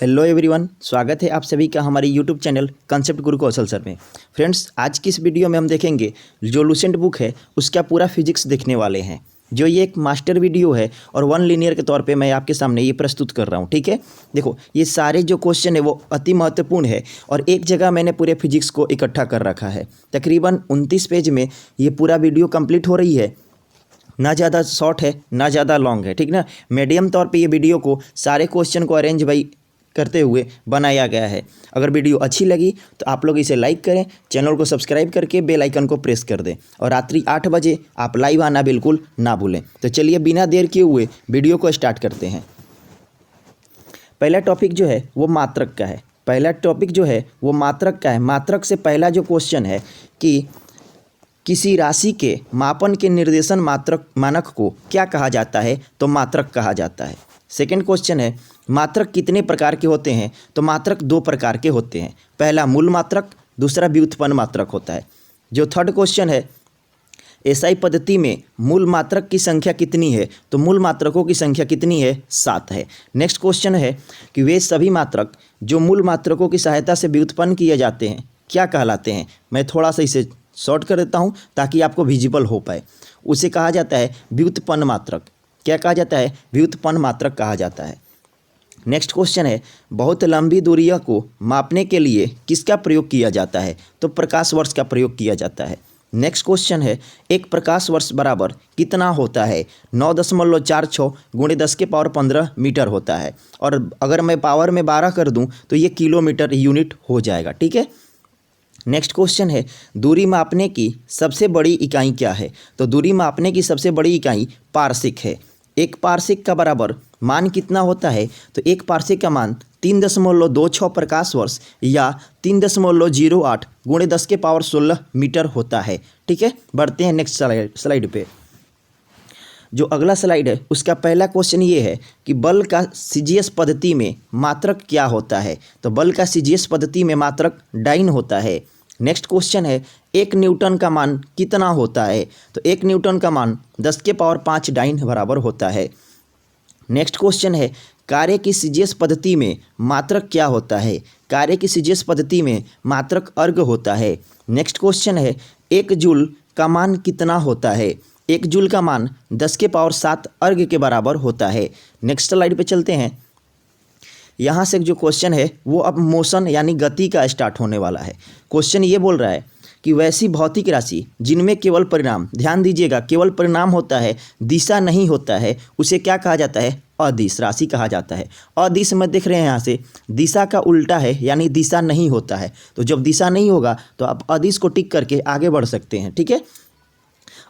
Hello everyone, स्वागत है आप सभी का हमारे यूट्यूब चैनल कंसेप्ट गुरु कौशल सर में। फ्रेंड्स, आज की इस वीडियो में हम देखेंगे जो लूसेंट बुक है उसका पूरा फिजिक्स देखने वाले हैं। जो ये एक मास्टर वीडियो है और वन लीनियर के तौर पे मैं आपके सामने ये प्रस्तुत कर रहा हूँ। ठीक है, देखो ये सारे जो क्वेश्चन है वो अति महत्वपूर्ण है और एक जगह मैंने पूरे फिजिक्स को इकट्ठा कर रखा है। तकरीबन 29 पेज में ये पूरा वीडियो कंप्लीट हो रही है। ना ज़्यादा शॉर्ट है ना ज़्यादा लॉन्ग है, ठीक ना। मीडियम तौर पे ये वीडियो को सारे क्वेश्चन को अरेंज भाई करते हुए बनाया गया है। अगर वीडियो अच्छी लगी तो आप लोग इसे लाइक करें, चैनल को सब्सक्राइब करके बेल आइकन को प्रेस कर दें और रात्रि 8 बजे आप लाइव आना बिल्कुल ना भूलें। तो चलिए बिना देर किए हुए वीडियो को स्टार्ट करते हैं। पहला टॉपिक जो है वो मात्रक का है। मात्रक से पहला जो क्वेश्चन है कि किसी राशि के मापन के निर्देशन मात्रक मानक को क्या कहा जाता है, तो मात्रक कहा जाता है। सेकंड क्वेश्चन है मात्रक कितने प्रकार के होते हैं, तो मात्रक 2 प्रकार के होते हैं। पहला मूल मात्रक, दूसरा व्युत्पन्न मात्रक होता है। जो थर्ड क्वेश्चन है एसआई पद्धति में मूल मात्रक की संख्या कितनी है, तो मूल मात्रकों की संख्या कितनी है, 7 है। नेक्स्ट क्वेश्चन है कि वे सभी मात्रक जो मूल मात्रकों की सहायता से व्युत्पन्न किए जाते हैं क्या कहलाते हैं। मैं थोड़ा सा इसे शॉर्ट कर देता हूँ ताकि आपको विजिबल हो पाए। उसे कहा जाता है व्युत्पन्न मात्रक। क्या कहा जाता है? व्युत्पन्न मात्रक कहा जाता है। नेक्स्ट क्वेश्चन है बहुत लंबी दूरियों को मापने के लिए किसका प्रयोग किया जाता है, तो प्रकाश वर्ष का प्रयोग किया जाता है। नेक्स्ट क्वेश्चन है एक प्रकाश वर्ष बराबर कितना होता है, 9.46 × 10⁻15 मीटर होता है। और अगर मैं पावर में 12 कर दूं तो ये किलोमीटर यूनिट हो जाएगा। ठीक है। नेक्स्ट क्वेश्चन है दूरी मापने की सबसे बड़ी इकाई क्या है, तो दूरी मापने की सबसे बड़ी इकाई पारसिक है। एक पारसिक का बराबर मान कितना होता है, तो एक पारसिक का मान 3.26 प्रकाश वर्ष या 3.08 × 10⁻16 मीटर होता है। ठीक है, बढ़ते हैं नेक्स्ट स्लाइड पे। जो अगला स्लाइड है उसका पहला क्वेश्चन ये है कि बल का सीजीएस पद्धति में मात्रक क्या होता है, तो बल का सीजीएस पद्धति में मात्रक डाइन होता है। नेक्स्ट क्वेश्चन है 1 न्यूटन का मान कितना होता है, तो 1 न्यूटन का मान 10⁵ डाइन बराबर होता है। नेक्स्ट क्वेश्चन है कार्य की सीजीएस पद्धति में मात्रक क्या होता है, कार्य की सीजीएस पद्धति में मात्रक अर्ग होता है। नेक्स्ट क्वेश्चन है 1 जूल का मान कितना होता है, 1 जूल का मान 10⁷ अर्ग के बराबर होता है। नेक्स्ट स्लाइड पे चलते हैं। यहाँ से जो क्वेश्चन है वो अब मोशन यानी गति का स्टार्ट होने वाला है। क्वेश्चन ये बोल रहा है कि वैसी भौतिक राशि जिनमें केवल परिणाम, ध्यान दीजिएगा, केवल परिणाम होता है, दिशा नहीं होता है, उसे क्या कहा जाता है, अदिश राशि कहा जाता है। अदिश में देख रहे हैं यहाँ से दिशा का उल्टा है यानी दिशा नहीं होता है। तो जब दिशा नहीं होगा तो आप अदिश को टिक करके आगे बढ़ सकते हैं। ठीक है।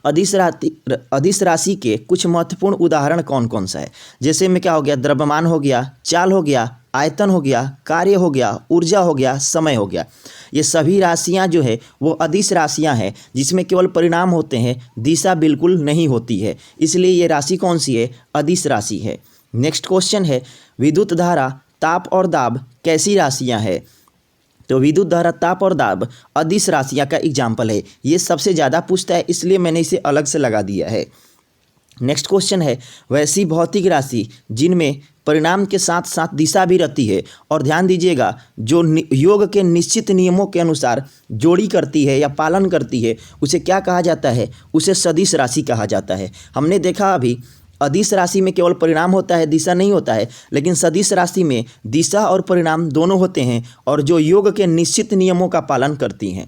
अदिश राशि के कुछ महत्वपूर्ण उदाहरण कौन कौन सा है, जैसे में क्या हो गया, द्रव्यमान हो गया, चाल हो गया, आयतन हो गया, कार्य हो गया, ऊर्जा हो गया, समय हो गया। ये सभी राशियां जो है वो अदिश राशियां हैं जिसमें केवल परिणाम होते हैं, दिशा बिल्कुल नहीं होती है, इसलिए ये राशि कौन सी है, अदिश राशि है। नेक्स्ट क्वेश्चन है विद्युत धारा, ताप और दाब कैसी राशियाँ हैं, तो विद्युत धारा, ताप और दाब अदिश राशियाँ का एग्जाम्पल है। ये सबसे ज़्यादा पूछता है इसलिए मैंने इसे अलग से लगा दिया है। नेक्स्ट क्वेश्चन है वैसी भौतिक राशि जिनमें परिणाम के साथ साथ दिशा भी रहती है, और ध्यान दीजिएगा जो योग के निश्चित नियमों के अनुसार जोड़ी करती है या पालन करती है उसे क्या कहा जाता है, उसे सदिश राशि कहा जाता है। हमने देखा अभी अदिश राशि में केवल परिणाम होता है, दिशा नहीं होता है, लेकिन सदिश राशि में दिशा और परिणाम दोनों होते हैं और जो योग के निश्चित नियमों का पालन करती हैं।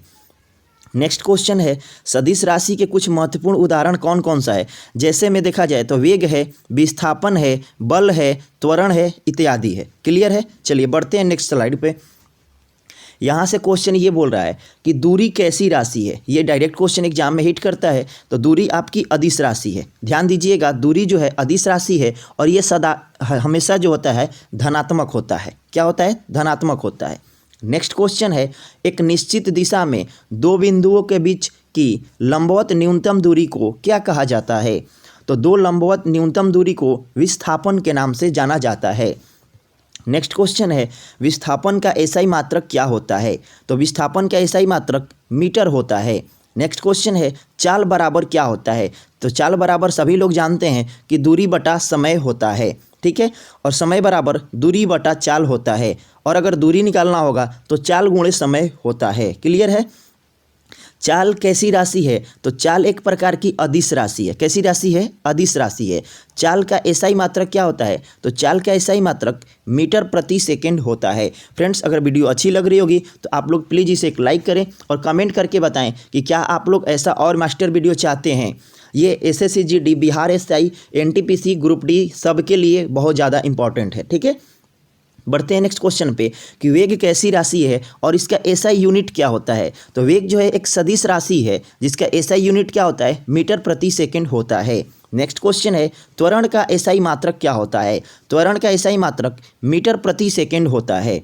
नेक्स्ट क्वेश्चन है सदिश राशि के कुछ महत्वपूर्ण उदाहरण कौन कौन सा है, जैसे में देखा जाए तो वेग है, विस्थापन है, बल है, त्वरण है, इत्यादि है। क्लियर है। चलिए बढ़ते हैं नेक्स्ट स्लाइड पे। यहाँ से क्वेश्चन ये बोल रहा है कि दूरी कैसी राशि है, ये डायरेक्ट क्वेश्चन एग्जाम में हिट करता है। तो दूरी आपकी अदिश राशि है। ध्यान दीजिएगा दूरी जो है अदिश राशि है और ये सदा हमेशा जो होता है धनात्मक होता है। क्या होता है? धनात्मक होता है। नेक्स्ट क्वेश्चन है एक निश्चित दिशा में 2 बिंदुओं के बीच की लंबवत न्यूनतम दूरी को क्या कहा जाता है, तो 2 लंबवत न्यूनतम दूरी को विस्थापन के नाम से जाना जाता है। नेक्स्ट क्वेश्चन है विस्थापन का एसआई मात्रक क्या होता है, तो विस्थापन का एसआई मात्रक मीटर होता है। नेक्स्ट क्वेश्चन है चाल बराबर क्या होता है, तो चाल बराबर सभी लोग जानते हैं कि दूरी बटा समय होता है। ठीक है। और समय बराबर दूरी बटा चाल होता है, और अगर दूरी निकालना होगा तो चाल गुणे समय होता है। क्लियर है। चाल कैसी राशि है? तो चाल एक प्रकार की अदिश राशि है। कैसी राशि है? अदिश राशि है। चाल का एसआई मात्रक क्या होता है? तो चाल का एसआई मात्रक मीटर प्रति सेकंड होता है। फ्रेंड्स, अगर वीडियो अच्छी लग रही होगी तो आप लोग प्लीज़ इसे एक लाइक करें और कमेंट करके बताएं कि क्या आप लोग ऐसा और मास्टर वीडियो चाहते हैं। ये SSC GD, Bihar SI, NTPC, group D सबके लिए बहुत ज़्यादा इंपॉर्टेंट है। ठीक है, बढ़ते हैं नेक्स्ट क्वेश्चन पे कि वेग कैसी राशि है और इसका एसआई यूनिट क्या होता है। तो वेग जो है एक सदिश राशि है जिसका एसआई यूनिट क्या होता है? मीटर प्रति सेकंड होता है। नेक्स्ट क्वेश्चन है त्वरण का एसआई मात्रक क्या होता है? त्वरण का एसआई मात्रक मीटर प्रति सेकंड होता है।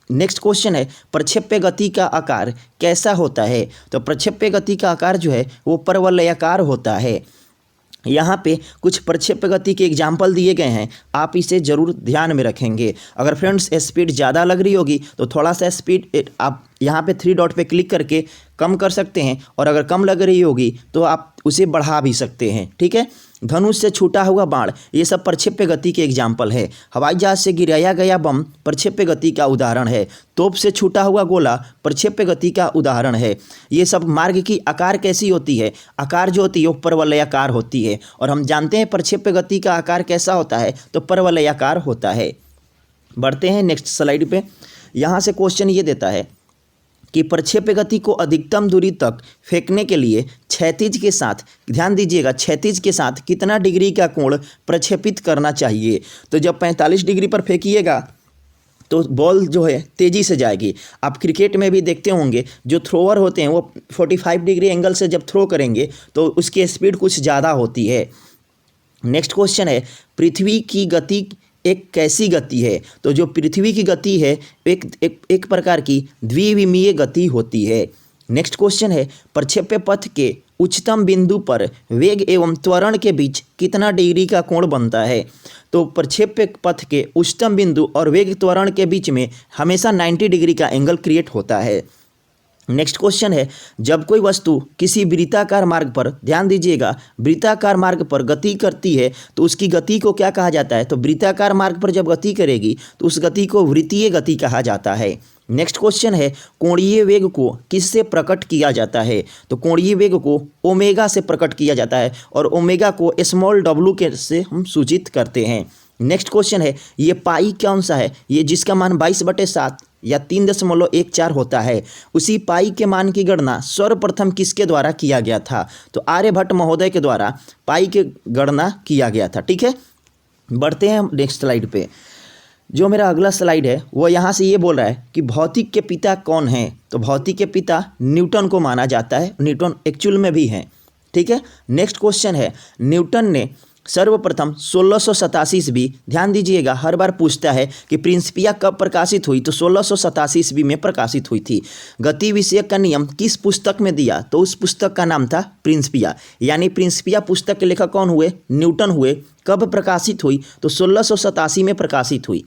नेक्स्ट क्वेश्चन है प्रक्षेप्य गति का आकार कैसा होता है? तो प्रक्षेप्य गति का आकार जो है वो परवलयाकार होता है। यहाँ पे कुछ प्रक्षेप्य गति के एग्जाम्पल दिए गए हैं, आप इसे ज़रूर ध्यान में रखेंगे। अगर फ्रेंड्स स्पीड ज़्यादा लग रही होगी तो थोड़ा सा स्पीड आप यहाँ पे 3 डॉट पे क्लिक करके कम कर सकते हैं, और अगर कम लग रही होगी तो आप उसे बढ़ा भी सकते हैं। ठीक है। धनुष से छूटा हुआ बाण, ये सब प्रक्षेप्य गति के एग्जाम्पल है। हवाई जहाज से गिराया गया बम प्रक्षेप्य गति का उदाहरण है। तोप से छूटा हुआ गोला प्रक्षेप्य गति का उदाहरण है। ये सब मार्ग की आकार कैसी होती है? आकार जो होती है वो परवलयाकार होती है, और हम जानते हैं प्रक्षेप्य गति का आकार कैसा होता है? तो परवलयाकार होता है। बढ़ते हैं नेक्स्ट स्लाइड पे। यहाँ से क्वेश्चन ये देता है कि प्रक्षेप्य गति को अधिकतम दूरी तक फेंकने के लिए क्षैतिज के साथ, ध्यान दीजिएगा, क्षैतिज के साथ कितना डिग्री का कोण प्रक्षेपित करना चाहिए? तो जब 45 डिग्री पर फेंकिएगा तो बॉल जो है तेज़ी से जाएगी। आप क्रिकेट में भी देखते होंगे जो थ्रोअर होते हैं वो 45 डिग्री एंगल से जब थ्रो करेंगे तो उसकी स्पीड कुछ ज़्यादा होती है। नेक्स्ट क्वेश्चन है पृथ्वी की गति एक कैसी गति है? तो जो पृथ्वी की गति है एक प्रकार की द्विविमीय गति होती है। नेक्स्ट क्वेश्चन है प्रक्षेप्य पथ के उच्चतम बिंदु पर वेग एवं त्वरण के बीच कितना डिग्री का कोण बनता है? तो प्रक्षेप्य पथ के उच्चतम बिंदु और वेग त्वरण के बीच में हमेशा 90 डिग्री का एंगल क्रिएट होता है। नेक्स्ट क्वेश्चन है जब कोई वस्तु किसी वृत्ताकार मार्ग पर, ध्यान दीजिएगा, वृत्ताकार मार्ग पर गति करती है तो उसकी गति को क्या कहा जाता है? तो वृत्ताकार मार्ग पर जब गति करेगी तो उस गति को वृत्तीय गति कहा जाता है। नेक्स्ट क्वेश्चन है कोणीय वेग को किससे प्रकट किया जाता है? तो कोणीय वेग को ओमेगा से प्रकट किया जाता है, और ओमेगा को स्मॉल w के से हम सूचित करते हैं। नेक्स्ट क्वेश्चन है ये पाई कौन सा है? ये जिसका मान 22/7 या 3.14 होता है। उसी पाई के मान की गणना सर्वप्रथम किसके द्वारा किया गया था? तो आर्यभट्ट महोदय के द्वारा पाई की गणना किया गया था। ठीक है, बढ़ते हैं नेक्स्ट स्लाइड पे। जो मेरा अगला स्लाइड है वो यहाँ से ये बोल रहा है कि भौतिक के पिता कौन है? तो भौतिक के पिता न्यूटन को माना जाता है। न्यूटन एक्चुअल में भी हैं। ठीक है। नेक्स्ट क्वेश्चन है न्यूटन ने सर्वप्रथम 1687 ईस्वी, ध्यान दीजिएगा, हर बार पूछता है कि प्रिंसिपिया कब प्रकाशित हुई? तो 1687 ईस्वी में प्रकाशित हुई थी। गति विषयक का नियम किस पुस्तक में दिया? तो उस पुस्तक का नाम था प्रिंसिपिया। यानी प्रिंसिपिया पुस्तक के लेखक कौन हुए? न्यूटन हुए। कब प्रकाशित हुई? तो 1687 में प्रकाशित हुई,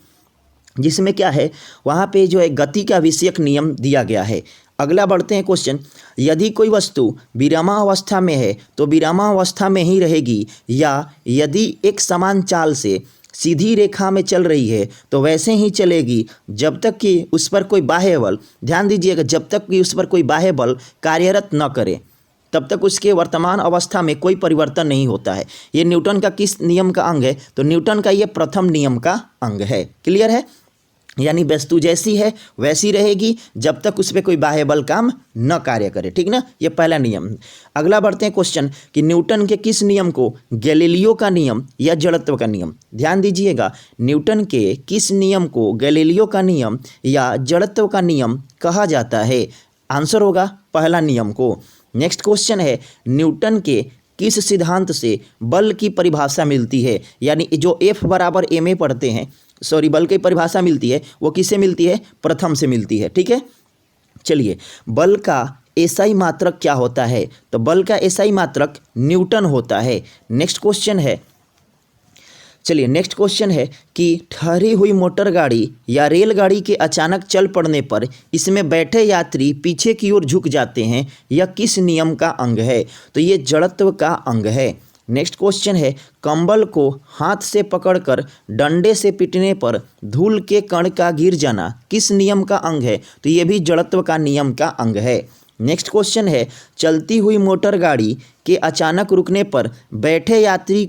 जिसमें क्या है वहाँ पे जो है गति का विषयक नियम दिया गया है। अगला बढ़ते हैं क्वेश्चन, यदि कोई वस्तु विरामावस्था में है तो विरामावस्था में ही रहेगी, या यदि एक समान चाल से सीधी रेखा में चल रही है तो वैसे ही चलेगी जब तक कि उस पर कोई बाह्य बल, ध्यान दीजिएगा, जब तक कि उस पर कोई बाह्य बल कार्यरत न करे तब तक उसके वर्तमान अवस्था में कोई परिवर्तन नहीं होता है। ये न्यूटन का किस नियम का अंग है? तो न्यूटन का ये प्रथम नियम का अंग है। क्लियर है। यानी वस्तु जैसी है वैसी रहेगी जब तक उस पर कोई बाह्य बल काम न कार्य करे। ठीक ना, ये पहला नियम। अगला बढ़ते हैं क्वेश्चन कि न्यूटन के किस नियम को गैलीलियो का नियम या जड़त्व का नियम? ध्यान दीजिएगा, न्यूटन के किस नियम को गैलीलियो का नियम या जड़त्व का नियम कहा जाता है? आंसर होगा पहला नियम को। नेक्स्ट क्वेश्चन है न्यूटन के किस सिद्धांत से बल की परिभाषा मिलती है? यानी जो F बराबर ma पढ़ते हैं, सॉरी, बल की परिभाषा मिलती है वो किससे मिलती है? प्रथम से मिलती है। ठीक है, चलिए, बल का एसआई मात्रक क्या होता है? तो बल का एसआई मात्रक न्यूटन होता है। नेक्स्ट क्वेश्चन है, चलिए नेक्स्ट क्वेश्चन है कि ठहरी हुई मोटर गाड़ी या रेलगाड़ी के अचानक चल पड़ने पर इसमें बैठे यात्री पीछे की ओर झुक जाते हैं, यह किस नियम का अंग है? तो ये जड़त्व का अंग है। नेक्स्ट क्वेश्चन है, कंबल को हाथ से पकड़कर डंडे से पीटने पर धूल के कण का गिर जाना किस नियम का अंग है? तो ये भी जड़त्व का नियम का अंग है। नेक्स्ट क्वेश्चन है, चलती हुई मोटर गाड़ी के अचानक रुकने पर बैठे यात्री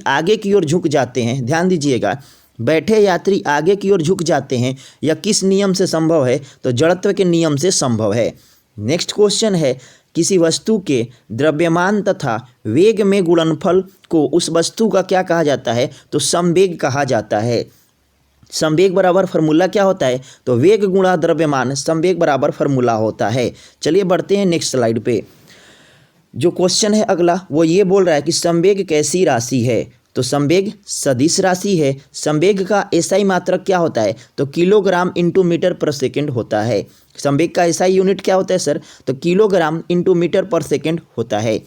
आगे की ओर झुक जाते हैं। ध्यान दीजिएगा, बैठे यात्री आगे की ओर झुक जाते हैं, यह किस नियम से संभव है? तो जड़त्व के नियम से संभव है। नेक्स्ट क्वेश्चन है, किसी वस्तु के द्रव्यमान तथा वेग में गुणनफल को उस वस्तु का क्या कहा जाता है? तो संवेग कहा जाता है। संवेग बराबर फार्मूला क्या होता है? तो वेग गुणा द्रव्यमान, संवेग बराबर फार्मूला होता है। चलिए बढ़ते हैं नेक्स्ट स्लाइड पे। जो क्वेश्चन है अगला वो ये बोल रहा है कि संवेग कैसी राशि है? तो संवेग सदिश राशि है। संवेग का एसआई मात्रक क्या होता है? तो किलोग्राम इंटू मीटर पर सेकेंड होता है। संवेग का एसआई यूनिट क्या होता है सर? तो किलोग्राम इंटू मीटर पर सेकेंड होता है।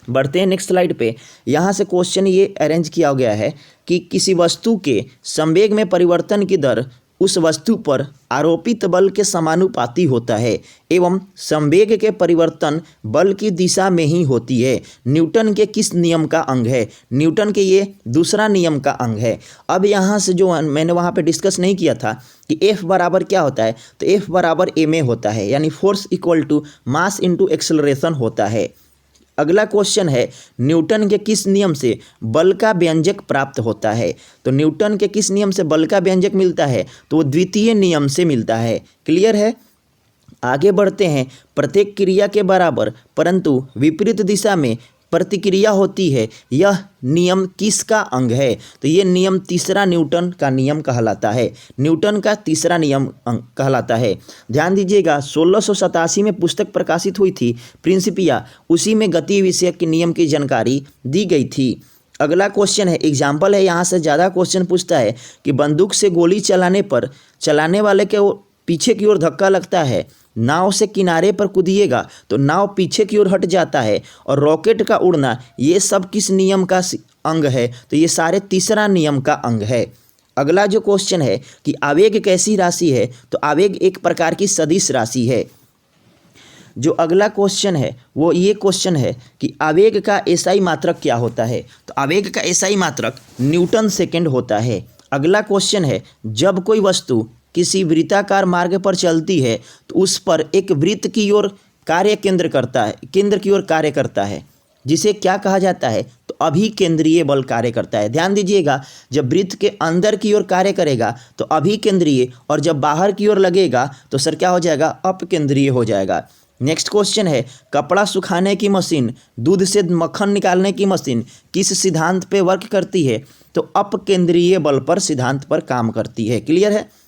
बढ़ते हैं नेक्स्ट स्लाइड पे। यहाँ से क्वेश्चन ये अरेंज किया गया है कि किसी वस्तु के संवेग में परिवर्तन की दर उस वस्तु पर आरोपित बल के समानुपाती होता है एवं संवेग के परिवर्तन बल की दिशा में ही होती है। न्यूटन के किस नियम का अंग है? न्यूटन के ये दूसरा नियम का अंग है। अब यहाँ से जो मैंने वहाँ पे डिस्कस नहीं किया था कि F बराबर क्या होता है? तो F बराबर ma होता है, यानी force equal to mass into acceleration होता है। अगला क्वेश्चन है, न्यूटन के किस नियम से बल का व्यंजक प्राप्त होता है? तो न्यूटन के किस नियम से बल का व्यंजक मिलता है? तो वो द्वितीय नियम से मिलता है। क्लियर है? आगे बढ़ते हैं। प्रत्येक क्रिया के बराबर परंतु विपरीत दिशा में प्रतिक्रिया होती है, यह नियम किसका अंग है? तो ये नियम तीसरा न्यूटन का नियम कहलाता है। न्यूटन का तीसरा नियम कहलाता है। ध्यान दीजिएगा, 1687 में पुस्तक प्रकाशित हुई थी प्रिंसिपिया, उसी में गति विषयक के नियम की जानकारी दी गई थी। अगला क्वेश्चन है, एग्जाम्पल है, यहाँ से ज़्यादा क्वेश्चन पूछता है कि बंदूक से गोली चलाने पर चलाने वाले के पीछे की ओर धक्का लगता है, नाव से किनारे पर कूदिएगा तो नाव पीछे की ओर हट जाता है, और रॉकेट का उड़ना, ये सब किस नियम का अंग है? तो ये सारे तीसरा नियम का अंग है। अगला जो क्वेश्चन है कि आवेग कैसी राशि है? तो आवेग एक प्रकार की सदिश राशि है। जो अगला क्वेश्चन है वो ये क्वेश्चन है कि आवेग का एसआई मात्रक क्या होता है? तो आवेग का एसआई मात्रक न्यूटन सेकेंड होता है। अगला क्वेश्चन है, जब कोई वस्तु किसी वृत्ताकार मार्ग पर चलती है तो उस पर एक वृत्त की ओर केंद्र की ओर कार्य करता है, जिसे क्या कहा जाता है? तो अभिकेंद्रीय बल कार्य करता है। ध्यान दीजिएगा, जब वृत्त के अंदर की ओर कार्य करेगा तो अभिकेंद्रीय, और जब बाहर की ओर लगेगा तो सर क्या हो जाएगा? अपकेंद्रीय हो जाएगा। नेक्स्ट क्वेश्चन है, कपड़ा सुखाने की मशीन, दूध से मक्खन निकालने की मशीन किस सिद्धांत पे वर्क करती है? तो अपकेंद्रीय बल पर सिद्धांत पर काम करती है। क्लियर है?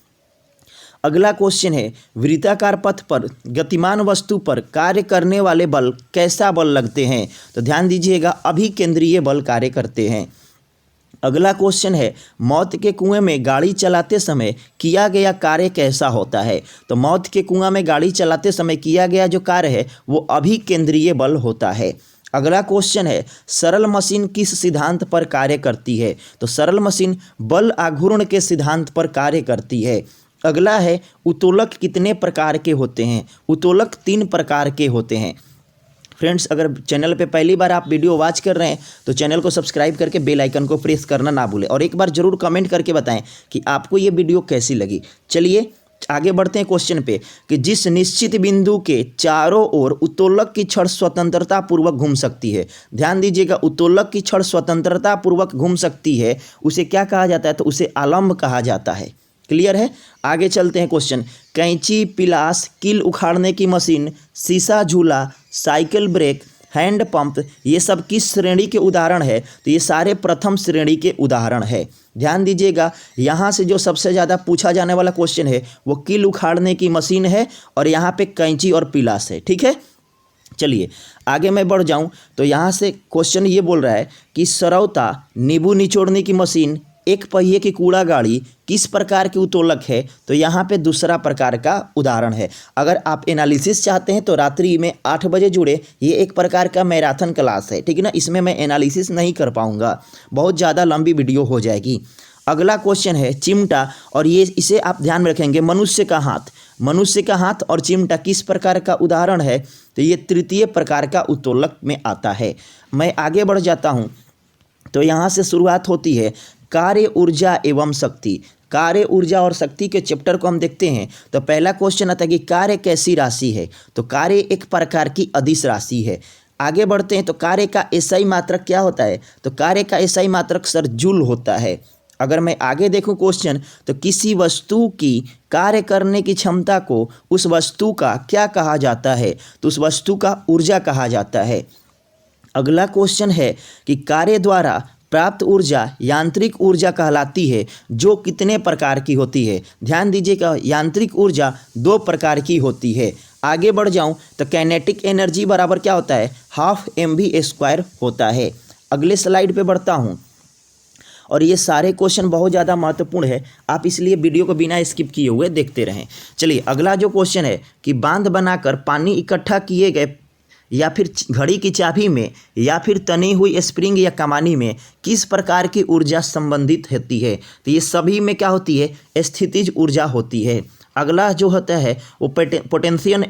अगला क्वेश्चन है, वृत्ताकार पथ पर गतिमान वस्तु पर कार्य करने वाले बल कैसा बल लगते हैं? तो ध्यान दीजिएगा, अभिकेंद्रीय बल कार्य करते हैं। अगला क्वेश्चन है, मौत के कुएं में गाड़ी चलाते समय किया गया कार्य कैसा होता है? तो मौत के कुआं में गाड़ी चलाते समय किया गया जो कार्य है वो अभिकेंद्रीय बल होता है। अगला क्वेश्चन है, सरल मशीन किस सिद्धांत पर कार्य करती है? तो सरल मशीन बल आघूर्ण के सिद्धांत पर कार्य करती है। अगला है, उत्तोलक कितने प्रकार के होते हैं? उत्तोलक 3 प्रकार के होते हैं। फ्रेंड्स, अगर चैनल पे पहली बार आप वीडियो वॉच कर रहे हैं तो चैनल को सब्सक्राइब करके बेल आइकन को प्रेस करना ना भूलें, और एक बार ज़रूर कमेंट करके बताएं कि आपको ये वीडियो कैसी लगी। चलिए आगे बढ़ते हैं क्वेश्चन पे कि जिस निश्चित बिंदु के चारों ओर उत्तोलक की छड़ स्वतंत्रता पूर्वक घूम सकती है। ध्यान दीजिएगा, उत्तोलक की छड़ स्वतंत्रता पूर्वक घूम सकती है, उसे क्या कहा जाता है? तो उसे आलम्ब कहा जाता है। क्लियर है? आगे चलते हैं क्वेश्चन, कैंची, पिलास, कील उखाड़ने की मशीन, शीशा झूला, साइकिल ब्रेक, हैंड पंप, ये सब किस श्रेणी के उदाहरण है? तो ये सारे प्रथम श्रेणी के उदाहरण है। ध्यान दीजिएगा, यहाँ से जो सबसे ज़्यादा पूछा जाने वाला क्वेश्चन है वो कील उखाड़ने की मशीन है, और यहाँ पे कैंची और पिलास है। ठीक है, चलिए आगे मैं बढ़ जाऊँ तो यहाँ से क्वेश्चन ये बोल रहा है कि सरौता, नींबू निचोड़ने की मशीन, एक पहिए की कूड़ा गाड़ी किस प्रकार की उत्तोलक है? तो यहाँ पे दूसरा प्रकार का उदाहरण है। अगर आप एनालिसिस चाहते हैं तो रात्रि में 8 बजे जुड़े, ये एक प्रकार का मैराथन क्लास है, ठीक है ना। इसमें मैं एनालिसिस नहीं कर पाऊँगा, बहुत ज़्यादा लंबी वीडियो हो जाएगी। अगला क्वेश्चन है चिमटा, और ये इसे आप ध्यान में रखेंगे, मनुष्य का हाथ। मनुष्य का हाथ और चिमटा किस प्रकार का उदाहरण है? तो ये तृतीय प्रकार का उत्तोलक में आता है। मैं आगे बढ़ जाता हूँ तो यहाँ से शुरुआत होती है कार्य ऊर्जा एवं शक्ति। कार्य ऊर्जा और शक्ति के चैप्टर को हम देखते हैं तो पहला क्वेश्चन आता है कि कार्य कैसी राशि है। तो कार्य एक प्रकार की अदिश राशि है। आगे बढ़ते हैं तो कार्य का एसआई मात्रक क्या होता है। तो कार्य का एसआई मात्रक सर जूल होता है। अगर मैं आगे देखूं क्वेश्चन तो किसी वस्तु की कार्य करने की क्षमता को उस वस्तु का क्या कहा जाता है। तो उस वस्तु का ऊर्जा कहा जाता है। अगला क्वेश्चन है कि कार्य द्वारा प्राप्त ऊर्जा यांत्रिक ऊर्जा कहलाती है जो कितने प्रकार की होती है। ध्यान दीजिएगा यांत्रिक ऊर्जा 2 प्रकार की होती है। आगे बढ़ जाऊं तो काइनेटिक एनर्जी बराबर क्या होता है, हाफ mv² होता है। अगले स्लाइड पे बढ़ता हूं और ये सारे क्वेश्चन बहुत ज़्यादा महत्वपूर्ण है, आप इसलिए वीडियो को बिना स्किप किए हुए देखते रहें। चलिए अगला जो क्वेश्चन है कि बांध बनाकर पानी इकट्ठा किए गए या फिर घड़ी की चाबी में या फिर तनी हुई स्प्रिंग या कमानी में किस प्रकार की ऊर्जा संबंधित होती है। तो ये सभी में क्या होती है, स्थितिज ऊर्जा होती है। अगला जो होता है वो पोटेंशियल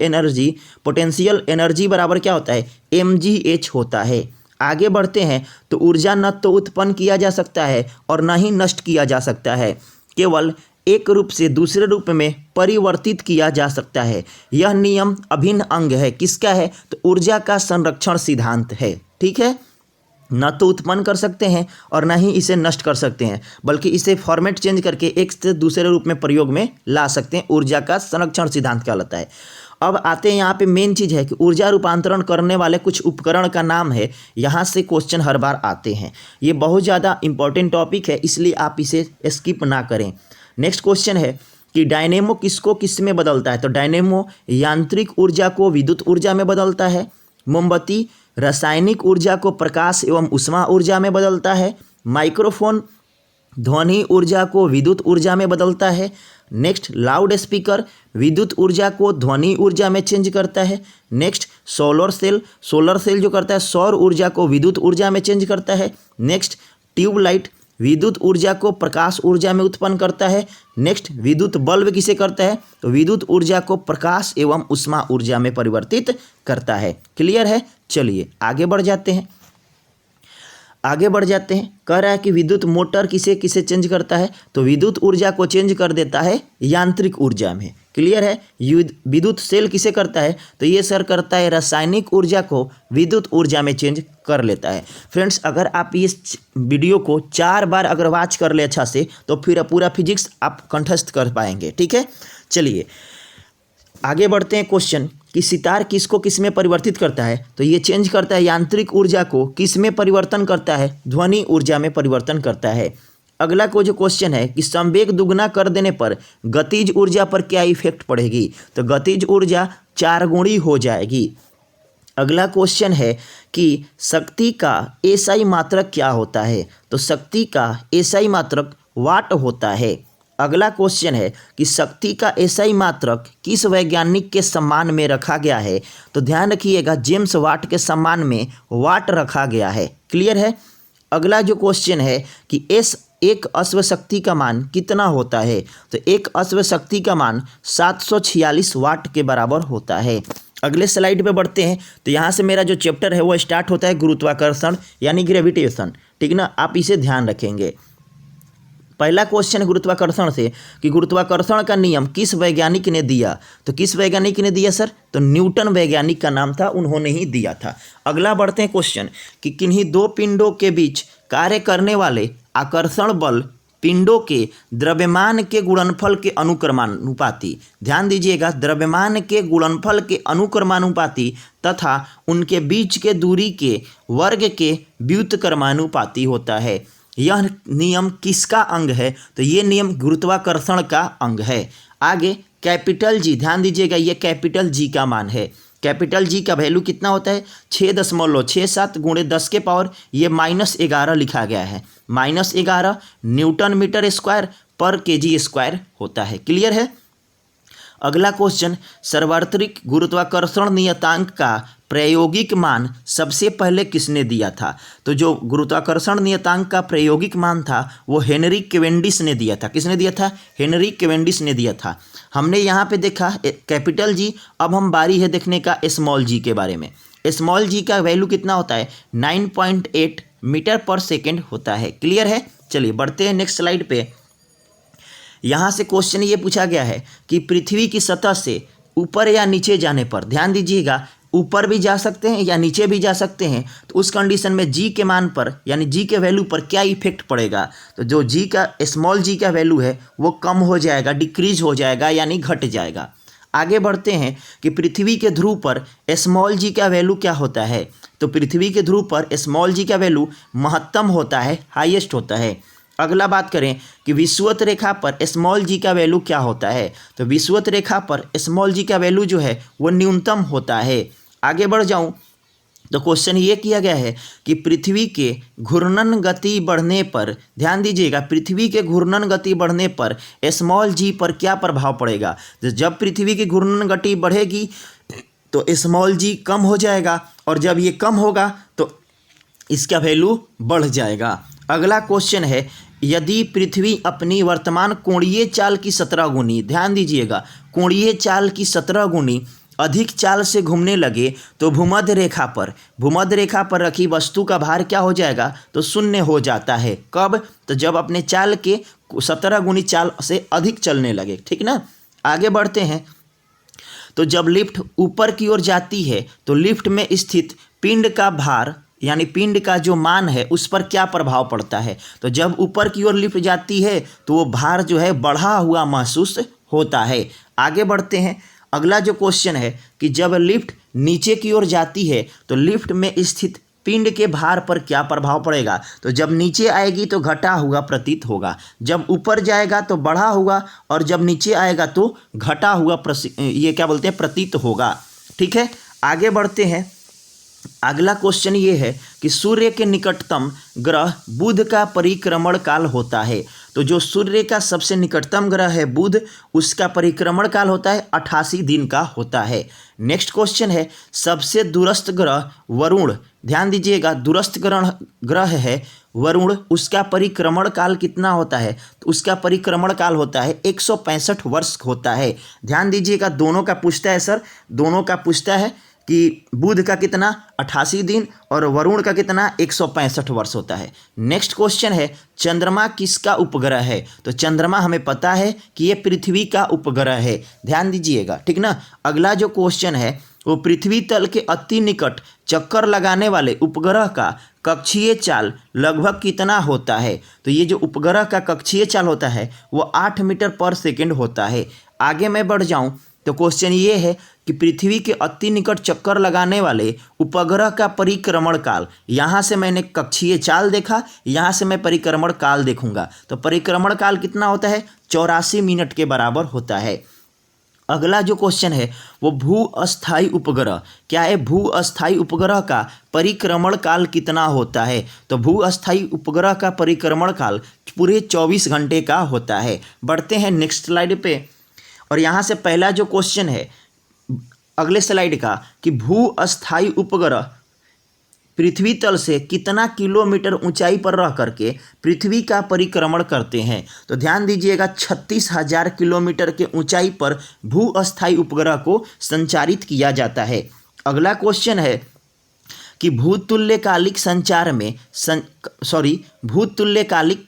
एनर्जी बराबर क्या होता है, mgh होता है। आगे बढ़ते हैं तो ऊर्जा न तो उत्पन्न किया जा सकता है और न ही नष्ट किया जा सकता है, केवल एक रूप से दूसरे रूप में परिवर्तित किया जा सकता है। यह नियम अभिन्न अंग है किसका है, तो ऊर्जा का संरक्षण सिद्धांत है। ठीक है, न तो उत्पन्न कर सकते हैं और न ही इसे नष्ट कर सकते हैं, बल्कि इसे फॉर्मेट चेंज करके एक से दूसरे रूप में प्रयोग में ला सकते हैं। ऊर्जा का संरक्षण सिद्धांत कहलाता है। अब आते हैं यहाँ पे मेन चीज़ है कि ऊर्जा रूपांतरण करने वाले कुछ उपकरण का नाम है। यहाँ से क्वेश्चन हर बार आते हैं। ये बहुत ज़्यादा इंपॉर्टेंट टॉपिक है, इसलिए आप इसे स्किप ना करें। नेक्स्ट क्वेश्चन है कि डायनेमो किसको किस में बदलता है। तो डायनेमो यांत्रिक ऊर्जा को विद्युत ऊर्जा में बदलता है। मोमबत्ती रासायनिक ऊर्जा को प्रकाश एवं ऊष्मा ऊर्जा में बदलता है। माइक्रोफोन ध्वनि ऊर्जा को विद्युत ऊर्जा में बदलता है। नेक्स्ट लाउड स्पीकर विद्युत ऊर्जा को ध्वनि ऊर्जा में चेंज करता है। नेक्स्ट सोलर सेल जो करता है सौर ऊर्जा को विद्युत ऊर्जा में चेंज करता है। नेक्स्ट ट्यूबलाइट विद्युत ऊर्जा को प्रकाश ऊर्जा में उत्पन्न करता है। नेक्स्ट विद्युत बल्ब किसे करता है, तो विद्युत ऊर्जा को प्रकाश एवं ऊष्मा ऊर्जा में परिवर्तित करता है। क्लियर है। चलिए आगे बढ़ जाते हैं। कह रहा है कि विद्युत मोटर किसे किसे चेंज करता है, तो विद्युत ऊर्जा को चेंज कर देता है यांत्रिक ऊर्जा में। क्लियर है। विद्युत सेल किसे करता है, तो ये सर करता है रासायनिक ऊर्जा को विद्युत ऊर्जा में चेंज कर लेता है। फ्रेंड्स अगर आप इस वीडियो को 4 बार अगर वॉच कर ले अच्छा से, तो फिर पूरा फिजिक्स आप कंठस्थ कर पाएंगे। ठीक है, चलिए आगे बढ़ते हैं। क्वेश्चन कि सितार किसको किस में परिवर्तित करता है, तो ये चेंज करता है यांत्रिक ऊर्जा को किस में परिवर्तन करता है, ध्वनि ऊर्जा में परिवर्तन करता है। अगला को जो क्वेश्चन है कि संवेग दुगना कर देने पर गतिज ऊर्जा पर क्या इफेक्ट पड़ेगी, तो गतिज ऊर्जा 4 गुणी हो जाएगी। अगला क्वेश्चन है कि शक्ति का एसआई मात्रक क्या होता है, तो शक्ति का एसआई मात्रक वाट होता है। अगला क्वेश्चन है कि शक्ति का एसआई मात्रक किस वैज्ञानिक के सम्मान में रखा गया है, तो ध्यान रखिएगा जेम्स वाट के सम्मान में वाट रखा गया है। क्लियर है। अगला जो क्वेश्चन है कि एक अश्व शक्ति का मान कितना होता है, तो एक अश्व शक्ति का मान 746 वाट के बराबर होता है। अगले स्लाइड पे बढ़ते हैं तो यहाँ से मेरा जो चैप्टर है वो स्टार्ट होता है गुरुत्वाकर्षण यानी ग्रेविटेशन। ठीक ना, आप इसे ध्यान रखेंगे। पहला क्वेश्चन गुरुत्वाकर्षण से कि गुरुत्वाकर्षण का नियम किस वैज्ञानिक ने दिया, तो किस वैज्ञानिक ने दिया सर, तो न्यूटन वैज्ञानिक का नाम था, उन्होंने ही दिया था। अगला बढ़ते हैं क्वेश्चन कि किन्हीं 2 पिंडों के बीच कार्य करने वाले आकर्षण बल पिंडों के द्रव्यमान के गुणनफल के अनुक्रमानुपाती। ध्यान दीजिएगा, द्रव्यमान के गुणनफल के अनुक्रमानुपाती तथा उनके बीच के दूरी के वर्ग के व्युत्क्रमानुपाती होता है। यह नियम किसका अंग है, तो ये नियम गुरुत्वाकर्षण का अंग है। आगे कैपिटल जी, ध्यान दीजिएगा ये कैपिटल जी का मान है। कैपिटल जी का वैल्यू कितना होता है, 6.67 गुणे 10 के पावर ये -11 लिखा गया है। -11 न्यूटन मीटर स्क्वायर पर केजी स्क्वायर होता है। क्लियर है। अगला क्वेश्चन सार्वत्रिक गुरुत्वाकर्षण नियतांक का प्रायोगिक मान सबसे पहले किसने दिया था, तो जो गुरुत्वाकर्षण नियतांक का प्रायोगिक मान था वो हेनरी कैवेंडिश ने दिया था। किसने दिया था, हेनरी कैवेंडिश ने दिया था। हमने यहाँ पे देखा कैपिटल जी, अब हम बारी है देखने का स्मॉल जी के बारे में। स्मॉल जी का वैल्यू कितना होता है 9.8 मीटर पर सेकेंड होता है। क्लियर है। चलिए बढ़ते हैं नेक्स्ट स्लाइड पे। यहाँ से क्वेश्चन ये पूछा गया है कि पृथ्वी की सतह से ऊपर या नीचे जाने पर, ध्यान दीजिएगा, ऊपर भी जा सकते हैं या नीचे भी जा सकते हैं, तो उस कंडीशन में जी के मान पर यानी जी के वैल्यू पर क्या इफेक्ट पड़ेगा। तो जो जी का स्मॉल जी का वैल्यू है वो कम हो जाएगा, डिक्रीज हो जाएगा यानी घट जाएगा। आगे बढ़ते हैं कि पृथ्वी के ध्रुव पर स्मॉल जी का वैल्यू क्या होता है। तो पृथ्वी के ध्रुव पर स्मॉल जी का वैल्यू महत्तम होता है, हाईएस्ट होता है। अगला बात करें कि विषुवत रेखा पर स्मॉल जी का वैल्यू क्या होता है। तो विषुवत रेखा पर स्मॉल जी का वैल्यू जो है वो न्यूनतम होता है। आगे बढ़ जाऊं तो क्वेश्चन ये किया गया है कि पृथ्वी के घूर्णन गति बढ़ने पर, ध्यान दीजिएगा, पृथ्वी के घूर्णन गति बढ़ने पर स्मॉल जी पर क्या प्रभाव पड़ेगा। तो जब पृथ्वी की घूर्णन गति बढ़ेगी तो स्मॉल जी कम हो जाएगा, और जब ये कम होगा तो इसका वैल्यू बढ़ जाएगा। अगला क्वेश्चन है, यदि पृथ्वी अपनी वर्तमान कोणीय चाल की 17 गुनी, ध्यान दीजिएगा, कोणीय चाल की 17 गुनी अधिक चाल से घूमने लगे तो भूमध्य रेखा पर रखी वस्तु का भार क्या हो जाएगा। तो शून्य हो जाता है। कब। तो जब अपने चाल के 17 गुनी चाल से अधिक चलने लगे। ठीक ना। आगे बढ़ते हैं। तो जब लिफ्ट ऊपर की ओर जाती है तो लिफ्ट में स्थित पिंड का भार यानी पिंड का जो मान है उस पर क्या प्रभाव पड़ता है। तो जब ऊपर की ओर लिफ्ट जाती है तो वो भार जो है बढ़ा हुआ महसूस होता है। आगे बढ़ते हैं। अगला जो क्वेश्चन है कि जब लिफ्ट नीचे की ओर जाती है तो लिफ्ट में स्थित पिंड के भार पर क्या प्रभाव पड़ेगा। तो जब नीचे आएगी तो घटा हुआ प्रतीत होगा, जब ऊपर जाएगा तो बढ़ा हुआ, और जब नीचे आएगा तो घटा हुआ ये क्या बोलते हैं प्रतीत होगा। ठीक है। आगे बढ़ते हैं। अगला क्वेश्चन ये है कि सूर्य के निकटतम ग्रह बुध का परिक्रमण काल होता है। तो जो सूर्य का सबसे निकटतम ग्रह है बुध, उसका परिक्रमण काल होता है 88 दिन का होता है। नेक्स्ट क्वेश्चन है, सबसे दूरस्थ ग्रह वरुण, ध्यान दीजिएगा, दूरस्थ ग्रह है वरुण, उसका परिक्रमण काल कितना होता है। तो उसका परिक्रमण काल होता है 165 वर्ष होता है। ध्यान दीजिएगा, दोनों का पूछता है सर, दोनों का पूछता है कि बुध का कितना 88 दिन और वरुण का कितना 165 वर्ष होता है। नेक्स्ट क्वेश्चन है, चंद्रमा किसका उपग्रह है। तो चंद्रमा हमें पता है कि ये पृथ्वी का उपग्रह है, ध्यान दीजिएगा। ठीक ना। अगला जो क्वेश्चन है वो पृथ्वी तल के अति निकट चक्कर लगाने वाले उपग्रह का कक्षीय चाल लगभग कितना होता है। तो ये जो उपग्रह का कक्षीय चाल होता है वो 8 मीटर पर सेकेंड होता है। आगे मैं बढ़ जाऊं तो क्वेश्चन ये है कि पृथ्वी के अति निकट चक्कर लगाने वाले उपग्रह का परिक्रमण काल, यहाँ से मैंने कक्षीय चाल देखा, यहाँ से मैं परिक्रमण काल देखूंगा, तो परिक्रमण काल कितना होता है 84 मिनट के बराबर होता है। अगला जो क्वेश्चन है वो भू अस्थायी उपग्रह क्या है, भू अस्थायी उपग्रह का परिक्रमण काल कितना होता है। तो भू अस्थायी उपग्रह का परिक्रमण काल पूरे 24 घंटे का होता है। बढ़ते हैं नेक्स्ट स्लाइड पे, और यहाँ से पहला जो क्वेश्चन है अगले स्लाइड का कि भू अस्थायी उपग्रह पृथ्वी तल से कितना किलोमीटर ऊंचाई पर रह करके पृथ्वी का परिक्रमण करते हैं। तो ध्यान दीजिएगा, 36,000 किलोमीटर के ऊंचाई पर भू अस्थायी उपग्रह को संचारित किया जाता है। अगला क्वेश्चन है कि भूतुल्यकालिक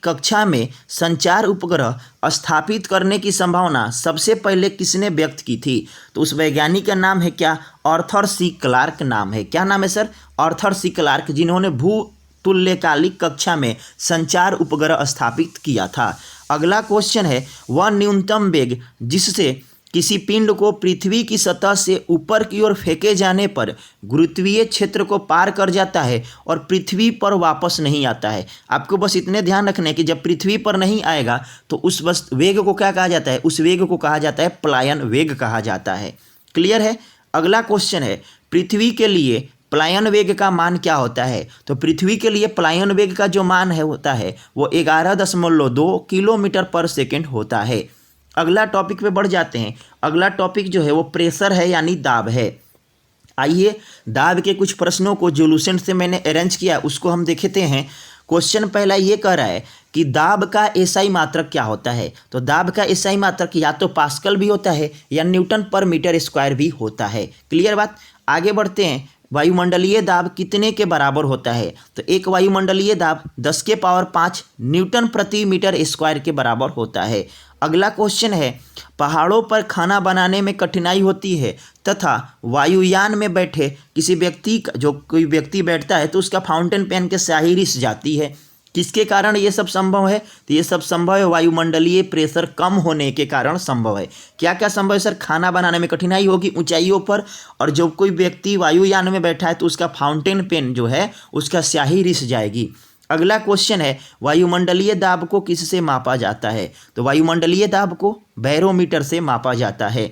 कक्षा में संचार उपग्रह स्थापित करने की संभावना सबसे पहले किसने व्यक्त की थी। तो उस वैज्ञानिक का नाम है क्या, आर्थर सी क्लार्क नाम है। क्या नाम है सर, आर्थर सी क्लार्क, जिन्होंने भूतुल्यकालिक कक्षा में संचार उपग्रह स्थापित किया था। अगला क्वेश्चन है, वह न्यूनतम वेग जिससे किसी पिंड को पृथ्वी की सतह से ऊपर की ओर फेंके जाने पर गुरुत्वीय क्षेत्र को पार कर जाता है और पृथ्वी पर वापस नहीं आता है। आपको बस इतने ध्यान रखने कि जब पृथ्वी पर नहीं आएगा तो उस वेग को क्या कहा जाता है, उस वेग को कहा जाता है पलायन वेग कहा जाता है। क्लियर है। अगला क्वेश्चन है, पृथ्वी के लिए पलायन वेग का मान क्या होता है। तो पृथ्वी के लिए पलायन वेग का जो मान है होता है वो 11.2 किलोमीटर पर सेकेंड होता है। अगला टॉपिक पे बढ़ जाते हैं। अगला टॉपिक जो है वो प्रेशर है यानी दाब है। आइए दाब के कुछ प्रश्नों को जो लूसेंट से मैंने अरेंज किया उसको हम देखते हैं। क्वेश्चन पहला ये कह रहा है कि दाब का एसआई मात्रक क्या होता है। तो दाब का एसआई मात्रक या तो पास्कल भी होता है या न्यूटन पर मीटर स्क्वायर भी होता है। क्लियर बात। आगे बढ़ते हैं। वायुमंडलीय दाब कितने के बराबर होता है? तो एक वायुमंडलीय दाब 10 के पावर 5 न्यूटन प्रति मीटर स्क्वायर के बराबर होता है। अगला क्वेश्चन है, पहाड़ों पर खाना बनाने में कठिनाई होती है तथा वायुयान में बैठे किसी व्यक्ति का, जो कोई व्यक्ति बैठता है तो उसका फाउंटेन पेन के स्याही रिस जाती है। किसके कारण ये सब संभव है? तो ये सब संभव है वायुमंडलीय प्रेशर कम होने के कारण संभव है। क्या क्या संभव है सर? खाना बनाने में कठिनाई होगी ऊंचाइयों पर, और जब कोई व्यक्ति वायुयान में बैठा है तो उसका फाउंटेन पेन जो है उसका स्याही रिस जाएगी। अगला क्वेश्चन है, वायुमंडलीय दाब को किससे मापा जाता है? तो वायुमंडलीय दाब को बैरोमीटर से मापा जाता है।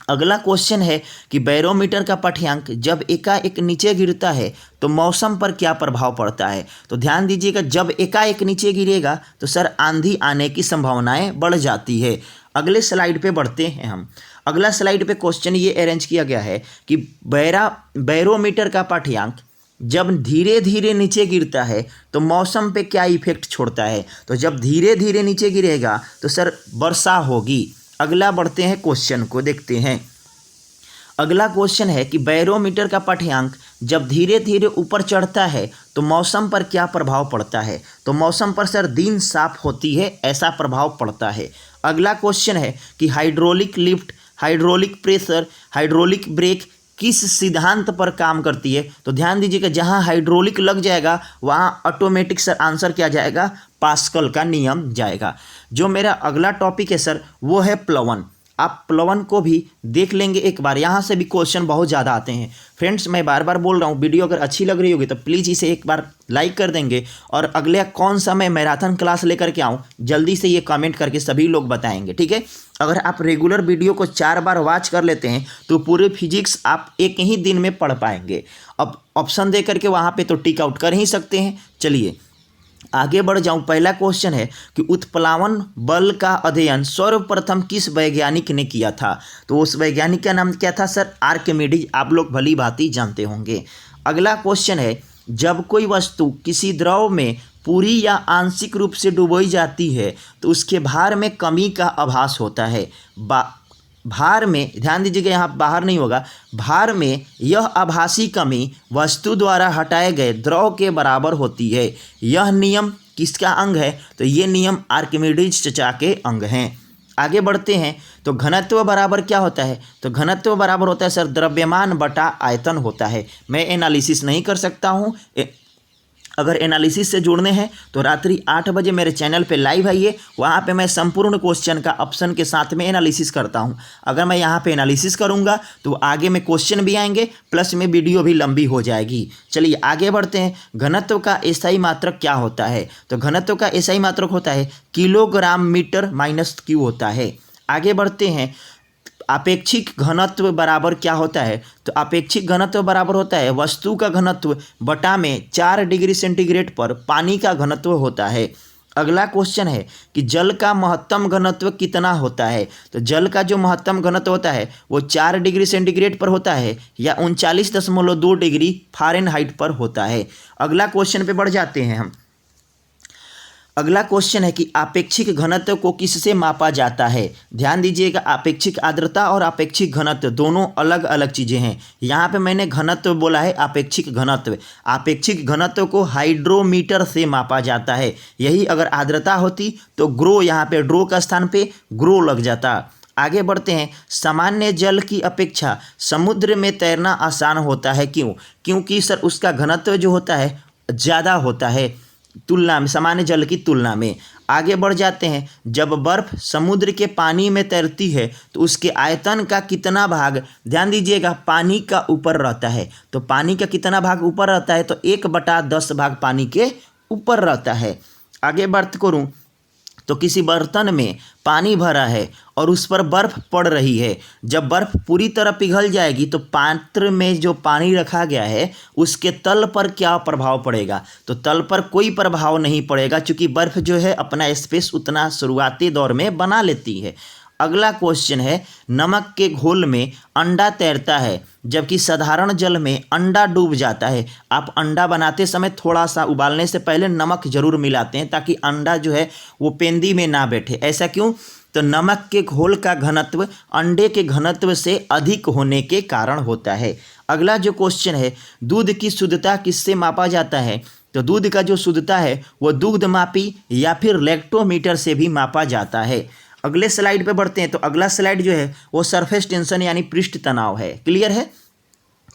अगला क्वेश्चन है कि बैरोमीटर का पाठ्यांक जब एकाएक नीचे गिरता है तो मौसम पर क्या प्रभाव पड़ता है? तो ध्यान दीजिएगा, जब एकाएक नीचे गिरेगा तो सर आंधी आने की संभावनाएं बढ़ जाती है। अगले स्लाइड पे बढ़ते हैं हम। अगला स्लाइड पे क्वेश्चन ये अरेंज किया गया है कि बैरोमीटर का पाठ्यांक जब धीरे धीरे नीचे गिरता है तो मौसम पे क्या इफेक्ट छोड़ता है? तो जब धीरे धीरे नीचे गिरेगा तो सर वर्षा होगी। अगला बढ़ते हैं क्वेश्चन को देखते हैं। अगला क्वेश्चन है कि बैरोमीटर का पाठ्यांक जब धीरे धीरे ऊपर चढ़ता है तो मौसम पर क्या प्रभाव पड़ता है? तो मौसम पर सर दिन साफ होती है, ऐसा प्रभाव पड़ता है। अगला क्वेश्चन है कि hydraulic lift, hydraulic pressure, hydraulic brake किस सिद्धांत पर काम करती है? तो ध्यान दीजिएगा, जहां हाइड्रोलिक लग जाएगा वहां ऑटोमेटिक सर आंसर क्या जाएगा? पास्कल का नियम जाएगा। जो मेरा अगला टॉपिक है सर वो है प्लवन। आप प्लवन को भी देख लेंगे एक बार, यहाँ से भी क्वेश्चन बहुत ज़्यादा आते हैं। फ्रेंड्स मैं बार बार बोल रहा हूँ, वीडियो अगर अच्छी लग रही होगी तो प्लीज़ इसे एक बार लाइक कर देंगे, और अगले कौन सा मैं मैराथन क्लास लेकर के आऊँ जल्दी से ये कमेंट करके सभी लोग बताएंगे, ठीक है। अगर आप रेगुलर वीडियो को 4 बार वॉच कर लेते हैं तो पूरे फिजिक्स आप एक ही दिन में पढ़ पाएंगे। अब ऑप्शन दे करके वहाँ पर तो टिक आउट कर ही सकते हैं। चलिए आगे बढ़ जाऊं। पहला क्वेश्चन है कि उत्प्लावन बल का अध्ययन सर्वप्रथम किस वैज्ञानिक ने किया था? तो उस वैज्ञानिक का नाम क्या था सर? आर्किमिडीज। आप लोग भली भांति जानते होंगे। अगला क्वेश्चन है, जब कोई वस्तु किसी द्रव में पूरी या आंशिक रूप से डुबोई जाती है तो उसके भार में कमी का आभास होता है। भार में ध्यान दीजिएगा, यहाँ बाहर नहीं होगा, भार में यह आभासी कमी वस्तु द्वारा हटाए गए द्रव के बराबर होती है। यह नियम किसका अंग है? तो ये नियम आर्किमिडीज चचा के अंग हैं। आगे बढ़ते हैं तो घनत्व बराबर क्या होता है? तो घनत्व बराबर होता है सर द्रव्यमान बटा आयतन होता है। मैं एनालिसिस नहीं कर सकता हूँ, अगर एनालिसिस से जुड़ने हैं तो रात्रि 8 बजे मेरे चैनल पे लाइव आइए, वहाँ पे मैं संपूर्ण क्वेश्चन का ऑप्शन के साथ में एनालिसिस करता हूँ। अगर मैं यहाँ पे एनालिसिस करूँगा तो आगे में क्वेश्चन भी आएंगे, प्लस में वीडियो भी लंबी हो जाएगी। चलिए आगे बढ़ते हैं। घनत्व का एसआई मात्रक क्या होता है? तो घनत्व का एसआई मात्रक होता है किलोग्राम मीटर माइनस क्यू होता है। आगे बढ़ते हैं, आपेक्षिक घनत्व बराबर क्या होता है? तो आपेक्षिक घनत्व बराबर होता है वस्तु का घनत्व बटा में 4 डिग्री सेंटीग्रेड पर पानी का घनत्व होता है। अगला क्वेश्चन है कि जल का महत्तम घनत्व कितना होता है? तो जल का जो महत्तम घनत्व होता है वो 4 डिग्री सेंटीग्रेड पर होता है या 39.2 डिग्री फ़ारेनहाइट पर होता है। अगला क्वेश्चन पे बढ़ जाते हैं हम। अगला क्वेश्चन है कि आपेक्षिक घनत्व को किससे मापा जाता है? ध्यान दीजिएगा, आपेक्षिक आर्द्रता और आपेक्षिक घनत्व दोनों अलग अलग चीज़ें हैं। यहाँ पे मैंने घनत्व बोला है, आपेक्षिक घनत्व। आपेक्षिक घनत्व को हाइड्रोमीटर से मापा जाता है। यही अगर आर्द्रता होती तो ग्रो, यहाँ पे ड्रो का स्थान पे ग्रो लग जाता। आगे बढ़ते हैं। सामान्य जल की अपेक्षा समुद्र में तैरना आसान होता है, क्यों? क्योंकि सर उसका घनत्व जो होता है ज़्यादा होता है तुलना में, सामान्य जल की तुलना में। आगे बढ़ जाते हैं। जब बर्फ़ समुद्र के पानी में तैरती है तो उसके आयतन का कितना भाग, ध्यान दीजिएगा, पानी का ऊपर रहता है। तो पानी का कितना भाग ऊपर रहता है? तो 1/10 भाग पानी के ऊपर रहता है। आगे बात करूँ तो किसी बर्तन में पानी भरा है और उस पर बर्फ़ पड़ रही है। जब बर्फ़ पूरी तरह पिघल जाएगी तो पात्र में जो पानी रखा गया है उसके तल पर क्या प्रभाव पड़ेगा? तो तल पर कोई प्रभाव नहीं पड़ेगा, क्योंकि बर्फ़ जो है अपना स्पेस उतना शुरुआती दौर में बना लेती है। अगला क्वेश्चन है, नमक के घोल में अंडा तैरता है जबकि साधारण जल में अंडा डूब जाता है। आप अंडा बनाते समय थोड़ा सा उबालने से पहले नमक जरूर मिलाते हैं ताकि अंडा जो है वो पेंदी में ना बैठे। ऐसा क्यों? तो नमक के घोल का घनत्व अंडे के घनत्व से अधिक होने के कारण होता है। अगला जो क्वेश्चन है, दूध की शुद्धता किससे मापा जाता है? तो दूध का जो शुद्धता है वो दूध मापी या फिर लैक्टोमीटर से भी मापा जाता है। अगले स्लाइड पे बढ़ते हैं। तो अगला स्लाइड जो है वो सरफेस टेंशन यानी पृष्ठ तनाव है। क्लियर है?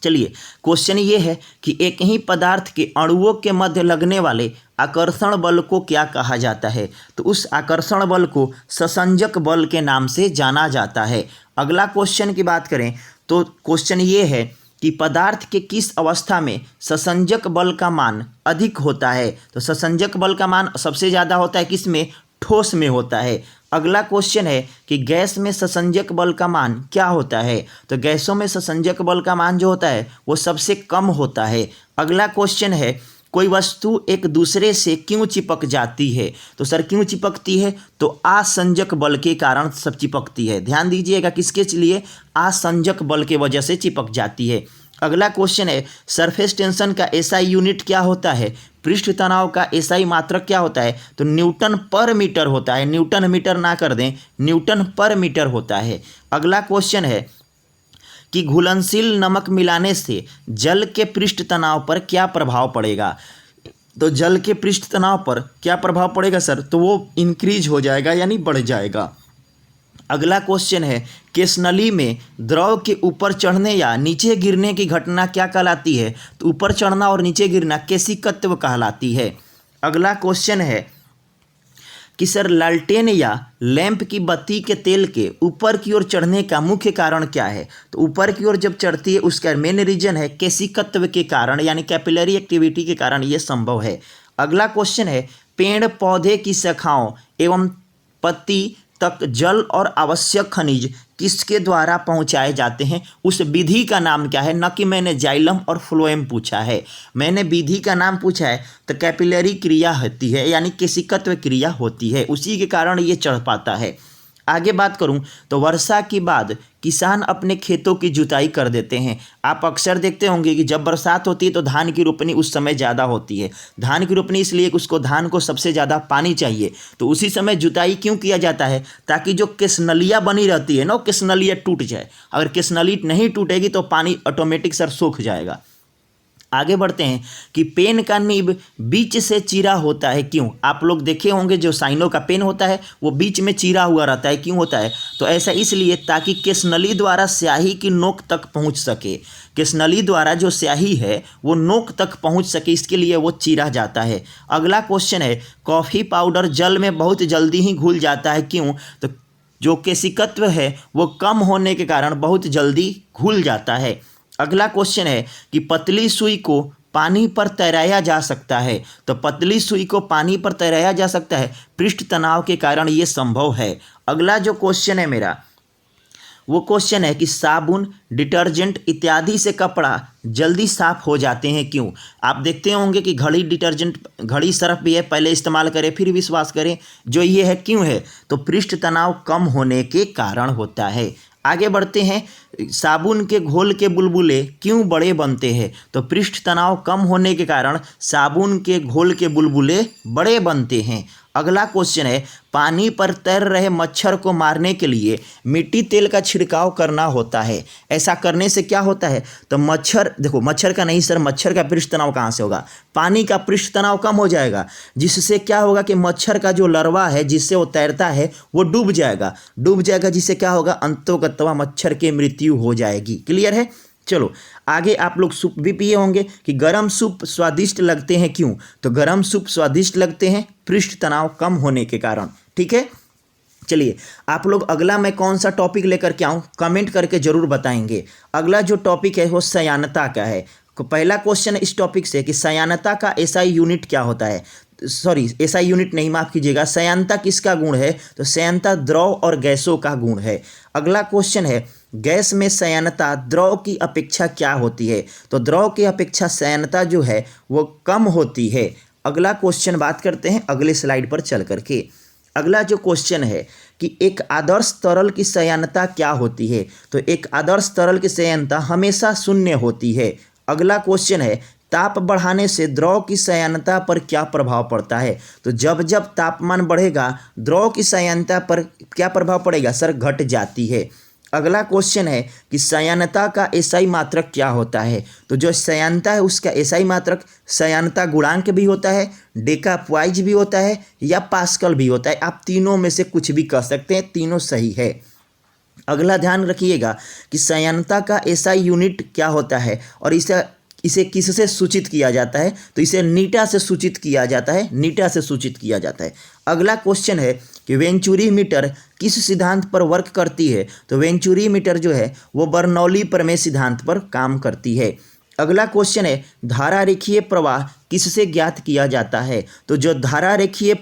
चलिए, क्वेश्चन ये है कि एक ही पदार्थ के अणुओं के मध्य लगने वाले आकर्षण बल को क्या कहा जाता है? तो उस आकर्षण बल को ससंजक बल के नाम से जाना जाता है। अगला क्वेश्चन की बात करें तो क्वेश्चन ये है कि पदार्थ के किस अवस्था में ससंजक बल का मान अधिक होता है? तो ससंजक बल का मान सबसे ज़्यादा होता है किस में? ठोस में होता है। अगला क्वेश्चन है कि गैस में ससंजक बल का मान क्या होता है? तो गैसों में ससंजक बल का मान जो होता है वो सबसे कम होता है। अगला क्वेश्चन है, कोई वस्तु एक दूसरे से क्यों चिपक जाती है? तो सर क्यों चिपकती है? तो असंजक बल के कारण सब चिपकती है। ध्यान दीजिएगा, किसके लिए? असंजक बल के वजह से चिपक जाती है। अगला क्वेश्चन है, सरफेस टेंशन का एसआई यूनिट क्या होता है? पृष्ठ तनाव का एसआई मात्रक क्या होता है? तो न्यूटन पर मीटर होता है। न्यूटन मीटर ना कर दें, न्यूटन पर मीटर होता है। अगला क्वेश्चन है कि घुलनशील नमक मिलाने से जल के पृष्ठ तनाव पर क्या प्रभाव पड़ेगा? तो जल के पृष्ठ तनाव पर क्या प्रभाव पड़ेगा सर? तो वो इंक्रीज हो जाएगा यानी बढ़ जाएगा। अगला क्वेश्चन है, केशनली में द्रव के ऊपर चढ़ने या नीचे गिरने की घटना क्या कहलाती है? तो ऊपर चढ़ना और नीचे गिरना केशिकत्व कहलाती है। अगला क्वेश्चन है कि सर लालटेन या लैंप की बत्ती के तेल के ऊपर की ओर चढ़ने का मुख्य कारण क्या है? तो ऊपर की ओर जब चढ़ती है उसका मेन रीजन है केशिकत्व के कारण यानी कैपिलरी एक्टिविटी के कारण ये संभव है। अगला क्वेश्चन है, पेड़ पौधे की शाखाओं एवं पत्ती तक जल और आवश्यक खनिज किसके द्वारा पहुंचाए जाते हैं? उस विधि का नाम क्या है? न कि मैंने जाइलम और फ्लोएम पूछा है, मैंने विधि का नाम पूछा है। तो कैपिलरी क्रिया होती है यानी केशिकत्व क्रिया होती है, उसी के कारण ये चढ़ पाता है। आगे बात करूं तो वर्षा के बाद किसान अपने खेतों की जुताई कर देते हैं। आप अक्सर देखते होंगे कि जब बरसात होती है तो धान की रोपनी उस समय ज़्यादा होती है। धान की रोपनी इसलिए कि उसको धान को सबसे ज़्यादा पानी चाहिए, तो उसी समय जुताई क्यों किया जाता है? ताकि जो केशनलियाँ बनी रहती है ना, वो केशनलियाँ टूट जाए। अगर केशनली नहीं टूटेगी तो पानी ऑटोमेटिक सर सूख जाएगा। आगे बढ़ते हैं कि पेन का निब बीच से चीरा होता है, क्यों? आप लोग देखे होंगे जो साइनो का पेन होता है वो बीच में चीरा हुआ रहता है, क्यों होता है? तो ऐसा इसलिए ताकि केशनली द्वारा स्याही की नोक तक पहुंच सके। केशनली द्वारा जो स्याही है वो नोक तक पहुंच सके, इसके लिए वो चीरा जाता है। अगला क्वेश्चन है, कॉफ़ी पाउडर जल में बहुत जल्दी ही घुल जाता है, क्यों? तो जो केशिकत्व है वो कम होने के कारण बहुत जल्दी घुल जाता है। अगला क्वेश्चन है कि पतली सुई को पानी पर तैराया जा सकता है। तो पतली सुई को पानी पर तैराया जा सकता है, पृष्ठ तनाव के कारण ये संभव है। अगला जो क्वेश्चन है मेरा वो क्वेश्चन है कि साबुन, डिटर्जेंट इत्यादि से कपड़ा जल्दी साफ हो जाते हैं, क्यों? आप देखते होंगे कि घड़ी डिटर्जेंट, घड़ी सर्फ भी है, पहले इस्तेमाल करें फिर विश्वास करें, जो ये है क्यों है? तो पृष्ठ तनाव कम होने के कारण होता है। आगे बढ़ते हैं, साबुन के घोल के बुलबुले क्यों बड़े बनते हैं? तो पृष्ठ तनाव कम होने के कारण साबुन के घोल के बुलबुले बड़े बनते हैं। अगला क्वेश्चन है, पानी पर तैर रहे मच्छर को मारने के लिए मिट्टी तेल का छिड़काव करना होता है। ऐसा करने से क्या होता है? तो मच्छर, देखो मच्छर का नहीं सर, मच्छर का पृष्ठ तनाव कहाँ से होगा? पानी का पृष्ठ तनाव कम हो जाएगा, जिससे क्या होगा कि मच्छर का जो larva है जिससे वो तैरता है वो डूब जाएगा, जिससे क्या होगा? अंततः मच्छर की मृत्यु हो जाएगी। क्लियर है? चलो आगे, आप लोग सूप भी पिए होंगे कि गरम सूप स्वादिष्ट लगते हैं, क्यों? तो गरम सूप स्वादिष्ट लगते हैं पृष्ठ तनाव कम होने के कारण। ठीक है, चलिए आप लोग अगला मैं कौन सा टॉपिक लेकर के आऊँ कमेंट करके जरूर बताएंगे। अगला जो टॉपिक है वो सयानता का है। पहला क्वेश्चन इस टॉपिक से कि सयानता का एसआई यूनिट क्या होता है? सॉरी, एसआई यूनिट नहीं, माफ कीजिएगा, सयानता किसका गुण है? तो सयानता द्रव और गैसों का गुण है। अगला क्वेश्चन है, गैस में सयानता द्रव की अपेक्षा क्या होती है? तो द्रव की अपेक्षा सयानता जो है वो कम होती है। अगला क्वेश्चन बात करते हैं अगले स्लाइड पर चल करके। अगला जो क्वेश्चन है कि एक आदर्श तरल की सयानता क्या होती है? तो एक आदर्श तरल की सयानता हमेशा शून्य होती है। अगला क्वेश्चन है, ताप बढ़ाने से द्रव की संयानता पर क्या प्रभाव पड़ता है? तो जब जब तापमान बढ़ेगा द्रव की संयानता पर क्या प्रभाव पड़ेगा सर? घट जाती है। अगला क्वेश्चन है कि संयानता का एसआई मात्रक क्या होता है? तो जो संयानता है उसका एसआई मात्रक संयानता गुणांक भी होता है, डेकाप्वाइज भी होता है या पास्कल भी होता है। आप तीनों में से कुछ भी कह सकते हैं, तीनों सही है। अगला ध्यान रखिएगा कि संयानता का एसआई यूनिट क्या होता है और इसे किससे सूचित किया जाता है? तो इसे नीटा से सूचित किया जाता है, नीटा से सूचित किया जाता है। अगला क्वेश्चन है कि वेंचुरी मीटर किस सिद्धांत पर वर्क करती है? तो वेंचुरी मीटर जो है वो बर्नौली प्रमेय सिद्धांत पर काम करती है। अगला क्वेश्चन है धारा रेखीय प्रवाह किससे ज्ञात किया जाता है? तो जो धारा रेखीय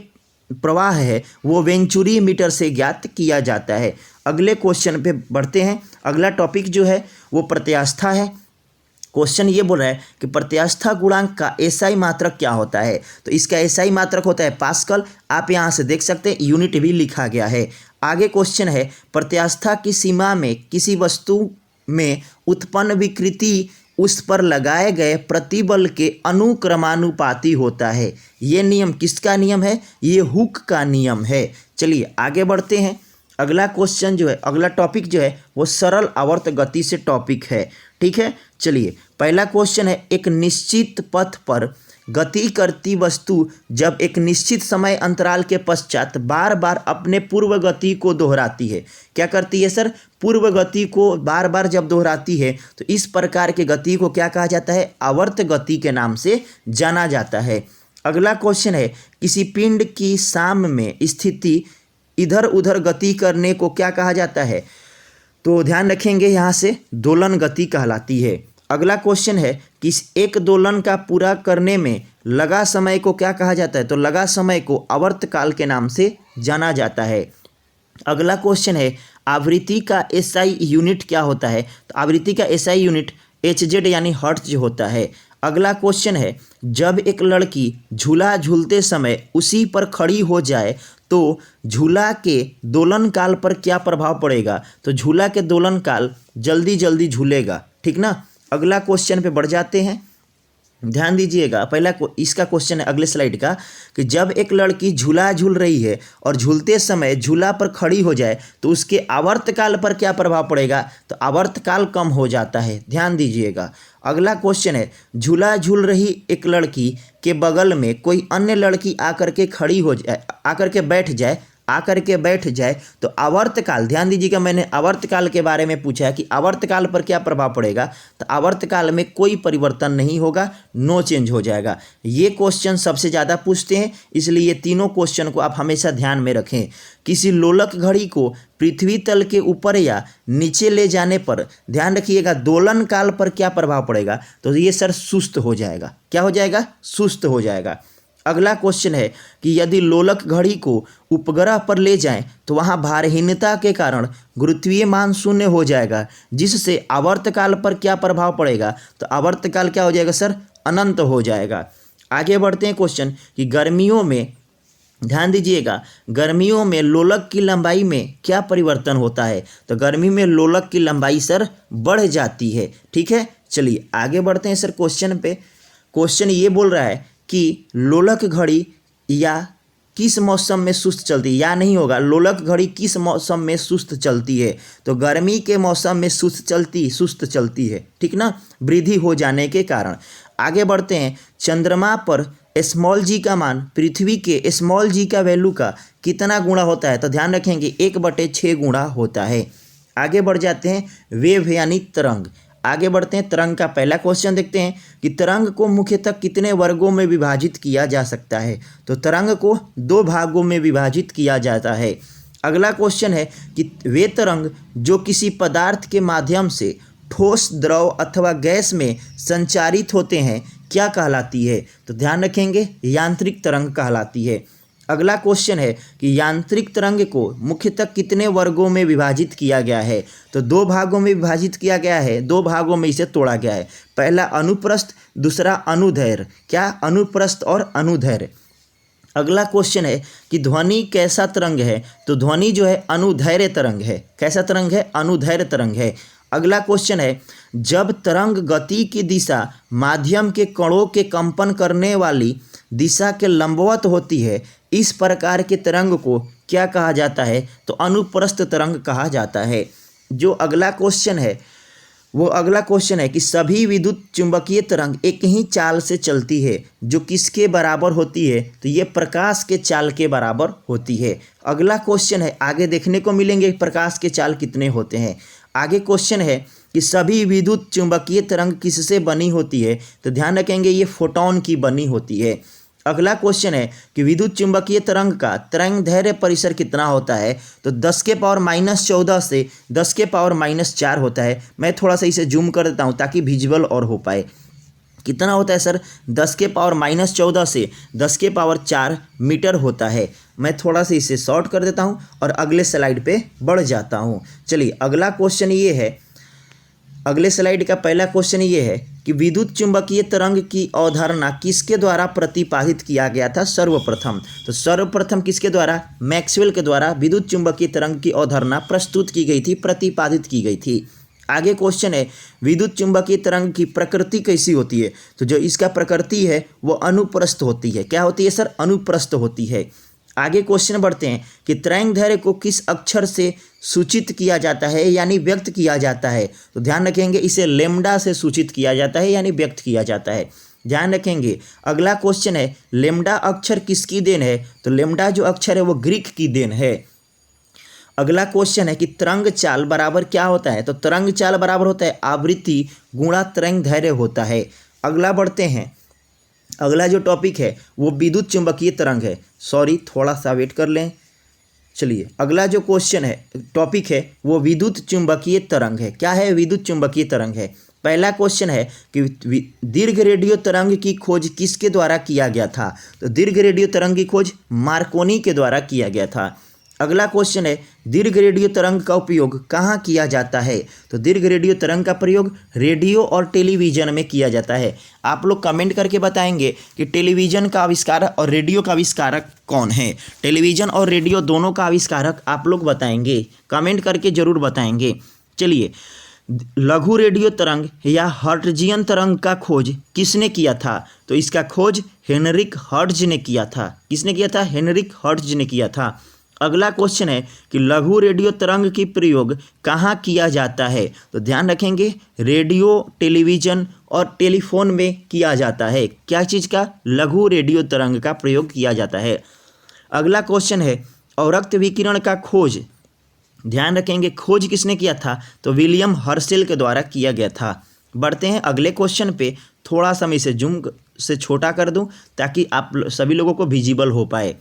प्रवाह है वो वेंचुरी मीटर से ज्ञात किया जाता है। अगले क्वेश्चन पे बढ़ते हैं। अगला टॉपिक जो है वो प्रत्यास्था है। क्वेश्चन ये बोल रहा है कि प्रत्यास्था गुणांक का एसआई मात्रक क्या होता है? तो इसका एसआई मात्रक होता है पास्कल। आप यहाँ से देख सकते हैं, यूनिट भी लिखा गया है। आगे क्वेश्चन है प्रत्यास्था की सीमा में किसी वस्तु में उत्पन्न विकृति उस पर लगाए गए प्रतिबल के अनुक्रमानुपाती होता है। ये नियम किसका नियम है? ये हुक का नियम है। चलिए आगे बढ़ते हैं। अगला क्वेश्चन जो है, अगला टॉपिक जो है वो सरल आवर्त गति से टॉपिक है। ठीक है, चलिए पहला क्वेश्चन है एक निश्चित पथ पर गति करती वस्तु जब एक निश्चित समय अंतराल के पश्चात बार बार अपने पूर्व गति को दोहराती है। क्या करती है सर? पूर्व गति को बार बार जब दोहराती है तो इस प्रकार की गति को क्या कहा जाता है? आवर्त गति के नाम से जाना जाता है। अगला क्वेश्चन है किसी पिंड की साम्य में स्थिति इधर उधर गति करने को क्या कहा जाता है? तो ध्यान रखेंगे यहाँ से दोलन गति कहलाती है। अगला क्वेश्चन है कि एक दोलन का पूरा करने में लगा समय को क्या कहा जाता है? तो लगा समय को आवर्तकाल के नाम से जाना जाता है। अगला क्वेश्चन है आवृत्ति का एसआई यूनिट क्या होता है? तो आवृत्ति का एसआई यूनिट एचजेड यानी हर्ट्ज होता है। अगला क्वेश्चन है जब एक लड़की झूला झूलते समय उसी पर खड़ी हो जाए तो झूला के दोलन काल पर क्या प्रभाव पड़ेगा? तो झूला के दोलन काल जल्दी जल्दी झूलेगा। ठीक ना। अगला क्वेश्चन पे बढ़ जाते हैं, ध्यान दीजिएगा। पहला इसका क्वेश्चन है अगले स्लाइड का कि जब एक लड़की झूला झूल रही है और झूलते समय झूला पर खड़ी हो जाए तो उसके आवर्तकाल पर क्या प्रभाव पड़ेगा? तो आवर्तकाल कम हो जाता है, ध्यान दीजिएगा। अगला क्वेश्चन है झूला झूल रही एक लड़की के बगल में कोई अन्य लड़की आकर के खड़ी हो जाए, आकर के बैठ जाए तो आवर्तकाल, ध्यान दीजिएगा मैंने आवर्तकाल के बारे में पूछा है कि आवर्तकाल पर क्या प्रभाव पड़ेगा? तो आवर्तकाल में कोई परिवर्तन नहीं होगा, नो चेंज हो जाएगा। ये क्वेश्चन सबसे ज़्यादा पूछते हैं, इसलिए ये तीनों क्वेश्चन को आप हमेशा ध्यान में रखें। किसी लोलक घड़ी को पृथ्वी तल के ऊपर या नीचे ले जाने पर ध्यान रखिएगा दोलन काल पर क्या प्रभाव पड़ेगा? तो ये सर सुस्त हो जाएगा। क्या हो जाएगा? सुस्त हो जाएगा। अगला क्वेश्चन है कि यदि लोलक घड़ी को उपग्रह पर ले जाएं तो वहां भारहीनता के कारण गुरुत्वीय मान शून्य हो जाएगा, जिससे आवर्तकाल पर क्या प्रभाव पड़ेगा? तो आवर्तकाल क्या हो जाएगा सर? अनंत हो जाएगा। आगे बढ़ते हैं क्वेश्चन कि गर्मियों में, ध्यान दीजिएगा, गर्मियों में लोलक की लंबाई में क्या परिवर्तन होता है? तो गर्मी में लोलक की लंबाई सर बढ़ जाती है। ठीक है, चलिए आगे बढ़ते हैं सर क्वेश्चन पे। क्वेश्चन ये बोल रहा है कि लोलक घड़ी या किस मौसम में सुस्त चलती है, या नहीं होगा, लोलक घड़ी किस मौसम में सुस्त चलती है? तो गर्मी के मौसम में सुस्त चलती है। ठीक ना, वृद्धि हो जाने के कारण। आगे बढ़ते हैं, चंद्रमा पर स्मॉल जी का मान पृथ्वी के स्मॉल जी का वैल्यू का कितना गुणा होता है? तो ध्यान रखेंगे 1/6 गुणा होता है। आगे बढ़ जाते हैं, वेव यानी तरंग। आगे बढ़ते हैं, तरंग का पहला क्वेश्चन देखते हैं कि तरंग को मुख्यतः कितने वर्गों में विभाजित किया जा सकता है? तो तरंग को 2 भागों में विभाजित किया जाता है। अगला क्वेश्चन है कि वे तरंग जो किसी पदार्थ के माध्यम से ठोस, द्रव अथवा गैस में संचारित होते हैं क्या कहलाती है? तो ध्यान रखेंगे यांत्रिक तरंग कहलाती है। अगला क्वेश्चन है कि यांत्रिक तरंग को मुख्यतः कितने वर्गों में विभाजित किया गया है? तो 2 भागों में विभाजित किया गया है, 2 भागों में इसे तोड़ा गया है। पहला अनुप्रस्थ, दूसरा अनुदैर्घ्य। क्या? अनुप्रस्थ और अनुदैर्घ्य। अगला क्वेश्चन है कि ध्वनि कैसा तरंग है? तो ध्वनि जो है अनुदैर्घ्य तरंग है। कैसा तरंग है? अनुदैर्घ्य तरंग है। अगला क्वेश्चन है, जब तरंग गति की दिशा माध्यम के कणों के कंपन करने वाली दिशा के लंबवत होती है, इस प्रकार के तरंग को क्या कहा जाता है? तो अनुप्रस्थ तरंग कहा जाता है। जो अगला क्वेश्चन है वो अगला क्वेश्चन है कि सभी विद्युत चुंबकीय तरंग एक ही चाल से चलती है, जो किसके बराबर होती है? तो ये प्रकाश के चाल के बराबर होती है। अगला क्वेश्चन है, आगे देखने को मिलेंगे प्रकाश के चाल कितने होते हैं। आगे क्वेश्चन है कि सभी विद्युत चुंबकीय तरंग किससे बनी होती है? तो ध्यान रखेंगे ये फोटोन की बनी होती है। अगला क्वेश्चन है कि विद्युत चुंबकीय तरंग का तरंगदैर्घ्य परिसर कितना होता है? तो 10⁻⁻14 से 10⁻⁻4 होता है। मैं थोड़ा सा इसे जूम कर देता हूँ ताकि विजुअल और हो पाए। कितना होता है सर? 10⁻14 से 10⁻4 मीटर होता है। मैं थोड़ा सा इसे शॉर्ट कर देता हूँ और अगले स्लाइड पे बढ़ जाता हूँ। चलिए अगला क्वेश्चन ये है, अगले स्लाइड का पहला क्वेश्चन ये है कि विद्युत चुंबकीय तरंग की अवधारणा किसके द्वारा प्रतिपादित किया गया था सर्वप्रथम? तो सर्वप्रथम किसके द्वारा? मैक्सवेल के द्वारा विद्युत चुंबकीय तरंग की अवधारणा प्रस्तुत की गई थी, प्रतिपादित की गई थी। आगे क्वेश्चन है, विद्युत चुंबकीय तरंग की प्रकृति कैसी होती है? तो जो इसका प्रकृति है वो अनुप्रस्थ होती है। क्या होती है सर? अनुप्रस्थ होती है। आगे क्वेश्चन बढ़ते हैं कि तरंगदैर्घ्य को किस अक्षर से सूचित किया जाता है यानी व्यक्त किया जाता है? तो ध्यान रखेंगे इसे लेम्डा से सूचित किया जाता है यानी व्यक्त किया जाता है। ध्यान रखेंगे। अगला क्वेश्चन है, लेम्डा अक्षर किसकी देन है? तो लेम्डा जो अक्षर है वो ग्रीक की देन है। अगला क्वेश्चन है कि तरंग चाल बराबर क्या होता है? तो तरंग चाल बराबर होता है आवृत्ति गुणा तरंगदैर्घ्य होता है। अगला बढ़ते हैं, अगला जो टॉपिक है वो विद्युत चुंबकीय तरंग है। सॉरी थोड़ा सा वेट कर लें। चलिए अगला जो क्वेश्चन है, टॉपिक है वो विद्युत चुंबकीय तरंग है। क्या है? विद्युत चुंबकीय तरंग है। पहला क्वेश्चन है कि दीर्घ रेडियो तरंग की खोज किसके द्वारा किया गया था? तो दीर्घ रेडियो तरंग की खोज मार्कोनी के द्वारा किया गया था। अगला क्वेश्चन है, दीर्घ रेडियो तरंग का उपयोग कहाँ किया जाता है? तो दीर्घ रेडियो तरंग का प्रयोग रेडियो और टेलीविज़न में किया जाता है। आप लोग कमेंट करके बताएंगे कि टेलीविज़न का आविष्कारक और रेडियो का आविष्कारक कौन है? टेलीविज़न और रेडियो दोनों का आविष्कारक आप लोग बताएंगे, कमेंट करके ज़रूर बताएंगे। चलिए, लघु रेडियो तरंग या हर्ट्जियन तरंग का खोज किसने किया था? तो इसका खोज हेनरिक हर्ट्ज ने किया था। किसने किया था? हेनरिक हर्ट्ज ने किया था। अगला क्वेश्चन है कि लघु रेडियो तरंग की प्रयोग कहाँ किया जाता है? तो ध्यान रखेंगे रेडियो, टेलीविज़न और टेलीफोन में किया जाता है। क्या चीज़ का? लघु रेडियो तरंग का प्रयोग किया जाता है। अगला क्वेश्चन है अवरक्त विकिरण का खोज। ध्यान रखेंगे खोज किसने किया था? तो विलियम हर्शेल के द्वारा किया गया था। बढ़ते हैं अगले क्वेश्चन पे। थोड़ा सा मैं इसे जूम से छोटा कर दूं ताकि आप सभी लोगों को विजिबल हो पाए।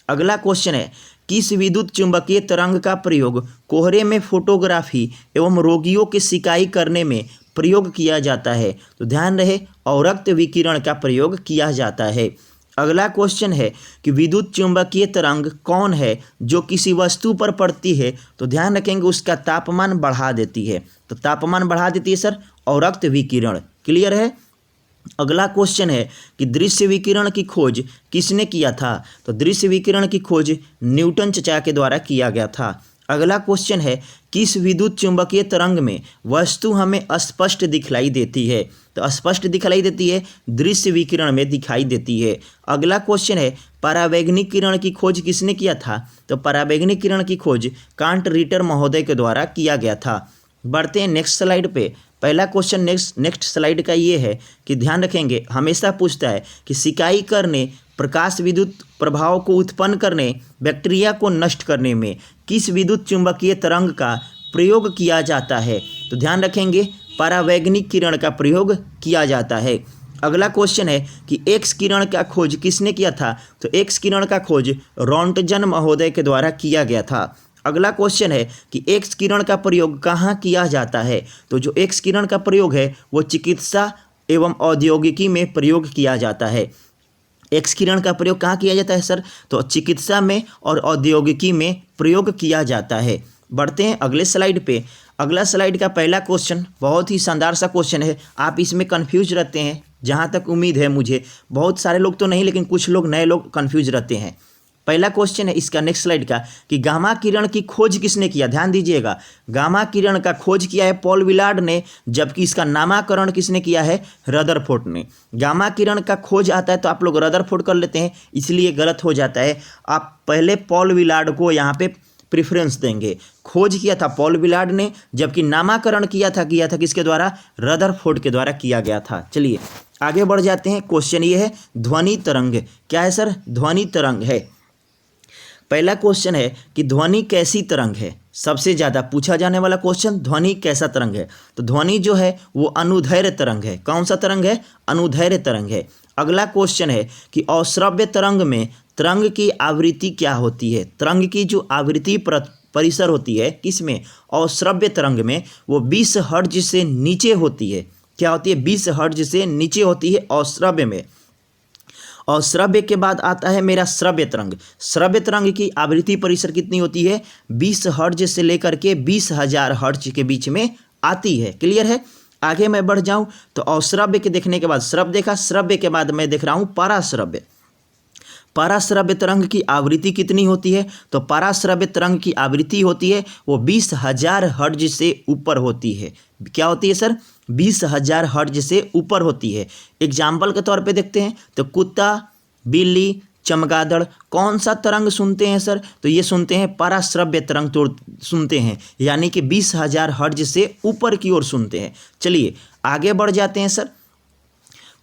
अगला क्वेश्चन है, किस विद्युत चुंबकीय तरंग का प्रयोग कोहरे में फोटोग्राफी एवं रोगियों की सिकाई करने में प्रयोग किया जाता है? तो ध्यान रहे अवरक्त विकिरण का प्रयोग किया जाता है। अगला क्वेश्चन है कि विद्युत चुंबकीय तरंग कौन है जो किसी वस्तु पर पड़ती है? तो ध्यान रखेंगे उसका तापमान बढ़ा देती है। तो तापमान बढ़ा देती है सर अवरक्त विकिरण। क्लियर है। अगला क्वेश्चन है कि दृश्य विकिरण की खोज किसने किया था? तो दृश्य विकिरण की खोज न्यूटन चचा के द्वारा किया गया था। अगला क्वेश्चन है किस विद्युत चुंबकीय तरंग में वस्तु हमें स्पष्ट दिखलाई देती है? तो स्पष्ट दिखलाई देती है दृश्य विकिरण में दिखाई देती है। अगला क्वेश्चन है परावैंगनिक किरण की खोज किसने किया था? तो परावैंगनिक किरण की खोज कांट रिटर महोदय के द्वारा किया गया था। बढ़ते हैं नेक्स्ट स्लाइड पे। पहला क्वेश्चन नेक्स्ट स्लाइड का ये है कि ध्यान रखेंगे हमेशा पूछता है कि सिकाई करने, प्रकाश विद्युत प्रभाव को उत्पन्न करने, बैक्टीरिया को नष्ट करने में किस विद्युत चुंबकीय तरंग का प्रयोग किया जाता है? तो ध्यान रखेंगे परावैंगनिक किरण का प्रयोग किया जाता है। अगला क्वेश्चन है कि एक्स किरण का खोज किसने किया था? तो एक्स किरण का खोज रॉन्टजन महोदय के द्वारा किया गया था। अगला क्वेश्चन है कि एक्स किरण का प्रयोग कहाँ किया जाता है? तो जो एक्स किरण का प्रयोग है वो चिकित्सा एवं औद्योगिकी में प्रयोग किया जाता है। एक्स किरण का प्रयोग कहाँ किया जाता है सर? तो चिकित्सा में और औद्योगिकी में प्रयोग किया जाता है। बढ़ते हैं अगले स्लाइड पे। अगला स्लाइड का पहला क्वेश्चन बहुत ही शानदार सा क्वेश्चन है। आप इसमें कन्फ्यूज रहते हैं, जहाँ तक उम्मीद है मुझे बहुत सारे लोग तो नहीं लेकिन कुछ लोग नए लोग कन्फ्यूज रहते हैं। पहला क्वेश्चन है इसका नेक्स्ट स्लाइड का कि गामा किरण की खोज किसने किया। ध्यान दीजिएगा, गामा किरण का खोज किया है पॉल विलार्ड ने, जबकि इसका नामकरण किसने किया है, रदरफोर्ड ने। गामा किरण का खोज आता है तो आप लोग रदरफोर्ड कर लेते हैं, इसलिए गलत हो जाता है। आप पहले पॉल विलार्ड को यहाँ पे प्रेफरेंस देंगे। खोज किया था पॉल विलार्ड ने, जबकि नामकरण किया था किसके द्वारा, रदरफोर्ड के द्वारा किया गया था। चलिए आगे बढ़ जाते हैं। क्वेश्चन ये है ध्वनि तरंग क्या है सर, ध्वनि तरंग है। पहला क्वेश्चन है कि ध्वनि कैसी तरंग है। सबसे ज़्यादा पूछा जाने वाला क्वेश्चन ध्वनि कैसा तरंग है। तो ध्वनि जो है वो अनुदैर्घ्य तरंग है। कौन सा तरंग है, अनुदैर्घ्य तरंग है। अगला क्वेश्चन है कि अश्रव्य तरंग में तरंग की आवृत्ति क्या होती है। तरंग की जो आवृत्ति परिसर होती है किसमें, अश्रव्य तरंग में, वो 20 हर्ट्ज से नीचे होती है। क्या होती है, 20 हर्ट्ज से नीचे होती है अश्रव्य में। और श्रव्य के बाद आता है मेरा श्रव्य तरंग। श्रव्य तरंग की आवृत्ति परिसर कितनी होती है, 20 हर्ट्ज से लेकर के 20,000 हर्ट्ज के बीच में आती है। क्लियर है। आगे मैं बढ़ जाऊं तो अश्रव्य के देखने के बाद श्रव्य देखा, श्रव्य के बाद मैं देख रहा हूं पराश्रव्य। पराश्रव्य तरंग की आवृत्ति कितनी होती है, तो पराश्रव्य तरंग की आवृत्ति होती है वो 20,000 हर्ट्ज से ऊपर होती है। क्या होती है सर, 20,000 हर्ट्ज से ऊपर होती है। एग्जाम्पल के तौर पे देखते हैं तो कुत्ता, बिल्ली, चमगादड़ कौन सा तरंग सुनते हैं सर, तो ये सुनते हैं पराश्रव्य तरंग तो सुनते हैं, यानी कि 20,000 हर्ट्ज से ऊपर की ओर सुनते हैं। चलिए आगे बढ़ जाते हैं सर।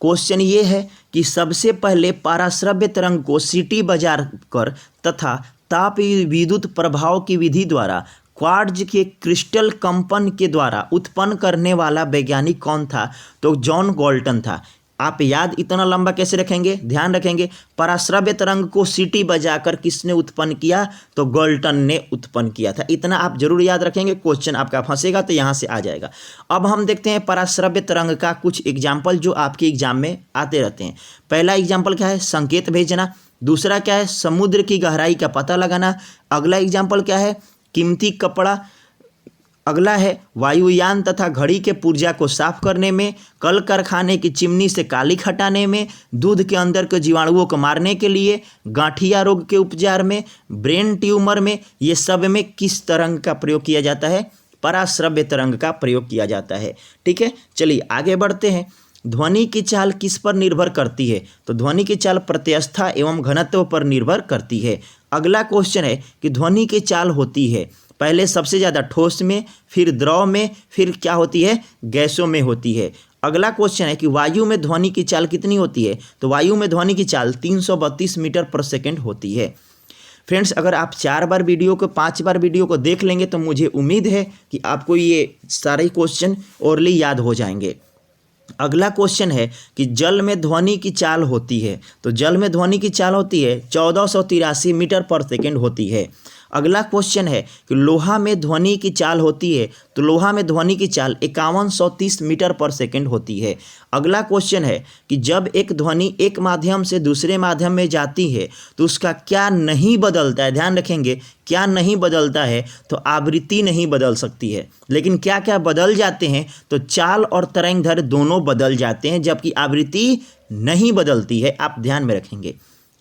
क्वेश्चन ये है कि सबसे पहले पराश्रव्य तरंग को सीटी बजा कर तथा ताप विद्युत प्रभाव की विधि द्वारा क्वार्ट्ज के क्रिस्टल कंपन के द्वारा उत्पन्न करने वाला वैज्ञानिक कौन था, तो जॉन गॉल्टन था। आप याद इतना लंबा कैसे रखेंगे, ध्यान रखेंगे। पराश्रव्य तरंग को सीटी बजाकर किसने उत्पन्न किया, तो गॉल्टन ने उत्पन्न किया था। इतना आप जरूर याद रखेंगे, क्वेश्चन आपका फंसेगा तो यहाँ से आ जाएगा। अब हम देखते हैं पराश्रव्य तरंग का कुछ एग्जाम्पल जो आपके एग्जाम में आते रहते हैं। पहला एग्जाम्पल क्या है, संकेत भेजना। दूसरा क्या है, समुद्र की गहराई का पता लगाना। अगला एग्जाम्पल क्या है, कीमती कपड़ा। अगला है वायुयान तथा घड़ी के पुर्जा को साफ करने में, कल कारखाने की चिमनी से कालिख हटाने में, दूध के अंदर के जीवाणुओं को मारने के लिए, गांठिया रोग के उपचार में, ब्रेन ट्यूमर में, ये सब में किस तरंग का प्रयोग किया जाता है, पराश्रव्य तरंग का प्रयोग किया जाता है। ठीक है, चलिए आगे बढ़ते हैं। ध्वनि की चाल किस पर निर्भर करती है, तो ध्वनि की चाल प्रत्यवस्था एवं घनत्व पर निर्भर करती है। अगला क्वेश्चन है कि ध्वनि की चाल होती है पहले सबसे ज़्यादा ठोस में, फिर द्रव में, फिर क्या होती है, गैसों में होती है। अगला क्वेश्चन है कि वायु में ध्वनि की चाल कितनी होती है, तो वायु में ध्वनि की चाल 332 मीटर पर सेकेंड होती है। फ्रेंड्स, अगर आप 4 बार वीडियो को 5 बार वीडियो को देख लेंगे तो मुझे उम्मीद है कि आपको ये सारे क्वेश्चन ओरली याद हो जाएंगे। अगला क्वेश्चन है कि जल में ध्वनि की चाल होती है, तो जल में ध्वनि की चाल होती है 1483 मीटर पर सेकेंड होती है। अगला क्वेश्चन है कि लोहा में ध्वनि की चाल होती है, तो लोहा में ध्वनि की चाल 5130 मीटर पर सेकेंड होती है। अगला क्वेश्चन है कि जब एक ध्वनि एक माध्यम से दूसरे माध्यम में जाती है तो उसका क्या नहीं बदलता है, ध्यान रखेंगे, क्या नहीं बदलता है, तो आवृत्ति नहीं बदल सकती है, लेकिन क्या क्या बदल जाते हैं, तो चाल और तरंगदैर्घ्य दोनों बदल जाते हैं, जबकि आवृत्ति नहीं बदलती है। आप ध्यान में रखेंगे।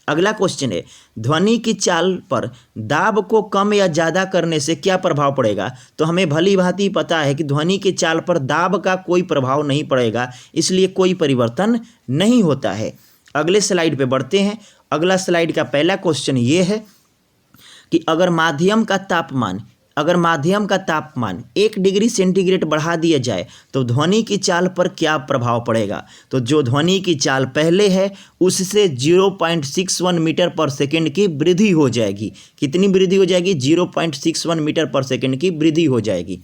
अगला क्वेश्चन है ध्वनि की चाल पर दाब को कम या ज़्यादा करने से क्या प्रभाव पड़ेगा, तो हमें भली भांति पता है कि ध्वनि की चाल पर दाब का कोई प्रभाव नहीं पड़ेगा, इसलिए कोई परिवर्तन नहीं होता है। अगले स्लाइड पे बढ़ते हैं। अगला स्लाइड का पहला क्वेश्चन ये है कि अगर माध्यम का तापमान 1 डिग्री सेंटीग्रेड बढ़ा दिया जाए तो ध्वनि की चाल पर क्या प्रभाव पड़ेगा, तो जो ध्वनि की चाल पहले है उससे 0.61 मीटर पर सेकेंड की वृद्धि हो जाएगी। कितनी वृद्धि हो जाएगी, 0.61 मीटर पर सेकेंड की वृद्धि हो जाएगी।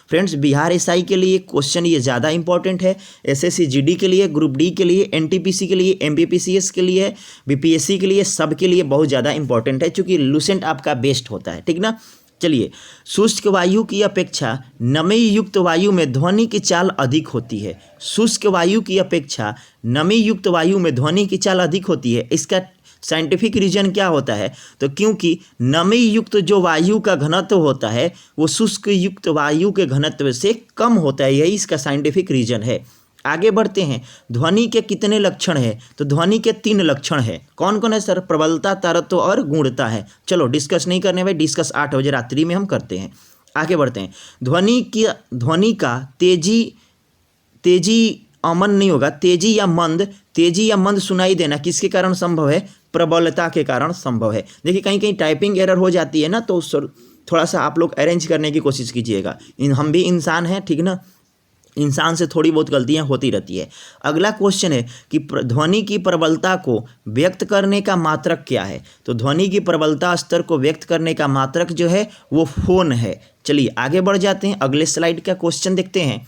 फ्रेंड्स, बिहार एसआई के लिए क्वेश्चन ये ज़्यादा इंपॉर्टेंट है, एसएससी जीडी के लिए, ग्रुप डी के लिए, एनटीपीसी के लिए, एमपीपीसीएस के लिए, बीपीएससी के लिए, सब के लिए बहुत ज़्यादा इंपॉर्टेंट है, क्योंकि लूसेंट आपका बेस्ट होता है। ठीक ना। चलिए, शुष्क वायु की अपेक्षा नमी युक्त वायु में ध्वनि की चाल अधिक होती है। शुष्क वायु की अपेक्षा नमी युक्त वायु में ध्वनि की चाल अधिक होती है। इसका साइंटिफिक रीजन क्या होता है, तो क्योंकि नमी युक्त जो वायु का घनत्व होता है वो शुष्क युक्त वायु के घनत्व से कम होता है, यही इसका साइंटिफिक रीजन है। आगे बढ़ते हैं, ध्वनि के कितने लक्षण है? तो ध्वनि के 3 लक्षण है। कौन कौन है सर? प्रबलता, तारत्व और गूढ़ता है। चलो डिस्कस नहीं करने भाई, डिस्कस 8 बजे रात्रि में हम करते हैं। आगे बढ़ते हैं, ध्वनि का तेजी अमन नहीं होगा, तेजी या मंद सुनाई देना किसके कारण संभव है? प्रबलता के कारण संभव है। देखिए कहीं कहीं टाइपिंग एरर हो जाती है ना, तो थोड़ा सा आप लोग अरेंज करने की कोशिश कीजिएगा। हम भी इंसान हैं, ठीक ना, इंसान से थोड़ी बहुत गलतियां होती रहती है। अगला क्वेश्चन है कि ध्वनि की प्रबलता को व्यक्त करने का मात्रक क्या है? तो ध्वनि की प्रबलता स्तर को व्यक्त करने का मात्रक जो है वो फोन है। चलिए आगे बढ़ जाते हैं, अगले स्लाइड का क्वेश्चन देखते हैं।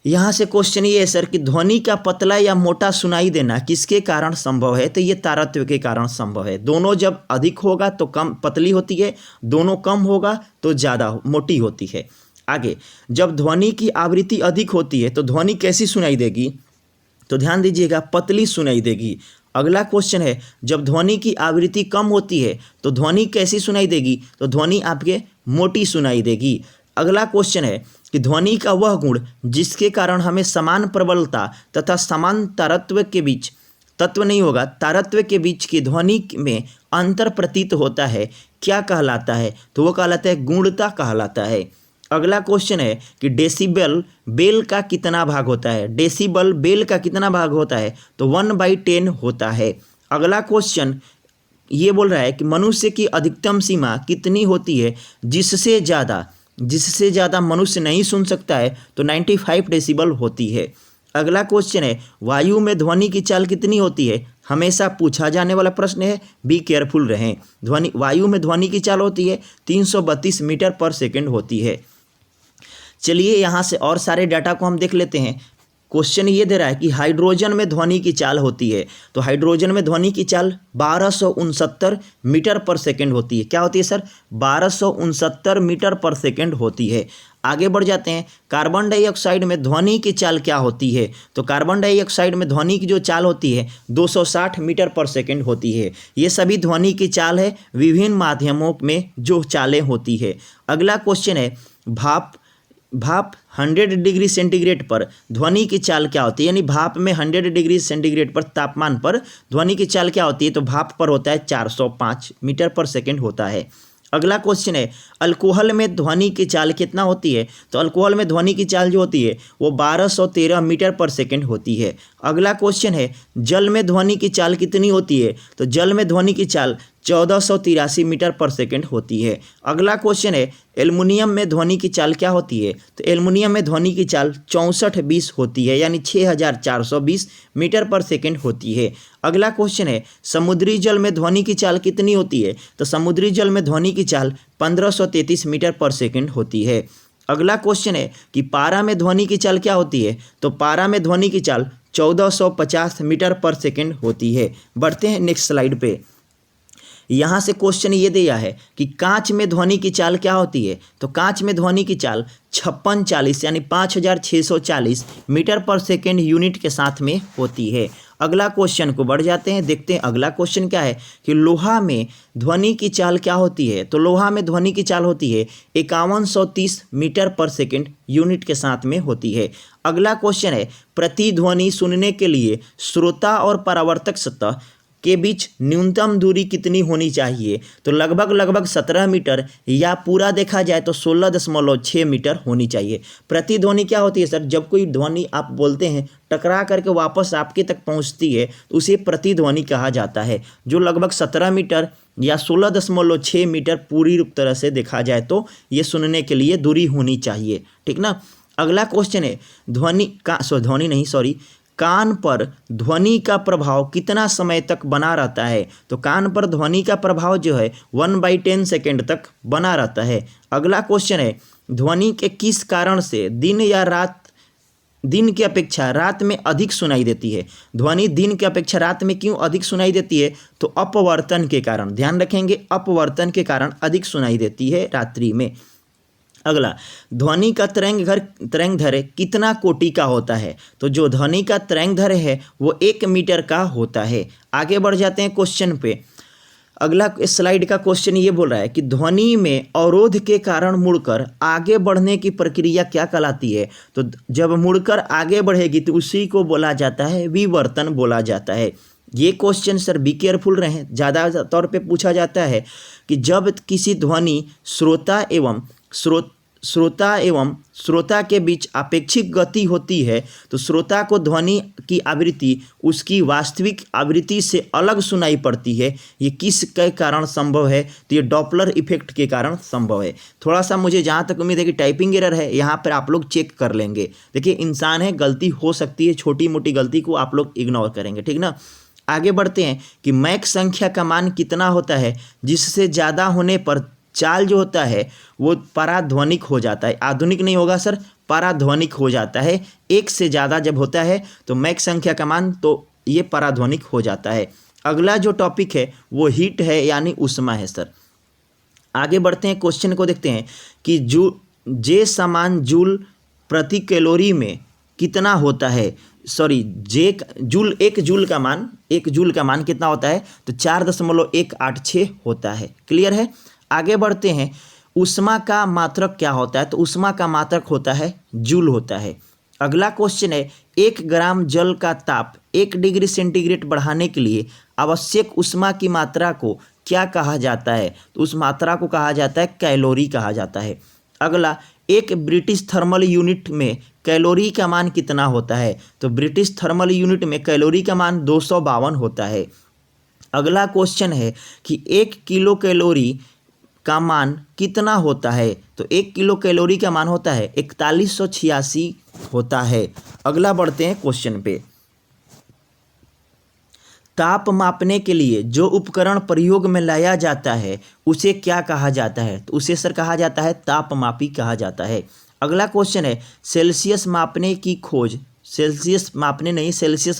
यहाँ से क्वेश्चन ये है सर कि ध्वनि का पतला या मोटा सुनाई देना किसके कारण संभव है? तो ये तारत्व के कारण संभव है। दोनों जब अधिक होगा तो कम पतली होती है, दोनों कम होगा तो ज़्यादा मोटी होती है। आगे, जब ध्वनि की आवृत्ति अधिक होती है तो ध्वनि कैसी सुनाई देगी? तो ध्यान दीजिएगा, पतली सुनाई देगी। अगला क्वेश्चन है, जब ध्वनि की आवृत्ति कम होती है तो ध्वनि कैसी सुनाई देगी? तो ध्वनि आपके मोटी सुनाई देगी। अगला क्वेश्चन है कि ध्वनि का वह गुण जिसके कारण हमें समान प्रबलता तथा समान तारत्व के बीच, तत्व नहीं होगा, तारत्व के बीच की ध्वनि में अंतर प्रतीत होता है, क्या कहलाता है? तो वो कहलाता है गूढ़ता कहलाता है। अगला क्वेश्चन है कि डेसिबल बेल का कितना भाग होता है? डेसिबल बेल का कितना भाग होता है? तो 1/10 होता है। अगला क्वेश्चन ये बोल रहा है कि मनुष्य की अधिकतम सीमा कितनी होती है जिससे ज़्यादा मनुष्य नहीं सुन सकता है? तो 95 डेसिबल होती है। अगला क्वेश्चन है, वायु में ध्वनि की चाल कितनी होती है? हमेशा पूछा जाने वाला प्रश्न है, बी केयरफुल रहें। वायु में ध्वनि की चाल होती है 332 मीटर पर सेकेंड होती है। चलिए यहाँ से और सारे डाटा को हम देख लेते हैं। क्वेश्चन ये दे रहा है कि हाइड्रोजन में ध्वनि की चाल होती है, तो हाइड्रोजन में ध्वनि की चाल 1269 मीटर पर सेकेंड होती है। क्या होती है सर? 1269 मीटर पर सेकेंड होती है। आगे बढ़ जाते हैं, कार्बन डाइऑक्साइड में ध्वनि की चाल क्या होती है? तो कार्बन डाइऑक्साइड में ध्वनि की जो चाल होती है 260 मीटर पर सेकेंड होती है। ये सभी ध्वनि की चाल है, विभिन्न माध्यमों में जो चालें होती है। अगला क्वेश्चन है, भाप 100 डिग्री सेंटीग्रेड पर ध्वनि की चाल क्या होती है? यानी भाप में 100 डिग्री सेंटीग्रेड पर तापमान पर ध्वनि की चाल क्या होती है? तो भाप पर होता है 405 मीटर पर सेकेंड होता है। अगला क्वेश्चन है, अल्कोहल में ध्वनि की चाल कितना होती है? तो अल्कोहल में ध्वनि की चाल जो होती है वो 1213 मीटर पर सेकेंड होती है। अगला क्वेश्चन है, जल में ध्वनि की चाल कितनी होती है? तो जल में ध्वनि की चाल 1483 मीटर पर सेकेंड होती है। अगला क्वेश्चन है, एल्युमिनियम में ध्वनि की चाल क्या होती है? तो एल्युमिनियम में ध्वनि की चाल 6420 होती है, यानी 6420 मीटर पर सेकेंड होती है। अगला क्वेश्चन है, समुद्री जल में ध्वनि की चाल कितनी होती है? तो समुद्री जल में ध्वनि की चाल 1533 मीटर पर सेकेंड होती है। अगला क्वेश्चन है कि पारा में ध्वनि की चाल क्या होती है? तो पारा में ध्वनि की चाल 1450 मीटर पर सेकेंड होती है। बढ़ते हैं नेक्स्ट स्लाइड पे। यहाँ से क्वेश्चन ये दिया है कि कांच में ध्वनि की चाल क्या होती है? तो कांच में ध्वनि की चाल 5640 यानी 5640 मीटर पर सेकेंड यूनिट के साथ में होती है। अगला क्वेश्चन को बढ़ जाते हैं, देखते हैं अगला क्वेश्चन क्या है कि लोहा में ध्वनि की चाल क्या होती है? तो लोहा में ध्वनि की चाल होती है 5130 मीटर पर सेकेंड यूनिट के साथ में होती है। अगला क्वेश्चन है, प्रतिध्वनि सुनने के लिए श्रोता और परावर्तक सतह के बीच न्यूनतम दूरी कितनी होनी चाहिए? तो लगभग 17 मीटर या पूरा देखा जाए तो 16.6 मीटर होनी चाहिए। प्रतिध्वनि क्या होती है सर? जब कोई ध्वनि आप बोलते हैं टकरा करके वापस आपके तक पहुंचती है तो उसे प्रतिध्वनि कहा जाता है, जो लगभग 17 मीटर या 16.6 मीटर पूरी तरह से देखा जाए तो ये सुनने के लिए दूरी होनी चाहिए, ठीक ना। अगला क्वेश्चन है, कान पर ध्वनि का प्रभाव कितना समय तक बना रहता है? तो कान पर ध्वनि का प्रभाव जो है 1/10 सेकेंड तक बना रहता है। अगला क्वेश्चन है, ध्वनि के किस कारण से दिन की अपेक्षा रात में अधिक सुनाई देती है? ध्वनि दिन की अपेक्षा रात में क्यों अधिक सुनाई देती है? तो अपवर्तन के कारण, ध्यान रखेंगे, अपवर्तन के कारण अधिक सुनाई देती है रात्रि में। अगला, ध्वनि का तरंगदैर्घ्य कितना कोटि का होता है? तो जो ध्वनि का तरंगदैर्घ्य है वो 1 मीटर का होता है। आगे बढ़ जाते हैं क्वेश्चन पे। अगला स्लाइड का क्वेश्चन ये बोल रहा है कि ध्वनि में अवरोध के कारण मुड़कर आगे बढ़ने की प्रक्रिया क्या कहलाती है। तो जब मुड़कर आगे बढ़ेगी तो उसी को बोला जाता है विवर्तन बोला जाता है। ये क्वेश्चन सर बी केयरफुल रहें, ज़्यादा तौर पे पूछा जाता है कि जब किसी ध्वनि श्रोता के बीच अपेक्षित गति होती है तो श्रोता को ध्वनि की आवृत्ति उसकी वास्तविक आवृत्ति से अलग सुनाई पड़ती है। ये किस के कारण संभव है? तो ये डॉपलर इफेक्ट के कारण संभव है। थोड़ा सा मुझे जहाँ तक उम्मीद है कि टाइपिंग एरर है, यहाँ पर आप लोग चेक कर लेंगे। देखिए इंसान है, गलती हो सकती है, छोटी मोटी गलती को आप लोग इग्नोर करेंगे, ठीक ना। आगे बढ़ते हैं कि मैक संख्या का मान कितना होता है जिससे ज़्यादा होने पर चाल जो होता है वो पराध्वनिक हो जाता है। आधुनिक नहीं होगा सर, पराध्वनिक हो जाता है। एक से ज़्यादा जब होता है तो मैक संख्या का मान तो ये पराध्वनिक हो जाता है। अगला जो टॉपिक है वो हीट है यानी ऊष्मा है सर। आगे बढ़ते हैं, क्वेश्चन को देखते हैं कि जे समान जूल प्रति कैलोरी में कितना होता है। सॉरी, एक जूल का मान कितना होता है? तो 4.186 होता है। क्लियर है। आगे बढ़ते हैं, ऊष्मा का मात्रक क्या होता है? तो ऊष्मा का मात्रक होता है जूल होता है। अगला क्वेश्चन है, 1 ग्राम जल का ताप 1 डिग्री सेंटीग्रेड बढ़ाने के लिए आवश्यक ऊष्मा की मात्रा को क्या कहा जाता है? तो उस मात्रा को कहा जाता है कैलोरी कहा जाता है। अगला, एक ब्रिटिश थर्मल यूनिट में कैलोरी का मान कितना होता है? तो ब्रिटिश थर्मल यूनिट में कैलोरी का मान 252 होता है। अगला क्वेश्चन है कि 1 किलो कैलोरी का मान कितना होता है? तो 1 किलो कैलोरी का मान होता है 4186 होता है। अगला बढ़ते हैं क्वेश्चन पे। ताप मापने के लिए जो उपकरण प्रयोग में लाया जाता है उसे क्या कहा जाता है? तो उसे सर कहा जाता है तापमापी कहा जाता है। अगला क्वेश्चन है, सेल्सियस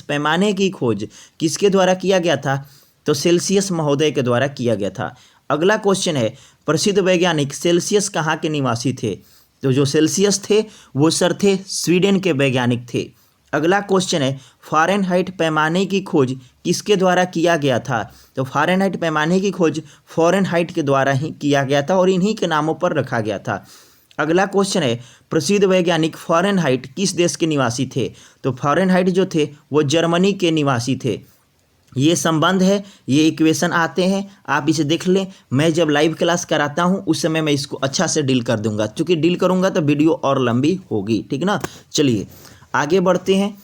पैमाने की खोज किसके द्वारा किया गया था? तो सेल्सियस महोदय के द्वारा किया गया था। अगला क्वेश्चन है, प्रसिद्ध वैज्ञानिक सेल्सियस कहाँ के निवासी थे? तो जो सेल्सियस थे वो सर थे स्वीडन के वैज्ञानिक थे। अगला क्वेश्चन है, फ़ारेनहाइट पैमाने की खोज किसके द्वारा किया गया था? तो फ़ारेनहाइट पैमाने की खोज फ़ारेनहाइट के द्वारा ही किया गया था और इन्हीं के नामों पर रखा गया था। अगला क्वेश्चन है, प्रसिद्ध वैज्ञानिक फ़ारेनहाइट किस देश के निवासी थे? तो फ़ारेनहाइट जो थे वो जर्मनी के निवासी थे। ये संबंध है, ये इक्वेशन आते हैं, आप इसे देख लें। मैं जब लाइव क्लास कराता हूँ उस समय मैं इसको अच्छा से डील कर दूंगा, क्योंकि डील करूंगा तो वीडियो और लंबी होगी, ठीक ना। चलिए आगे बढ़ते हैं।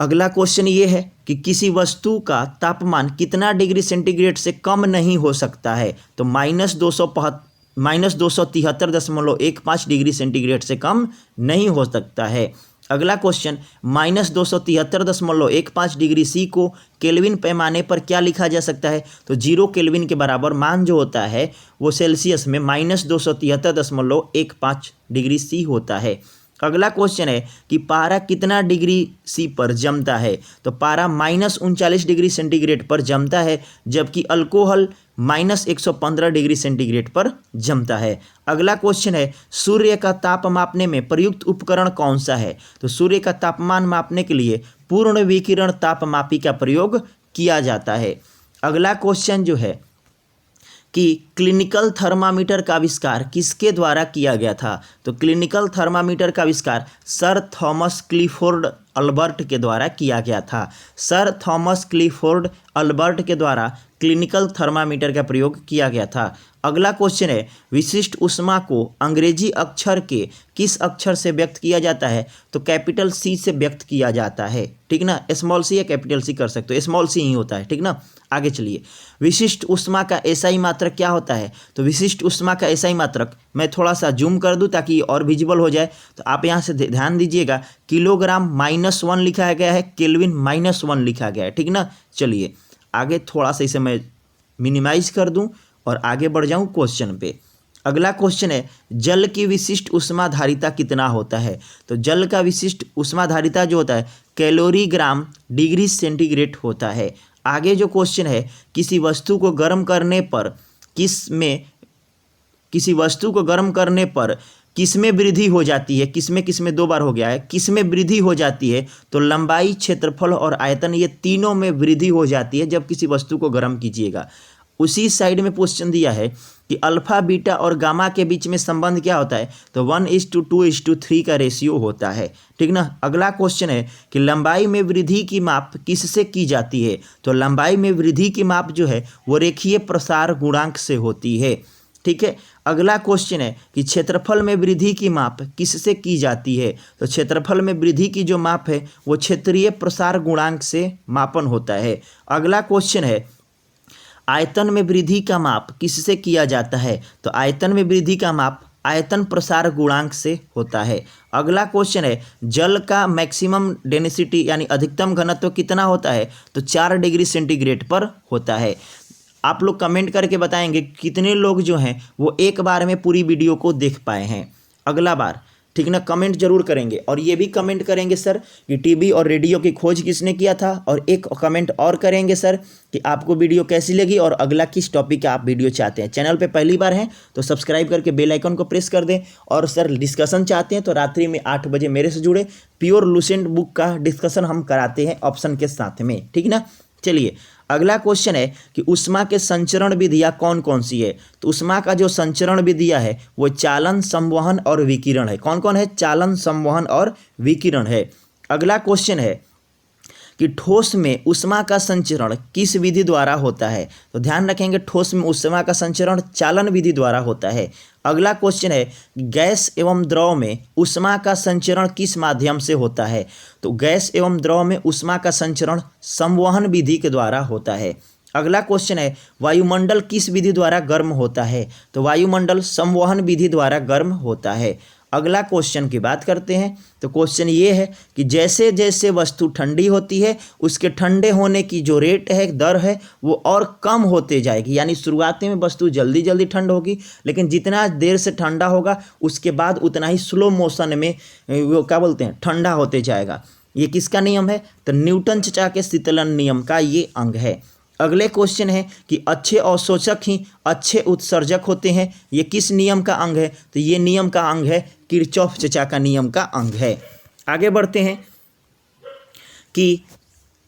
अगला क्वेश्चन ये है कि किसी वस्तु का तापमान कितना डिग्री सेंटीग्रेड से कम नहीं हो सकता है? तो -273.15 डिग्री सेंटीग्रेड से कम नहीं हो सकता है। अगला क्वेश्चन, -273.15 डिग्री सी को केल्विन पैमाने पर क्या लिखा जा सकता है? तो 0 केल्विन के बराबर मान जो होता है वो सेल्सियस में -273.15 डिग्री सी होता है। अगला क्वेश्चन है कि पारा कितना डिग्री सी पर जमता है? तो पारा -39 डिग्री सेंटीग्रेड पर जमता है, जबकि अल्कोहल -115 डिग्री सेंटीग्रेड पर जमता है। अगला क्वेश्चन है, सूर्य का ताप मापने में प्रयुक्त उपकरण कौन सा है? तो सूर्य का तापमान मापने के लिए पूर्ण विकिरण तापमापी का प्रयोग किया जाता है। अगला क्वेश्चन जो है कि क्लिनिकल थर्मामीटर का आविष्कार किसके द्वारा किया गया था? तो क्लिनिकल थर्मामीटर का आविष्कार सर थॉमस क्लिफोर्ड अल्बर्ट के द्वारा किया गया था। सर थॉमस क्लिफोर्ड अल्बर्ट के द्वारा क्लिनिकल थर्मामीटर का प्रयोग किया गया था। अगला क्वेश्चन है, विशिष्ट ऊष्मा को अंग्रेजी अक्षर के किस अक्षर से व्यक्त किया जाता है? तो कैपिटल सी से व्यक्त किया जाता है, ठीक ना। स्मॉल सी या कैपिटल सी कर सकते हो, स्मॉल सी ही होता है, ठीक ना। आगे चलिए, विशिष्ट ऊष्मा का एसआई मात्रक क्या होता है? तो विशिष्ट ऊष्मा का एसआई मात्रक, मैं थोड़ा सा जूम कर दूं ताकि और विजिबल हो जाए, तो आप यहाँ से ध्यान दीजिएगा, किलोग्राम -1 लिखा गया है, केल्विन -1 लिखा गया है, ठीक ना। चलिए आगे थोड़ा सा इसे मैं मिनिमाइज कर दूं और आगे बढ़ जाऊं क्वेश्चन पे। अगला क्वेश्चन है, जल की विशिष्ट ऊष्माधारिता कितना होता है? तो जल का विशिष्ट ऊष्माधारिता जो होता है कैलोरी ग्राम डिग्री सेंटीग्रेड होता है। आगे जो क्वेश्चन है, किसी वस्तु को गर्म करने पर किसमें वृद्धि हो जाती है? किसमें 2 बार हो गया है, किसमें वृद्धि हो जाती है? तो लंबाई, क्षेत्रफल और आयतन, ये तीनों में वृद्धि हो जाती है जब किसी वस्तु को गर्म कीजिएगा। उसी साइड में क्वेश्चन दिया है कि अल्फा बीटा और गामा के बीच में संबंध क्या होता है, तो 1:2:3 का रेशियो होता है। ठीक ना। अगला क्वेश्चन है कि लंबाई में वृद्धि की माप किससे की जाती है, तो लंबाई में वृद्धि की माप जो है वो रेखीय प्रसार गुणांक से होती है। ठीक है। अगला क्वेश्चन है कि क्षेत्रफल में वृद्धि की माप किससे की जाती है, तो क्षेत्रफल में वृद्धि की जो माप है वो क्षेत्रीय प्रसार गुणांक से मापन होता है। अगला क्वेश्चन है आयतन में वृद्धि का माप किससे किया जाता है, तो आयतन में वृद्धि का माप आयतन प्रसार गुणांक से होता है। अगला क्वेश्चन है जल का मैक्सिमम डेंसिटी यानी अधिकतम घनत्व कितना होता है, तो 4 डिग्री सेंटीग्रेड पर होता है। आप लोग कमेंट करके बताएंगे कितने लोग जो हैं वो एक बार में पूरी वीडियो को देख पाए हैं अगला बार। ठीक ना, कमेंट जरूर करेंगे। और ये भी कमेंट करेंगे सर कि टीवी और रेडियो की खोज किसने किया था, और एक कमेंट और करेंगे सर कि आपको वीडियो कैसी लगी और अगला किस टॉपिक का आप वीडियो चाहते हैं। चैनल पे पहली बार हैं तो सब्सक्राइब करके बेल आइकन को प्रेस कर दें। और सर डिस्कशन चाहते हैं तो रात्रि में 8 बजे मेरे से जुड़े, प्योर लुसेंट बुक का डिस्कशन हम कराते हैं ऑप्शन के साथ में। ठीक ना। चलिए अगला क्वेश्चन है कि ऊष्मा के संचरण विधियाँ कौन कौन सी है, तो ऊष्मा का जो संचरण विधियाँ है वो चालन, संवहन और विकिरण है। कौन कौन है, चालन, संवहन और विकिरण है। अगला क्वेश्चन है कि ठोस में ऊष्मा का संचरण किस विधि द्वारा होता है, तो ध्यान रखेंगे ठोस में ऊष्मा का संचरण चालन विधि द्वारा होता है। अगला क्वेश्चन है गैस एवं द्रव में ऊष्मा का संचरण किस माध्यम से होता है, तो गैस एवं द्रव में ऊष्मा का संचरण संवहन विधि के द्वारा होता है। अगला क्वेश्चन है वायुमंडल किस विधि द्वारा गर्म होता है, तो वायुमंडल संवहन विधि द्वारा गर्म होता है। अगला क्वेश्चन की बात करते हैं, तो क्वेश्चन ये है कि जैसे जैसे वस्तु ठंडी होती है उसके ठंडे होने की जो रेट है, दर है, वो और कम होते जाएगी। यानी शुरुआती में वस्तु जल्दी जल्दी ठंड होगी, लेकिन जितना देर से ठंडा होगा उसके बाद उतना ही स्लो मोशन में वो क्या बोलते हैं ठंडा होते जाएगा। ये किसका नियम है, तो न्यूटन चचा के शीतलन नियम का ये अंग है। अगले क्वेश्चन है कि अच्छे अवशोषक ही अच्छे उत्सर्जक होते हैं, ये किस नियम का अंग है, तो ये नियम का अंग है किरचॉफ चचा का नियम का अंग है। आगे बढ़ते हैं कि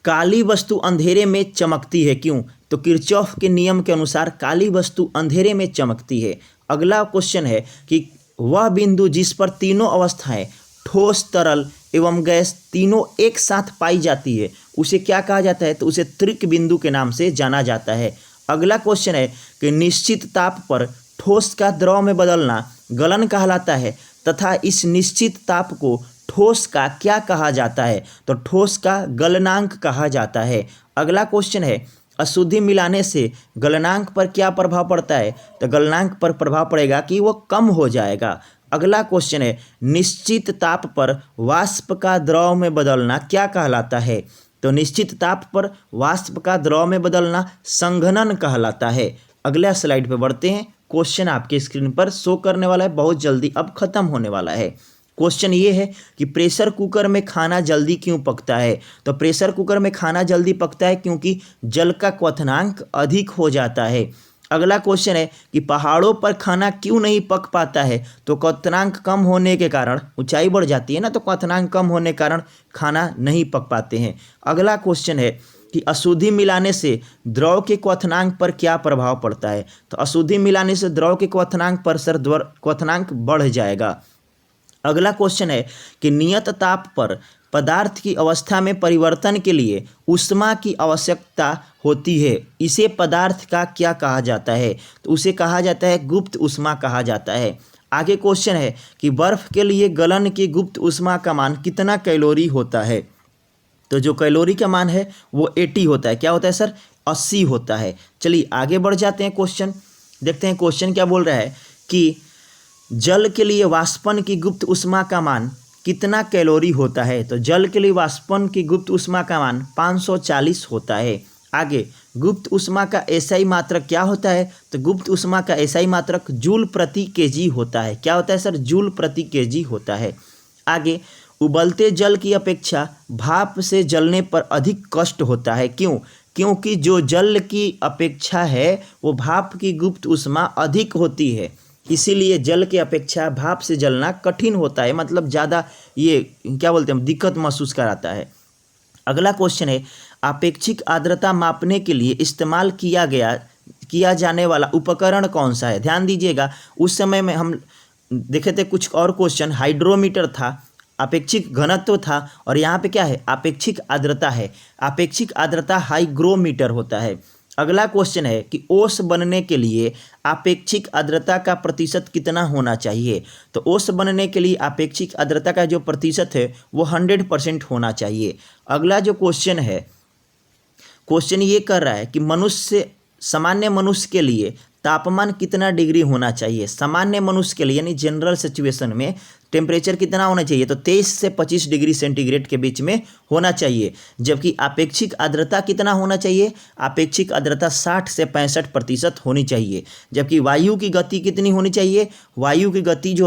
काली वस्तु अंधेरे में चमकती है क्यों, तो किरचॉफ के नियम के अनुसार काली वस्तु अंधेरे में चमकती है। अगला क्वेश्चन है कि वह बिंदु जिस पर तीनों अवस्थाएं ठोस, तरल एवं गैस तीनों एक साथ पाई जाती है उसे क्या कहा जाता है, तो उसे त्रिक बिंदु के नाम से जाना जाता है। अगला क्वेश्चन है कि निश्चित ताप पर ठोस का द्रव में बदलना गलन कहलाता है तथा इस निश्चित ताप को ठोस का क्या कहा जाता है, तो ठोस का गलनांक कहा जाता है। अगला क्वेश्चन है अशुद्धि मिलाने से गलनांक पर क्या प्रभाव पड़ता है, तो गलनांक पर प्रभाव पड़ेगा कि वो कम हो जाएगा। अगला क्वेश्चन है निश्चित ताप पर वाष्प का द्रव में बदलना क्या कहलाता है, तो निश्चित ताप पर वाष्प का द्रव में बदलना संघनन कहलाता है। अगला स्लाइड पे बढ़ते हैं। क्वेश्चन आपके स्क्रीन पर शो करने वाला है, बहुत जल्दी अब खत्म होने वाला है। क्वेश्चन ये है कि प्रेशर कुकर में खाना जल्दी क्यों पकता है, तो प्रेशर कुकर में खाना जल्दी पकता है क्योंकि जल का क्वथनांक अधिक हो जाता है। अगला क्वेश्चन है कि पहाड़ों पर खाना क्यों नहीं पक पाता है, तो क्वथनांक कम होने के कारण, ऊंचाई बढ़ जाती है ना, तो क्वथनांक कम होने के कारण खाना नहीं पक पाते हैं। अगला क्वेश्चन है कि अशुद्धि मिलाने से द्रव के क्वथनांक पर क्या प्रभाव पड़ता है, तो अशुद्धि मिलाने से द्रव के क्वथनांक पर सर क्वथनांक बढ़ जाएगा। अगला क्वेश्चन है कि नियत ताप पर पदार्थ की अवस्था में परिवर्तन के लिए ऊष्मा की आवश्यकता होती है, इसे पदार्थ का क्या कहा जाता है, तो उसे कहा जाता है गुप्त ऊष्मा कहा जाता है। आगे क्वेश्चन है कि बर्फ के लिए गलन की गुप्त ऊष्मा का मान कितना कैलोरी होता है, तो जो कैलोरी का मान है वो 80 होता है। क्या होता है सर, 80 होता है। चलिए आगे बढ़ जाते हैं, क्वेश्चन देखते हैं। क्वेश्चन क्या बोल रहा है कि जल के लिए वाष्पन की गुप्त ऊष्मा का मान कितना कैलोरी होता है, तो जल के लिए वाष्पन की गुप्त ऊष्मा का मान 540 होता है। आगे गुप्त ऊष्मा का एसआई मात्रक क्या होता है, तो गुप्त ऊष्मा का एसआई मात्रक जूल प्रति केजी होता है। क्या होता है सर, जूल प्रति केजी होता है। आगे उबलते जल की अपेक्षा भाप से जलने पर अधिक कष्ट होता है, क्यों, क्योंकि जो जल की अपेक्षा है वो भाप की गुप्त ऊष्मा अधिक होती है, इसीलिए जल के अपेक्षा भाप से जलना कठिन होता है, मतलब ज़्यादा ये क्या बोलते हैं दिक्कत महसूस कराता है। अगला क्वेश्चन है अपेक्षिक आर्द्रता मापने के लिए इस्तेमाल किया गया किया जाने वाला उपकरण कौन सा है। ध्यान दीजिएगा, उस समय में हम देखे थे कुछ और क्वेश्चन, हाइड्रोमीटर था, अपेक्षिक घनत्व था, और यहाँ पे क्या है, अपेक्षिक आर्द्रता है। अपेक्षिक आर्द्रता हाइग्रोमीटर होता है। अगला क्वेश्चन है कि ओस बनने के लिए अपेक्षिक आर्द्रता का प्रतिशत कितना होना चाहिए। तो ओस बनने के लिए अपेक्षिक आर्द्रता का जो प्रतिशत है वो 100% होना चाहिए। अगला जो क्वेश्चन है, क्वेश्चन ये कर रहा है कि मनुष्य, सामान्य मनुष्य के लिए तापमान कितना डिग्री होना चाहिए। सामान्य मनुष्य के लिए यानी जनरल सिचुएशन में टेम्परेचर कितना होना चाहिए, तो 23 से 25 डिग्री सेंटीग्रेड के बीच में होना चाहिए। जबकि अपेक्षिक आर्द्रता कितना होना चाहिए, अपेक्षिक आर्द्रता 60 से 65% होनी चाहिए। जबकि वायु की गति कितनी होनी चाहिए, वायु की गति जो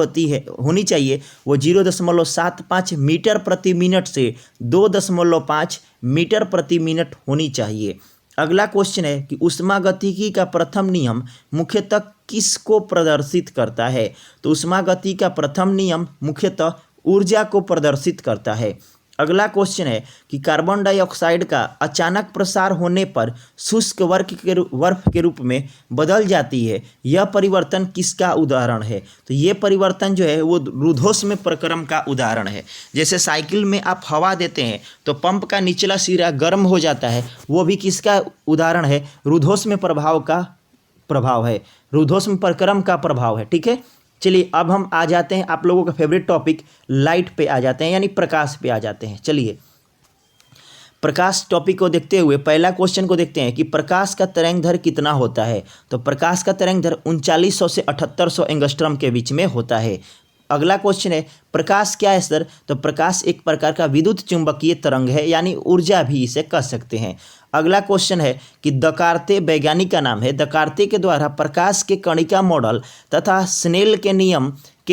होनी चाहिए वो 0.75 मीटर प्रति मिनट से 2.5 मीटर प्रति मिनट होनी चाहिए। अगला क्वेश्चन है कि ऊष्मागतिकी का प्रथम नियम मुख्यतः किसको प्रदर्शित करता है। तो ऊष्मागतिकी का प्रथम नियम मुख्यतः ऊर्जा को प्रदर्शित करता है। अगला क्वेश्चन है कि कार्बन डाइऑक्साइड का अचानक प्रसार होने पर शुष्क बर्फ के रूप में बदल जाती है, यह परिवर्तन किसका उदाहरण है। तो ये परिवर्तन जो है वो रुद्धोष्म प्रक्रम का उदाहरण है। जैसे साइकिल में आप हवा देते हैं तो पंप का निचला सिरा गर्म हो जाता है, वो भी किसका उदाहरण है, रुद्धोष्म प्रभाव का प्रभाव है, रुद्धोष्म प्रक्रम का प्रभाव है। ठीक है, चलिए अब हम आ जाते हैं, आप लोगों का फेवरेट टॉपिक लाइट पे आ जाते हैं, यानी प्रकाश पे आ जाते हैं। चलिए प्रकाश टॉपिक को देखते हुए पहला क्वेश्चन को देखते हैं कि प्रकाश का तरंगदैर्घ्य कितना होता है। तो प्रकाश का तरंगदैर्घ्य 3900 से 7800 एंगस्ट्रॉम के बीच में होता है। अगला क्वेश्चन है प्रकाश क्या है सर। तो प्रकाश एक प्रकार का विद्युत चुंबकीय तरंग है, यानी ऊर्जा भी इसे कह सकते हैं। अगला क्वेश्चन है कि दकार्ते वैज्ञानिक का नाम है। दकार्ते के द्वारा प्रकाश के कणिका मॉडल तथा स्नेल के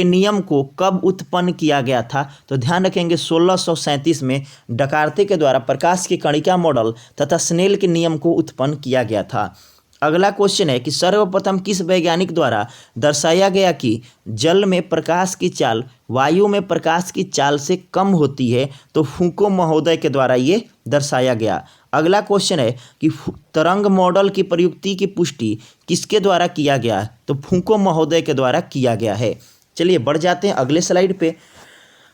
नियम को कब उत्पन्न किया गया था। तो ध्यान रखेंगे 1637 में दकार्ते के द्वारा प्रकाश के कणिका मॉडल तथा स्नेल के नियम को उत्पन्न किया गया था। अगला क्वेश्चन है कि सर्वप्रथम किस वैज्ञानिक द्वारा दर्शाया गया कि जल में प्रकाश की चाल वायु में प्रकाश की चाल से कम होती है। तो फूको महोदय के द्वारा ये दर्शाया गया। अगला क्वेश्चन है कि तरंग मॉडल की प्रयुक्ति की पुष्टि किसके द्वारा किया गया। तो फूको महोदय के द्वारा किया गया है। चलिए बढ़ जाते हैं अगले स्लाइड पे।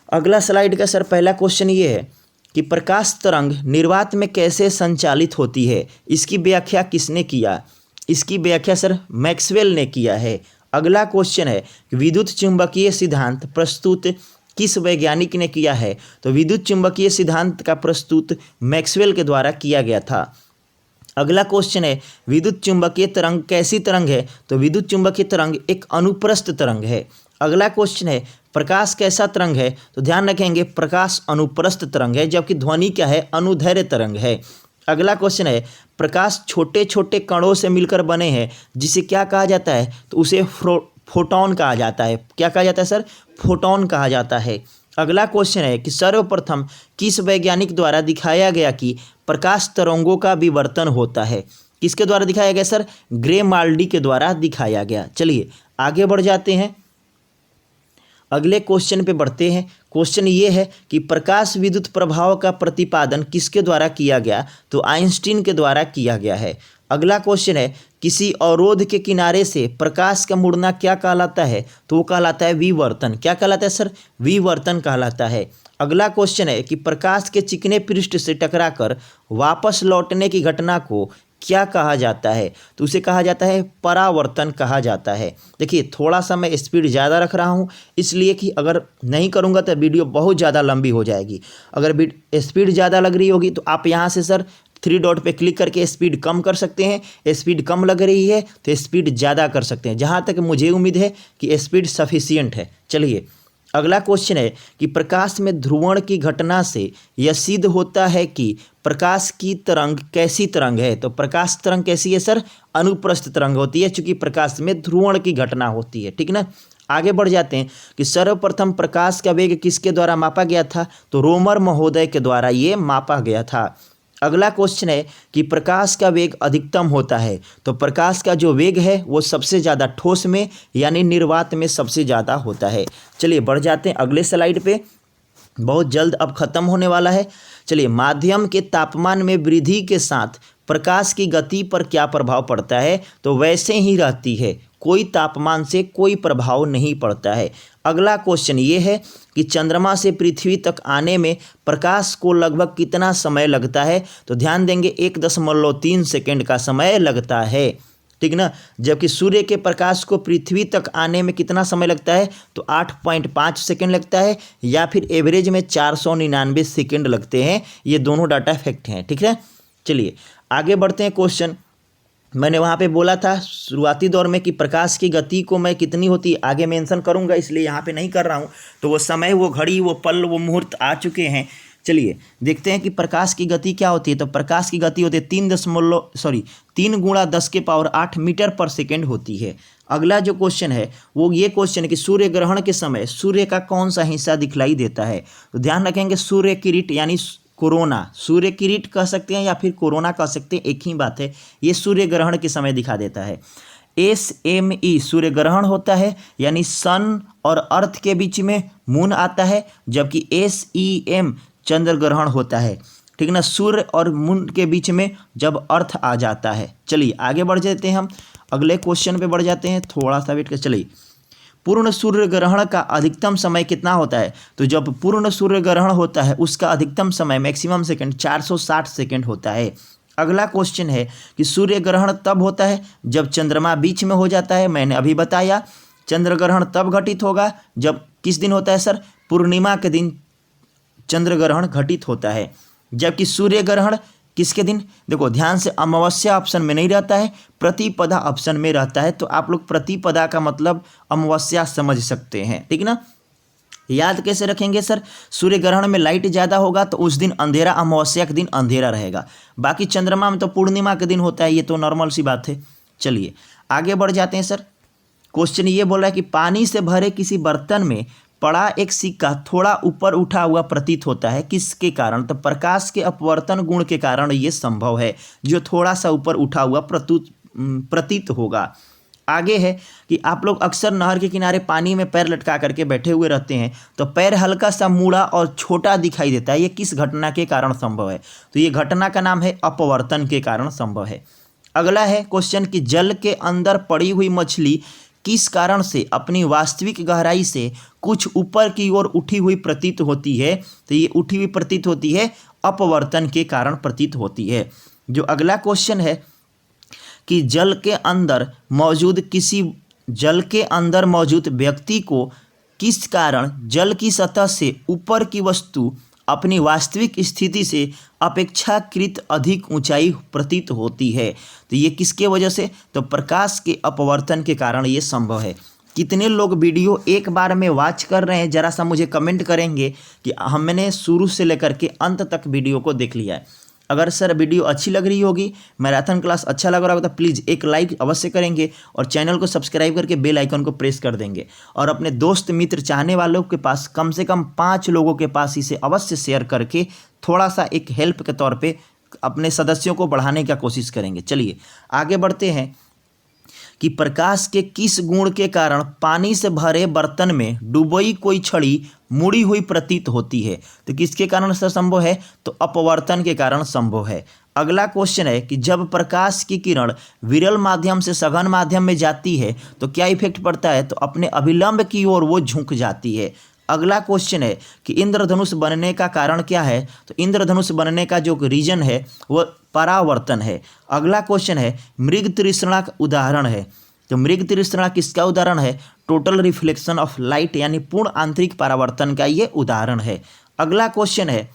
अगला स्लाइड का सर पहला क्वेश्चन ये है कि प्रकाश तरंग निर्वात में कैसे संचालित होती है, इसकी व्याख्या किसने किया। इसकी व्याख्या सर मैक्सवेल ने किया है। अगला क्वेश्चन है विद्युत चुंबकीय सिद्धांत प्रस्तुत किस वैज्ञानिक ने किया है। तो विद्युत चुंबकीय सिद्धांत का प्रस्तुत मैक्सवेल के द्वारा किया गया था। अगला क्वेश्चन है विद्युत चुंबकीय तरंग कैसी तरंग है। तो विद्युत चुंबकीय तरंग एक अनुप्रस्थ तरंग है। अगला क्वेश्चन है प्रकाश कैसा तरंग है। तो ध्यान रखेंगे प्रकाश अनुप्रस्थ तरंग है, जबकि ध्वनि क्या है, अनुदैर्घ्य तरंग है। अगला क्वेश्चन है प्रकाश छोटे छोटे कणों से मिलकर बने हैं, जिसे क्या कहा जाता है। तो उसे फोटॉन कहा जाता है। क्या कहा जाता है सर, फोटॉन कहा जाता है। अगला क्वेश्चन है कि सर्वप्रथम किस वैज्ञानिक द्वारा दिखाया गया कि प्रकाश तरंगों का विवर्तन होता है। किसके द्वारा दिखाया गया सर, ग्रेमाल्डी के द्वारा दिखाया गया। चलिए आगे बढ़ जाते हैं, अगले क्वेश्चन पे बढ़ते हैं। क्वेश्चन ये है कि प्रकाश विद्युत प्रभाव का प्रतिपादन किसके द्वारा किया गया। तो आइंस्टीन के द्वारा किया गया है। अगला क्वेश्चन है किसी अवरोध के किनारे से प्रकाश का मुड़ना क्या कहलाता है। तो वो कहलाता है विवर्तन। क्या कहलाता है सर, विवर्तन कहलाता है। अगला क्वेश्चन है कि प्रकाश के चिकने पृष्ठ से टकराकर वापस लौटने की घटना को क्या कहा जाता है। तो उसे कहा जाता है परावर्तन कहा जाता है। देखिए थोड़ा सा मैं स्पीड ज़्यादा रख रहा हूँ, इसलिए कि अगर नहीं करूँगा तो वीडियो बहुत ज़्यादा लंबी हो जाएगी। अगर स्पीड ज़्यादा लग रही होगी तो आप यहाँ से सर 3 डॉट पे क्लिक करके स्पीड कम कर सकते हैं। स्पीड कम लग रही है तो स्पीड ज़्यादा कर सकते हैं। जहाँ तक मुझे उम्मीद है कि स्पीड सफिशियंट है। चलिए अगला क्वेश्चन है कि प्रकाश में ध्रुवण की घटना से यह सिद्ध होता है कि प्रकाश की तरंग कैसी तरंग है। तो प्रकाश तरंग कैसी है सर, अनुप्रस्थ तरंग होती है, चूंकि प्रकाश में ध्रुवण की घटना होती है। ठीक ना, आगे बढ़ जाते हैं कि सर्वप्रथम प्रकाश का वेग किसके द्वारा मापा गया था। तो रोमर महोदय के द्वारा ये मापा गया था। अगला क्वेश्चन है कि प्रकाश का वेग अधिकतम होता है। तो प्रकाश का जो वेग है वो सबसे ज़्यादा ठोस में यानी निर्वात में सबसे ज़्यादा होता है। चलिए बढ़ जाते हैं अगले स्लाइड पे, बहुत जल्द अब खत्म होने वाला है। चलिए माध्यम के तापमान में वृद्धि के साथ प्रकाश की गति पर क्या प्रभाव पड़ता है, तो वैसे ही रहती है, कोई तापमान से कोई प्रभाव नहीं पड़ता है। अगला क्वेश्चन ये है कि चंद्रमा से पृथ्वी तक आने में प्रकाश को लगभग कितना समय लगता है, तो ध्यान देंगे 1.3 सेकेंड का समय लगता है, ठीक ना। जबकि सूर्य के प्रकाश को पृथ्वी तक आने में कितना समय लगता है, तो 8.5 सेकेंड लगता है, या फिर एवरेज में 499 सेकेंड लगते हैं। ये दोनों डाटा फैक्ट हैं, ठीक है। चलिए आगे बढ़ते हैं। क्वेश्चन मैंने वहाँ पे बोला था शुरुआती दौर में कि प्रकाश की गति को मैं कितनी होती आगे मेंशन करूँगा, इसलिए यहाँ पे नहीं कर रहा हूँ। तो वो समय, वो घड़ी, वो पल, वो मुहूर्त आ चुके हैं। चलिए देखते हैं कि प्रकाश की गति क्या होती है। तो प्रकाश की गति होती है 3 गुणा 10 के पावर 8 मीटर पर सेकेंड होती है। अगला जो क्वेश्चन है वो ये क्वेश्चन है कि सूर्य ग्रहण के समय सूर्य का कौन सा हिस्सा दिखलाई देता है। तो ध्यान रखेंगे सूर्य किरीट यानी कोरोना, सूर्य किरीट कह सकते हैं या फिर कोरोना कह सकते हैं, एक ही बात है। ये सूर्य ग्रहण के समय दिखा देता है। SME सूर्य ग्रहण होता है, यानी सन और अर्थ के बीच में मून आता है, जबकि SEM चंद्र ग्रहण होता है, ठीक ना, सूर्य और मून के बीच में जब अर्थ आ जाता है। चलिए आगे बढ़ जाते हैं, हम अगले क्वेश्चन पे बढ़ जाते हैं, थोड़ा सा वेट कर। चलिए पूर्ण सूर्य ग्रहण का अधिकतम समय कितना होता है, तो जब पूर्ण सूर्य ग्रहण होता है उसका अधिकतम समय मैक्सिमम सेकंड 460 सेकंड होता है। अगला क्वेश्चन है कि सूर्य ग्रहण तब होता है जब चंद्रमा बीच में हो जाता है। मैंने अभी बताया चंद्र ग्रहण तब घटित होगा जब किस दिन होता है सर, पूर्णिमा के दिन चंद्र ग्रहण घटित होता है। जबकि सूर्य ग्रहण किसके दिन, देखो ध्यान से, अमावस्या ऑप्शन में नहीं रहता है, प्रतिपदा ऑप्शन में रहता है। तो आप लोग प्रतिपदा का मतलब अमावस्या समझ सकते हैं, ठीक ना। याद कैसे रखेंगे सर, सूर्य ग्रहण में लाइट ज़्यादा होगा तो उस दिन अंधेरा, अमावस्या के दिन अंधेरा रहेगा। बाकी चंद्रमा में तो पूर्णिमा के दिन होता है, ये तो नॉर्मल सी बात है। चलिए आगे बढ़ जाते हैं सर। क्वेश्चन ये बोल रहा है कि पानी से भरे किसी बर्तन में पड़ा एक सिक्का थोड़ा ऊपर उठा हुआ प्रतीत होता है, किसके कारण, तो प्रकाश के अपवर्तन गुण के कारण ये संभव है, जो थोड़ा सा ऊपर उठा हुआ प्रतीत होगा। आगे है कि आप लोग अक्सर नहर के किनारे पानी में पैर लटका करके बैठे हुए रहते हैं, तो पैर हल्का सा मुड़ा और छोटा दिखाई देता है, ये किस घटना के कारण संभव है, तो ये घटना का नाम है अपवर्तन के कारण संभव है। अगला है क्वेश्चन कि जल के अंदर पड़ी हुई मछली किस कारण से अपनी वास्तविक गहराई से कुछ ऊपर की ओर उठी हुई प्रतीत होती है, तो ये उठी हुई प्रतीत होती है अपवर्तन के कारण प्रतीत होती है। जो अगला क्वेश्चन है कि जल के अंदर मौजूद व्यक्ति को किस कारण जल की सतह से ऊपर की वस्तु अपनी वास्तविक स्थिति से अपेक्षाकृत अधिक ऊंचाई प्रतीत होती है, तो ये किसके वजह से, तो प्रकाश के अपवर्तन के कारण ये संभव है। कितने लोग वीडियो एक बार में वॉच कर रहे हैं, जरा सा मुझे कमेंट करेंगे कि हमने शुरू से लेकर के अंत तक वीडियो को देख लिया है। अगर सर वीडियो अच्छी लग रही होगी, मैराथन क्लास अच्छा लग रहा होगा, तो प्लीज़ एक लाइक अवश्य करेंगे और चैनल को सब्सक्राइब करके बेल आइकन को प्रेस कर देंगे, और अपने दोस्त मित्र चाहने वालों के पास कम से कम 5 लोगों के पास इसे अवश्य शेयर करके थोड़ा सा एक हेल्प के तौर पे अपने सदस्यों को बढ़ाने की कोशिश करेंगे। चलिए आगे बढ़ते हैं कि प्रकाश के किस गुण के कारण पानी से भरे बर्तन में डूबी कोई छड़ी मुड़ी हुई प्रतीत होती है, तो किसके कारण से संभव है, तो अपवर्तन के कारण संभव है। अगला क्वेश्चन है कि जब प्रकाश की किरण विरल माध्यम से सघन माध्यम में जाती है तो क्या इफेक्ट पड़ता है, तो अपने अभिलंब की ओर वो झुक जाती है। अगला क्वेश्चन है कि इंद्रधनुष बनने का कारण क्या है, तो इंद्रधनुष बनने का जो रीजन है वो परावर्तन है। अगला क्वेश्चन है मृग तृष्णा का उदाहरण है, तो मृग तृष्णा किसका उदाहरण है, टोटल रिफ्लेक्शन ऑफ लाइट यानी पूर्ण आंतरिक परावर्तन का ये उदाहरण है। अगला क्वेश्चन है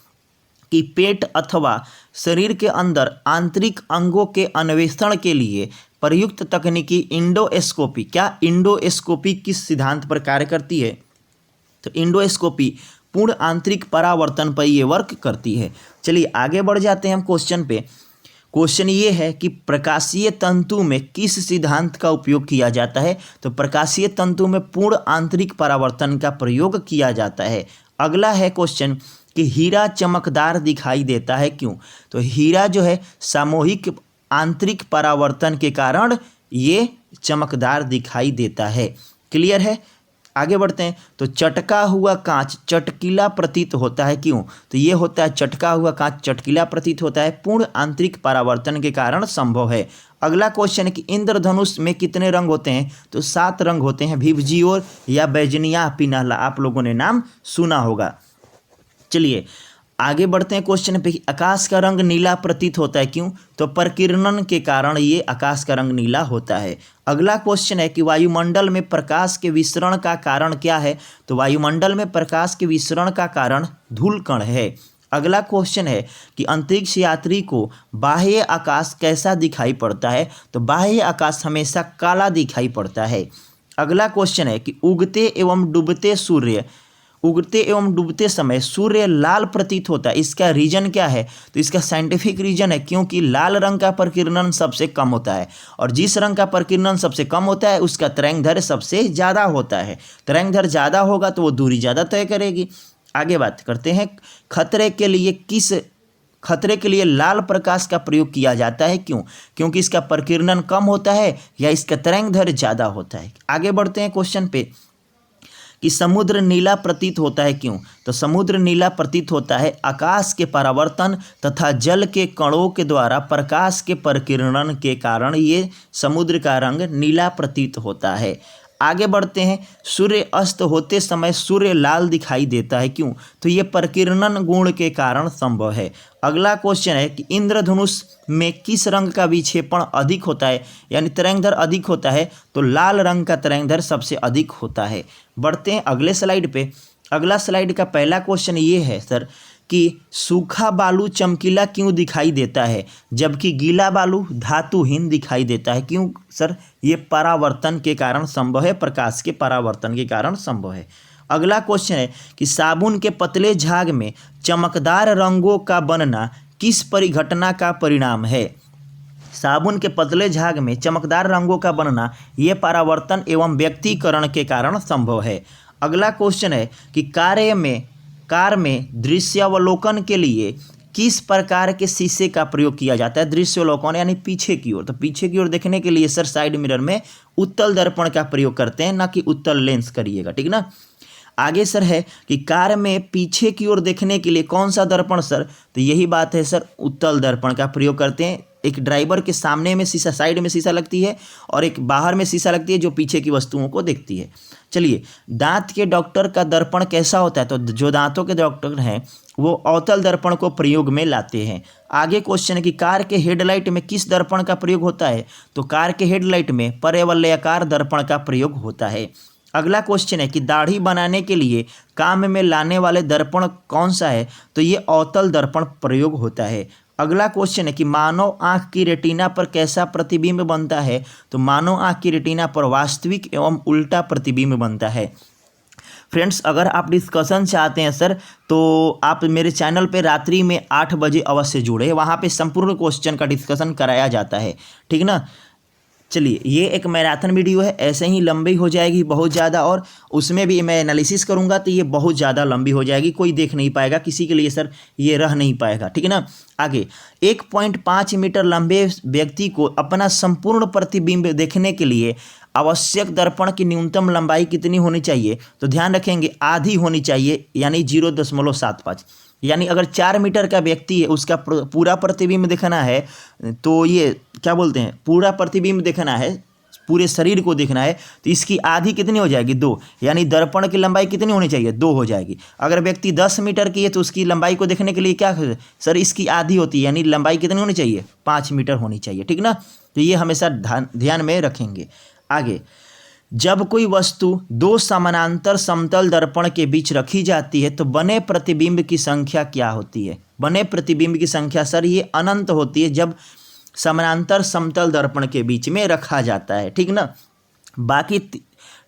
कि पेट अथवा शरीर के अंदर आंतरिक अंगों के अन्वेषण के लिए प्रयुक्त तकनीकी इंडोस्कोपी, क्या इंडोस्कोपी किस सिद्धांत पर कार्य करती है, तो इंडोस्कोपी पूर्ण आंतरिक परावर्तन पर ये वर्क करती है। चलिए आगे बढ़ जाते हैं हम क्वेश्चन पे। क्वेश्चन ये है कि प्रकाशीय तंतु में किस सिद्धांत का उपयोग किया जाता है, तो प्रकाशीय तंतु में पूर्ण आंतरिक परावर्तन का प्रयोग किया जाता है। अगला है क्वेश्चन कि हीरा चमकदार दिखाई देता है क्यों, तो हीरा जो है सामूहिक आंतरिक परावर्तन के कारण ये चमकदार दिखाई देता है। क्लियर है। आगे बढ़ते हैं। तो चटका हुआ कांच चटकीला प्रतीत होता है, क्यों? तो ये होता है चटका हुआ कांच चटकीला प्रतीत होता है, पूर्ण आंतरिक परावर्तन के कारण संभव है। अगला क्वेश्चन है कि इंद्रधनुष में कितने रंग होते हैं? तो 7 रंग होते हैं। विबजियोर या बैजनिया पिनाला आप लोगों ने नाम सुना होगा। चलिए आगे बढ़ते हैं क्वेश्चन पे। आकाश का रंग नीला प्रतीत होता है, क्यों? तो प्रकीर्णन के कारण ये आकाश का रंग नीला होता है। अगला क्वेश्चन है कि वायुमंडल में प्रकाश के विसरण का कारण क्या है? तो वायुमंडल में प्रकाश के विसरण का कारण धूलकण है। अगला क्वेश्चन है कि अंतरिक्ष यात्री को बाह्य आकाश कैसा दिखाई पड़ता है? तो बाह्य आकाश हमेशा काला दिखाई पड़ता है। अगला क्वेश्चन है कि उगते एवं डूबते समय सूर्य लाल प्रतीत होता है, इसका रीजन क्या है? तो इसका साइंटिफिक रीजन है क्योंकि लाल रंग का प्रकीर्णन सबसे कम होता है, और जिस रंग का प्रकीर्णन सबसे कम होता है उसका तरंगदैर्घ्य सबसे ज़्यादा होता है। तरंगदैर्घ्य ज़्यादा होगा तो वो दूरी ज़्यादा तय करेगी। आगे बात करते हैं, खतरे के लिए लाल प्रकाश का प्रयोग किया जाता है, क्यों? क्योंकि इसका प्रकीर्णन कम होता है या इसका तरंगदैर्घ्य ज़्यादा होता है। आगे बढ़ते हैं क्वेश्चन पे कि समुद्र नीला प्रतीत होता है, क्यों? तो समुद्र नीला प्रतीत होता है आकाश के परावर्तन तथा जल के कणों के द्वारा प्रकाश के प्रकीर्णन के कारण ये समुद्र का रंग नीला प्रतीत होता है। आगे बढ़ते हैं, सूर्य अस्त होते समय सूर्य लाल दिखाई देता है, क्यों? तो ये प्रकीर्णन गुण के कारण संभव है। अगला क्वेश्चन है कि इंद्रधनुष में किस रंग का विक्षेपण अधिक होता है, यानी तरंगदैर्घ्य अधिक होता है? तो लाल रंग का तरंगदैर्घ्य सबसे अधिक होता है। बढ़ते हैं अगले स्लाइड पे। अगला स्लाइड का पहला क्वेश्चन ये है सर कि सूखा बालू चमकीला क्यों दिखाई देता है जबकि गीला बालू धातुहीन दिखाई देता है? क्यों सर? ये परावर्तन के कारण संभव है, प्रकाश के परावर्तन के कारण संभव है। अगला क्वेश्चन है कि साबुन के पतले झाग में चमकदार रंगों का बनना किस परिघटना का परिणाम है? साबुन के पतले झाग में चमकदार रंगों का बनना ये परावर्तन एवं व्यक्तीकरण के कारण संभव है। अगला क्वेश्चन है कि कार में दृश्यावलोकन के लिए किस प्रकार के शीशे का प्रयोग किया जाता है? दृश्यावलोकन यानी पीछे की ओर। तो पीछे की ओर देखने के लिए सर साइड मिरर में उत्तल दर्पण का प्रयोग करते हैं, ना कि उत्तल लेंस करिएगा, ठीक ना। आगे सर है कि कार में पीछे की ओर देखने के लिए कौन सा दर्पण सर? तो यही बात है सर, उत्तल दर्पण का प्रयोग करते हैं। एक ड्राइवर के सामने में शीशा, साइड में शीशा लगती है, और एक बाहर में शीशा लगती है जो पीछे की वस्तुओं को देखती है। चलिए, दांत के डॉक्टर का दर्पण कैसा होता है? तो जो दांतों के डॉक्टर हैं वो अवतल दर्पण को प्रयोग में लाते हैं। आगे क्वेश्चन है कि कार के हेडलाइट में किस दर्पण का प्रयोग होता है? तो कार के हेडलाइट में परवलयाकार दर्पण का प्रयोग होता है। अगला क्वेश्चन है कि दाढ़ी बनाने के लिए काम में लाने वाले दर्पण कौन सा है? तो ये अवतल दर्पण प्रयोग होता है। अगला क्वेश्चन है कि मानव आंख की रेटिना पर कैसा प्रतिबिंब बनता है? तो मानव आंख की रेटिना पर वास्तविक एवं उल्टा प्रतिबिंब बनता है। फ्रेंड्स, अगर आप डिस्कशन चाहते हैं सर तो आप मेरे चैनल पे रात्रि में 8 बजे अवश्य जुड़े, वहाँ पे संपूर्ण क्वेश्चन का डिस्कशन कराया जाता है, ठीक ना। चलिए, ये एक मैराथन वीडियो है, ऐसे ही लंबी हो जाएगी बहुत ज़्यादा, और उसमें भी मैं एनालिसिस करूँगा तो ये बहुत ज़्यादा लंबी हो जाएगी, कोई देख नहीं पाएगा, किसी के लिए सर ये रह नहीं पाएगा, ठीक है ना। आगे 1.5 मीटर लंबे व्यक्ति को अपना संपूर्ण प्रतिबिंब देखने के लिए आवश्यक दर्पण की न्यूनतम लंबाई कितनी होनी चाहिए? तो ध्यान रखेंगे आधी होनी चाहिए, यानी 0.75। यानी अगर 4 मीटर का व्यक्ति है, उसका पूरा प्रतिबिंब देखना है, तो ये क्या बोलते हैं, पूरा प्रतिबिंब देखना है, पूरे शरीर को देखना है, तो इसकी आधी कितनी हो जाएगी? 2। यानी दर्पण की लंबाई कितनी होनी चाहिए? 2 हो जाएगी। अगर व्यक्ति 10 मीटर की है तो उसकी लंबाई को देखने के लिए क्या सर, इसकी आधी होती है, यानी लंबाई कितनी होनी चाहिए? 5 मीटर होनी चाहिए, ठीक ना। तो ये हमेशा ध्यान में रखेंगे। आगे, जब कोई वस्तु 2 समानांतर समतल दर्पण के बीच रखी जाती है तो बने प्रतिबिंब की संख्या क्या होती है? बने प्रतिबिंब की संख्या सर ये अनंत होती है जब समानांतर समतल दर्पण के बीच में रखा जाता है, ठीक ना। बाकी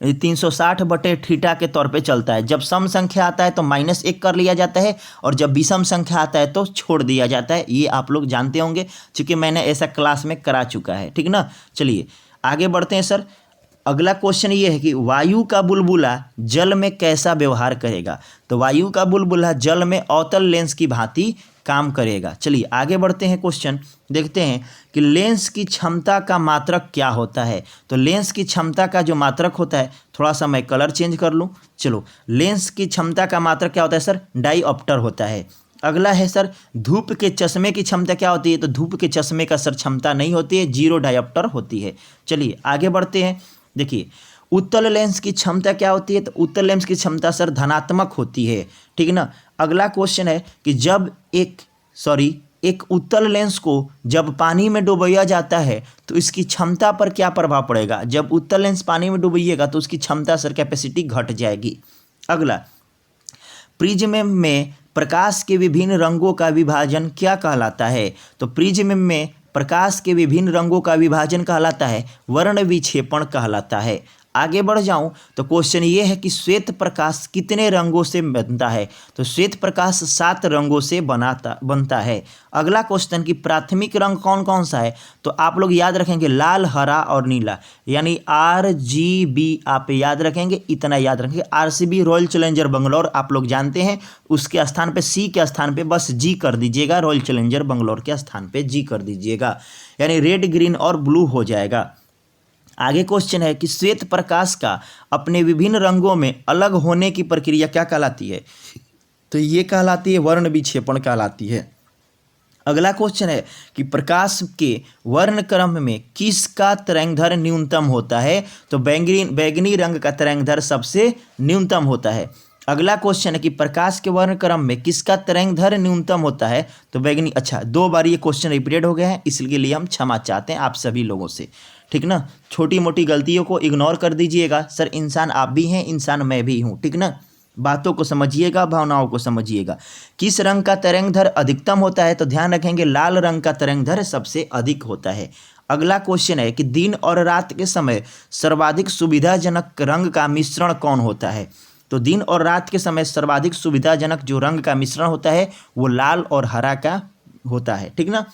360/θ के तौर पे चलता है। जब सम संख्या आता है तो -1 कर लिया जाता है, और जब विषम संख्या आता है तो छोड़ दिया जाता है। ये आप लोग जानते होंगे, क्योंकि मैंने ऐसा क्लास में करा चुका है, ठीक ना। चलिए आगे बढ़ते हैं सर। अगला क्वेश्चन ये है कि वायु का बुलबुला जल में कैसा व्यवहार करेगा। तो वायु का बुलबुला जल में अवतल लेंस की भांति काम करेगा। चलिए आगे बढ़ते हैं, क्वेश्चन देखते हैं कि लेंस की क्षमता का मात्रक क्या होता है। तो लेंस की क्षमता का जो मात्रक होता है, थोड़ा सा मैं कलर चेंज कर लूँ। चलो, लेंस की क्षमता का मात्रक क्या होता है सर? डाईऑप्टर होता है। अगला है सर, धूप के चश्मे की क्षमता क्या होती है। तो धूप के चश्मे का सर क्षमता नहीं होती है, 0 डायोप्टर होती है। चलिए आगे बढ़ते हैं। देखिए, उत्तल लेंस की क्षमता क्या होती है। तो उत्तल लेंस की क्षमता सर धनात्मक होती है, ठीक है ना। अगला क्वेश्चन है कि जब एक उत्तल लेंस को जब पानी में डुबोया जाता है तो इसकी क्षमता पर क्या प्रभाव पड़ेगा। जब उत्तल लेंस पानी में डुबोइएगा तो उसकी क्षमता सर कैपेसिटी घट जाएगी। अगला, प्रिज्म में प्रकाश के विभिन्न रंगों का विभाजन क्या कहलाता है। तो प्रिज्म में प्रकाश के विभिन्न रंगों का विभाजन कहलाता है वर्ण विक्षेपण कहलाता है। आगे बढ़ जाऊं तो क्वेश्चन ये है कि श्वेत प्रकाश कितने रंगों से बनता है। तो श्वेत प्रकाश 7 रंगों से बनता है। अगला क्वेश्चन कि प्राथमिक रंग कौन कौन सा है। तो आप लोग याद रखेंगे लाल, हरा और नीला, यानी RGB आप याद रखेंगे, इतना याद रखेंगे। RCB रॉयल चैलेंजर बंगलौर आप लोग जानते हैं, उसके स्थान पे C के स्थान पे बस G कर दीजिएगा, रॉयल चैलेंजर बंगलौर के स्थान पे G कर दीजिएगा, यानी रेड, ग्रीन और ब्लू हो जाएगा। आगे क्वेश्चन है कि श्वेत प्रकाश का अपने विभिन्न रंगों में अलग होने की प्रक्रिया क्या कहलाती है। तो ये कहलाती है वर्ण विक्षेपण कहलाती है। अगला क्वेश्चन है कि प्रकाश के वर्ण क्रम में किसका तरंगदैर्घ्य न्यूनतम होता है। तो बैंगनी रंग का तरंगदैर्घ्य सबसे न्यूनतम होता है। अगला क्वेश्चन है कि प्रकाश के वर्ण क्रम में किसका तरंगदैर्घ्य न्यूनतम होता है। तो बैंगनी। अच्छा, 2 बार ये क्वेश्चन रिपीटेड हो गए हैं, इसके लिए हम क्षमा चाहते हैं आप सभी लोगों से, ठीक ना। छोटी मोटी गलतियों को इग्नोर कर दीजिएगा। सर इंसान आप भी हैं, इंसान मैं भी हूँ, ठीक ना। बातों को समझिएगा, भावनाओं को समझिएगा। किस रंग का तरंगदैर्घ्य अधिकतम होता है। तो ध्यान रखेंगे लाल रंग का तरंगदैर्घ्य सबसे अधिक होता है। अगला क्वेश्चन है कि दिन और रात के समय सर्वाधिक सुविधाजनक रंग का मिश्रण कौन होता है। तो दिन और रात के समय सर्वाधिक सुविधाजनक जो रंग का मिश्रण होता है वो लाल और हरा का होता है, ठीक ना।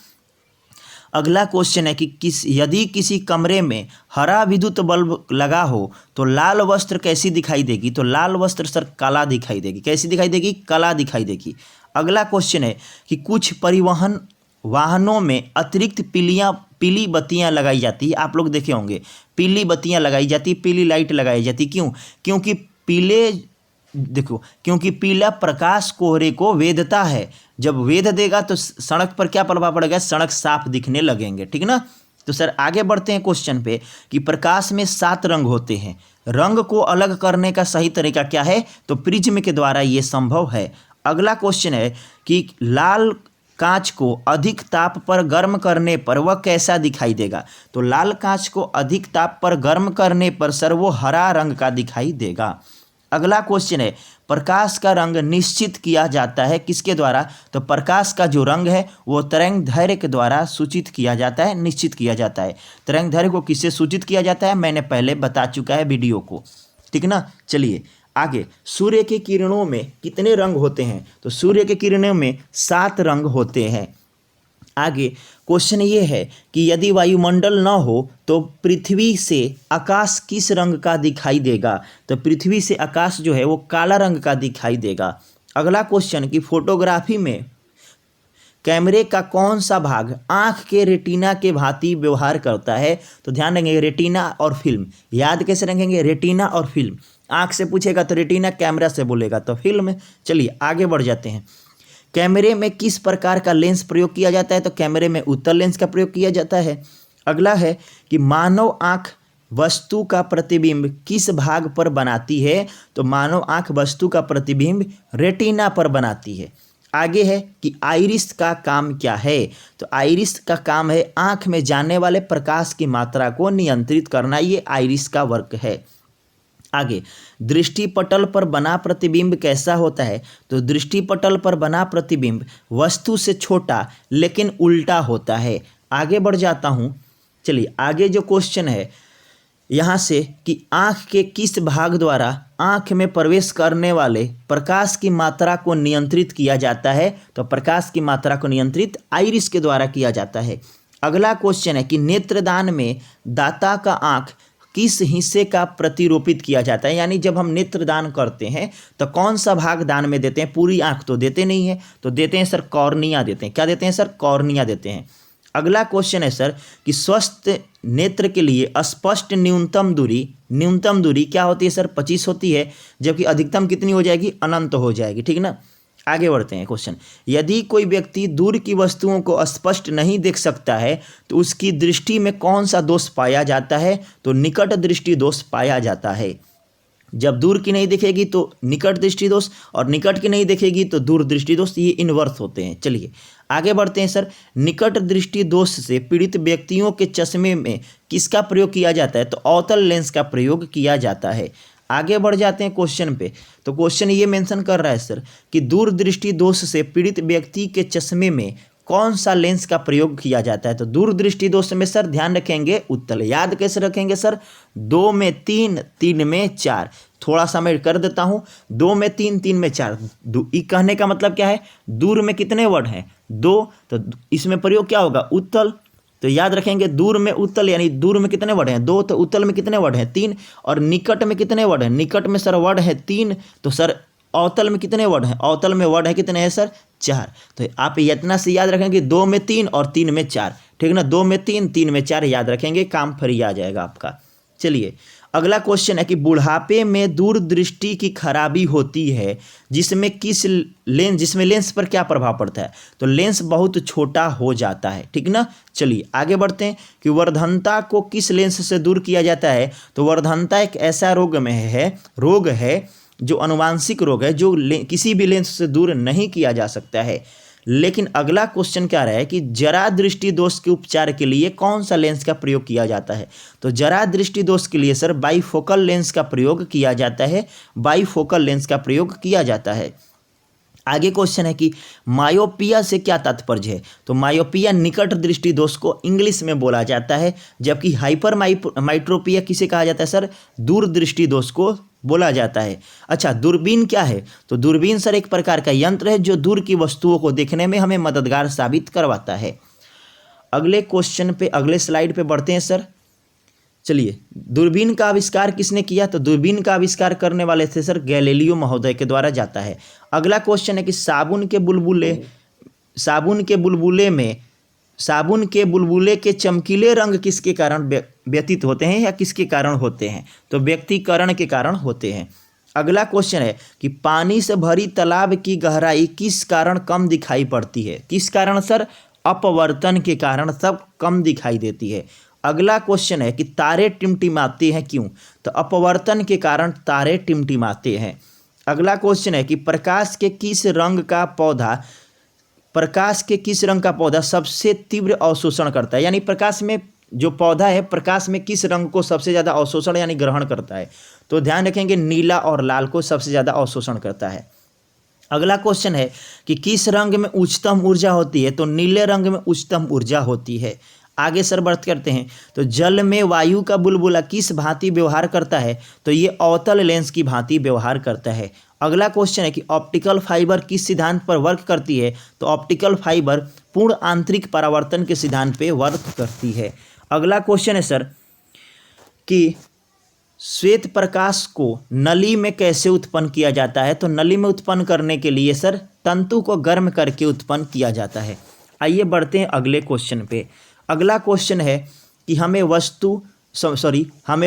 अगला क्वेश्चन है कि यदि किसी कमरे में हरा विद्युत बल्ब लगा हो तो लाल वस्त्र कैसी दिखाई देगी। तो लाल वस्त्र सर काला दिखाई देगी। कैसी दिखाई देगी? काला दिखाई देगी। अगला क्वेश्चन है कि कुछ परिवहन वाहनों में अतिरिक्त पीली बत्तियां लगाई जाती है। आप लोग देखे होंगे पीली बत्तियां लगाई जाती, पीली लाइट लगाई जाती। क्यों? क्योंकि पीला प्रकाश कोहरे को वेधता है। जब वेध देगा तो सड़क पर क्या प्रभाव पड़ेगा? सड़क साफ दिखने लगेंगे, ठीक ना। तो सर आगे बढ़ते हैं क्वेश्चन पे कि प्रकाश में 7 रंग होते हैं, रंग को अलग करने का सही तरीका क्या है। तो प्रिज्म के द्वारा ये संभव है। अगला क्वेश्चन है कि लाल कांच को अधिक ताप पर गर्म करने पर वह कैसा दिखाई देगा। तो लाल कांच को अधिक ताप पर गर्म करने पर सर वो हरा रंग का दिखाई देगा। अगला क्वेश्चन है प्रकाश का रंग निश्चित किया जाता है किसके द्वारा। तो प्रकाश का जो रंग है वो तरंगदैर्घ्य के द्वारा सूचित किया जाता है, निश्चित किया जाता है। तरंगदैर्घ्य को किससे सूचित किया जाता है मैंने पहले बता चुका है वीडियो को, ठीक ना। चलिए आगे, सूर्य के किरणों में कितने रंग होते हैं। तो सूर्य के किरणों में 7 रंग होते हैं। आगे क्वेश्चन ये है कि यदि वायुमंडल न हो तो पृथ्वी से आकाश किस रंग का दिखाई देगा। तो पृथ्वी से आकाश जो है वो काला रंग का दिखाई देगा। अगला क्वेश्चन कि फोटोग्राफी में कैमरे का कौन सा भाग आँख के रेटिना के भांति व्यवहार करता है। तो ध्यान रखेंगे रेटिना और फिल्म, याद कैसे रखेंगे? रेटिना और फिल्म। आँख से पूछेगा तो रेटिना, कैमरा से बोलेगा तो फिल्म। चलिए आगे बढ़ जाते हैं। कैमरे में किस प्रकार का लेंस प्रयोग किया जाता है। तो कैमरे में उत्तल लेंस का प्रयोग किया जाता है। अगला है कि मानव आँख वस्तु का प्रतिबिंब किस भाग पर बनाती है। तो मानव आँख वस्तु का प्रतिबिंब रेटिना पर बनाती है। आगे है कि आइरिस का काम क्या है। तो आइरिस का काम है आँख में जाने वाले प्रकाश की मात्रा को नियंत्रित करना, ये आइरिस का वर्क है। आगे, दृष्टिपटल पर बना प्रतिबिंब कैसा होता है। तो दृष्टिपटल पर बना प्रतिबिंब वस्तु से छोटा लेकिन उल्टा होता है। आगे बढ़ जाता हूँ। चलिए आगे जो क्वेश्चन है यहाँ से कि आँख के किस भाग द्वारा आँख में प्रवेश करने वाले प्रकाश की मात्रा को नियंत्रित किया जाता है। तो प्रकाश की मात्रा को नियंत्रित आइरिस के द्वारा किया जाता है। अगला क्वेश्चन है कि नेत्रदान में दाता का आँख किस हिस्से का प्रतिरोपित किया जाता है, यानी जब हम नेत्रदान करते हैं तो कौन सा भाग दान में देते हैं, पूरी आंख तो देते नहीं है, तो देते हैं सर कॉर्निया देते हैं। क्या देते हैं सर, कॉर्निया देते हैं। अगला क्वेश्चन है सर कि स्वस्थ नेत्र के लिए स्पष्ट न्यूनतम दूरी क्या होती है सर, 25 होती है, जबकि अधिकतम कितनी हो जाएगी, अनंत हो जाएगी, ठीक ना। आगे बढ़ते हैं क्वेश्चन, यदि कोई व्यक्ति दूर की वस्तुओं को स्पष्ट नहीं देख सकता है तो उसकी दृष्टि में कौन सा दोष पाया जाता है, तो निकट दृष्टि दोष पाया जाता है। जब दूर की नहीं दिखेगी तो निकट दृष्टि दोष, और निकट की नहीं दिखेगी तो दूर दृष्टि दोष, ये इन्वर्स होते हैं। चलिए आगे बढ़ते हैं सर, निकट दृष्टि दोष से पीड़ित व्यक्तियों के चश्मे में किसका प्रयोग किया जाता है, तो अवतल लेंस का प्रयोग किया जाता है। आगे बढ़ जाते हैं क्वेश्चन पे, तो क्वेश्चन ये मेंशन कर रहा है सर कि दूर दृष्टि दोष से पीड़ित व्यक्ति के चश्मे में कौन सा लेंस का प्रयोग किया जाता है, तो दूर दृष्टि दोष में सर ध्यान रखेंगे उत्तल। याद कैसे रखेंगे सर, 2 में 3, 3 में 4। थोड़ा सा मैं कर देता हूँ, 2 में 3, 3 में 4। ये कहने का मतलब क्या है, दूर में कितने वर्ड हैं, 2, तो इसमें प्रयोग क्या होगा, उत्तल। तो याद रखेंगे दूर में उत्तल, यानी दूर में कितने वर्ड हैं, 2, तो उत्तल में कितने वर्ड हैं, 3, और निकट में कितने वर्ड हैं, निकट में सर वर्ड है 3, तो सर अवतल में कितने वर्ड हैं, अवतल में वर्ड है कितने हैं सर, 4। तो आप इतना से याद रखेंगे 2 में 3 और 3 में 4, ठीक ना, 2 में 3, 3 में 4 याद रखेंगे, काम फ्री आ जाएगा आपका। चलिए अगला क्वेश्चन है कि बुढ़ापे में दूरदृष्टि की खराबी होती है जिसमें जिसमें लेंस पर क्या प्रभाव पड़ता है, तो लेंस बहुत छोटा हो जाता है, ठीक ना। चलिए आगे बढ़ते हैं कि वर्धनता को किस लेंस से दूर किया जाता है, तो वर्धनता एक ऐसा रोग है जो अनुवांशिक रोग है, जो किसी भी लेंस से दूर नहीं किया जा सकता है। लेकिन अगला क्वेश्चन क्या रहा है कि जरा दृष्टि दोष के उपचार के लिए कौन सा लेंस का प्रयोग किया जाता है, तो जरा दृष्टि दोष के लिए सर बाइफोकल लेंस का प्रयोग किया जाता है, बाइफोकल लेंस का प्रयोग किया जाता है। आगे क्वेश्चन है कि मायोपिया से क्या तात्पर्य है, तो मायोपिया निकट दृष्टि दोष को इंग्लिश में बोला जाता है, जबकि हाइपर माइट्रोपिया किसे कहा जाता है सर, दूर दृष्टि दोष को बोला जाता है। अच्छा दूरबीन क्या है, तो दूरबीन सर एक प्रकार का यंत्र है जो दूर की वस्तुओं को देखने में हमें मददगार साबित करवाता है। अगले क्वेश्चन पे, अगले स्लाइड पे बढ़ते हैं सर। चलिए दूरबीन का आविष्कार किसने किया, तो दूरबीन का आविष्कार करने वाले थे सर गैलीलियो महोदय के द्वारा जाता है। अगला क्वेश्चन है कि साबुन के बुलबुले के चमकीले रंग किसके कारण व्यतीत होते हैं या किसके कारण होते हैं, तो व्यक्तीकरण के कारण होते हैं। अगला क्वेश्चन है कि पानी से भरी तालाब की गहराई किस कारण कम दिखाई पड़ती है, किस कारण सर, अपवर्तन के कारण सब कम दिखाई देती है। अगला क्वेश्चन है कि तारे टिमटिमाते हैं क्यों, तो अपवर्तन के कारण तारे टिमटिमाते हैं। अगला क्वेश्चन है कि प्रकाश के किस रंग का पौधा सबसे तीव्र अवशोषण करता है, यानी प्रकाश में जो पौधा है प्रकाश में किस रंग को सबसे ज़्यादा अवशोषण यानी ग्रहण करता है, तो ध्यान रखेंगे नीला और लाल को सबसे ज़्यादा अवशोषण करता है। अगला क्वेश्चन है कि किस रंग में उच्चतम ऊर्जा होती है, तो नीले रंग में उच्चतम ऊर्जा होती है। आगे सर बात करते हैं, तो जल में वायु का बुलबुला किस भांति व्यवहार करता है, तो ये अवतल लेंस की भांति व्यवहार करता है। अगला क्वेश्चन है कि ऑप्टिकल फाइबर किस सिद्धांत पर वर्क करती है, तो ऑप्टिकल फाइबर पूर्ण आंतरिक परावर्तन के सिद्धांत पे वर्क करती है। अगला क्वेश्चन है सर कि श्वेत प्रकाश को नली में कैसे उत्पन्न किया जाता है, तो नली में उत्पन्न करने के लिए सर तंतु को गर्म करके उत्पन्न किया जाता है। आइए बढ़ते हैं अगले क्वेश्चन पे। अगला क्वेश्चन है कि हमें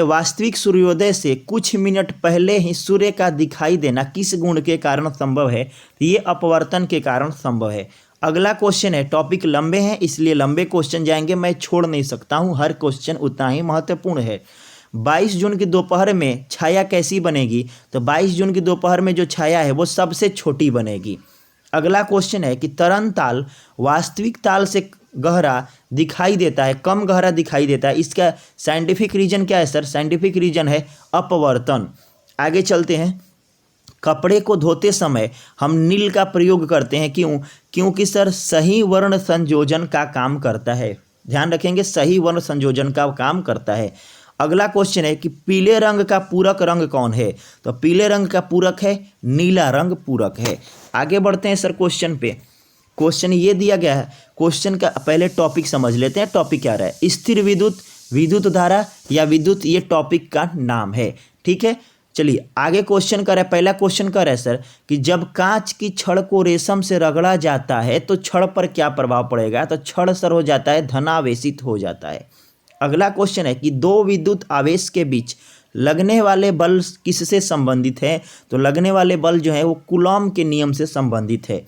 वास्तविक सूर्योदय से कुछ मिनट पहले ही सूर्य का दिखाई देना किस गुण के कारण संभव है, ये अपवर्तन के कारण संभव है। अगला क्वेश्चन है, टॉपिक लंबे हैं इसलिए लंबे क्वेश्चन जाएंगे, मैं छोड़ नहीं सकता हूँ, हर क्वेश्चन उतना ही महत्वपूर्ण है। 22 जून की दोपहर में छाया कैसी बनेगी, तो 22 जून की दोपहर में जो छाया है वो सबसे छोटी बनेगी। अगला क्वेश्चन है कि तरन ताल वास्तविक ताल से गहरा दिखाई देता है, कम गहरा दिखाई देता है, इसका साइंटिफिक रीजन क्या है सर, साइंटिफिक रीजन है अपवर्तन। आगे चलते हैं, कपड़े को धोते समय हम नील का प्रयोग करते हैं, क्योंकि सर सही वर्ण संयोजन का काम करता है, ध्यान रखेंगे सही वर्ण संयोजन का काम करता है। अगला क्वेश्चन है कि पीले रंग का पूरक रंग कौन है, तो पीले रंग का पूरक है नीला रंग पूरक है। आगे बढ़ते हैं सर क्वेश्चन पे। क्वेश्चन ये दिया गया है, क्वेश्चन का पहले टॉपिक समझ लेते हैं, टॉपिक क्या रहा है, स्थिर विद्युत विद्युत धारा या विद्युत ये टॉपिक का नाम है। ठीक है, चलिए आगे क्वेश्चन कर रहा है। पहला क्वेश्चन कर रहा है सर कि जब कांच की छड़ को रेशम से रगड़ा जाता है तो छड़ पर क्या प्रभाव पड़ेगा? तो छड़ सर हो जाता है धनावेशित हो जाता है। अगला क्वेश्चन है कि दो विद्युत आवेश के बीच लगने वाले बल किससे संबंधित है? तो लगने वाले बल जो है वो कूलॉम के नियम से संबंधित है।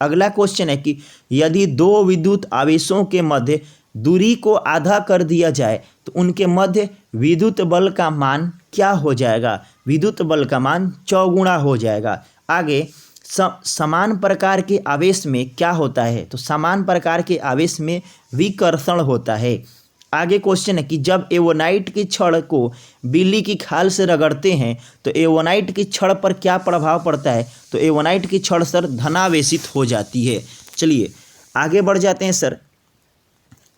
अगला क्वेश्चन है कि यदि दो विद्युत आवेशों के मध्य दूरी को आधा कर दिया जाए तो उनके मध्य विद्युत बल का मान क्या हो जाएगा? विद्युत बल का मान चौगुना हो जाएगा। आगे समान प्रकार के आवेश में क्या होता है? तो समान प्रकार के आवेश में विकर्षण होता है। आगे क्वेश्चन है कि जब एवोनाइट की छड़ को बिल्ली की खाल से रगड़ते हैं तो एवोनाइट की छड़ पर क्या प्रभाव पड़ता है? तो एवोनाइट की छड़ सर धनावेशित हो जाती है। चलिए आगे बढ़ जाते हैं सर।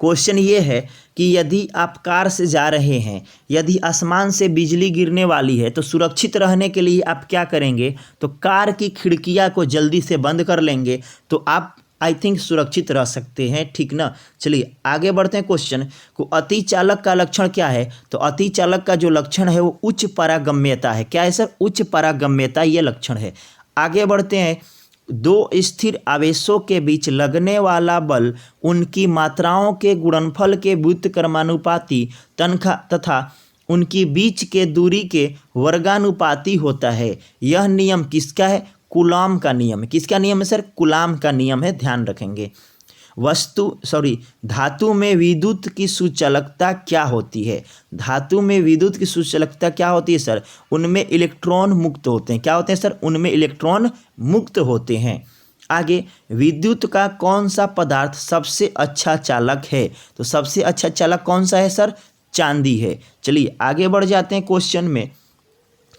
क्वेश्चन ये है कि यदि आप कार से जा रहे हैं, यदि आसमान से बिजली गिरने वाली है तो सुरक्षित रहने के लिए आप क्या करेंगे? तो कार की खिड़कियां को जल्दी से बंद कर लेंगे, तो आप आई थिंक सुरक्षित रह सकते हैं। ठीक ना, चलिए आगे बढ़ते हैं। क्वेश्चन को अति चालक का लक्षण क्या है? तो अति चालक का जो लक्षण है वो उच्च पारगम्यता है। क्या है सर? उच्च पारगम्यता ये लक्षण है। आगे बढ़ते हैं। दो स्थिर आवेशों के बीच लगने वाला बल उनकी मात्राओं के गुणनफल के व्युत्क्रमानुपाती तथा उनकी बीच के दूरी के वर्गानुपाती होता है। यह नियम किसका है? कूलॉम का नियम है। किसका नियम है सर? कूलॉम का नियम है, ध्यान रखेंगे। धातु में विद्युत की सुचालकता क्या होती है? धातु में विद्युत की सुचालकता क्या होती है सर? उनमें इलेक्ट्रॉन मुक्त होते हैं। क्या होते हैं सर? उनमें इलेक्ट्रॉन मुक्त होते हैं। आगे विद्युत का कौन सा पदार्थ सबसे अच्छा चालक है? तो सबसे अच्छा चालक कौन सा है सर? चांदी है। चलिए आगे बढ़ जाते हैं क्वेश्चन में।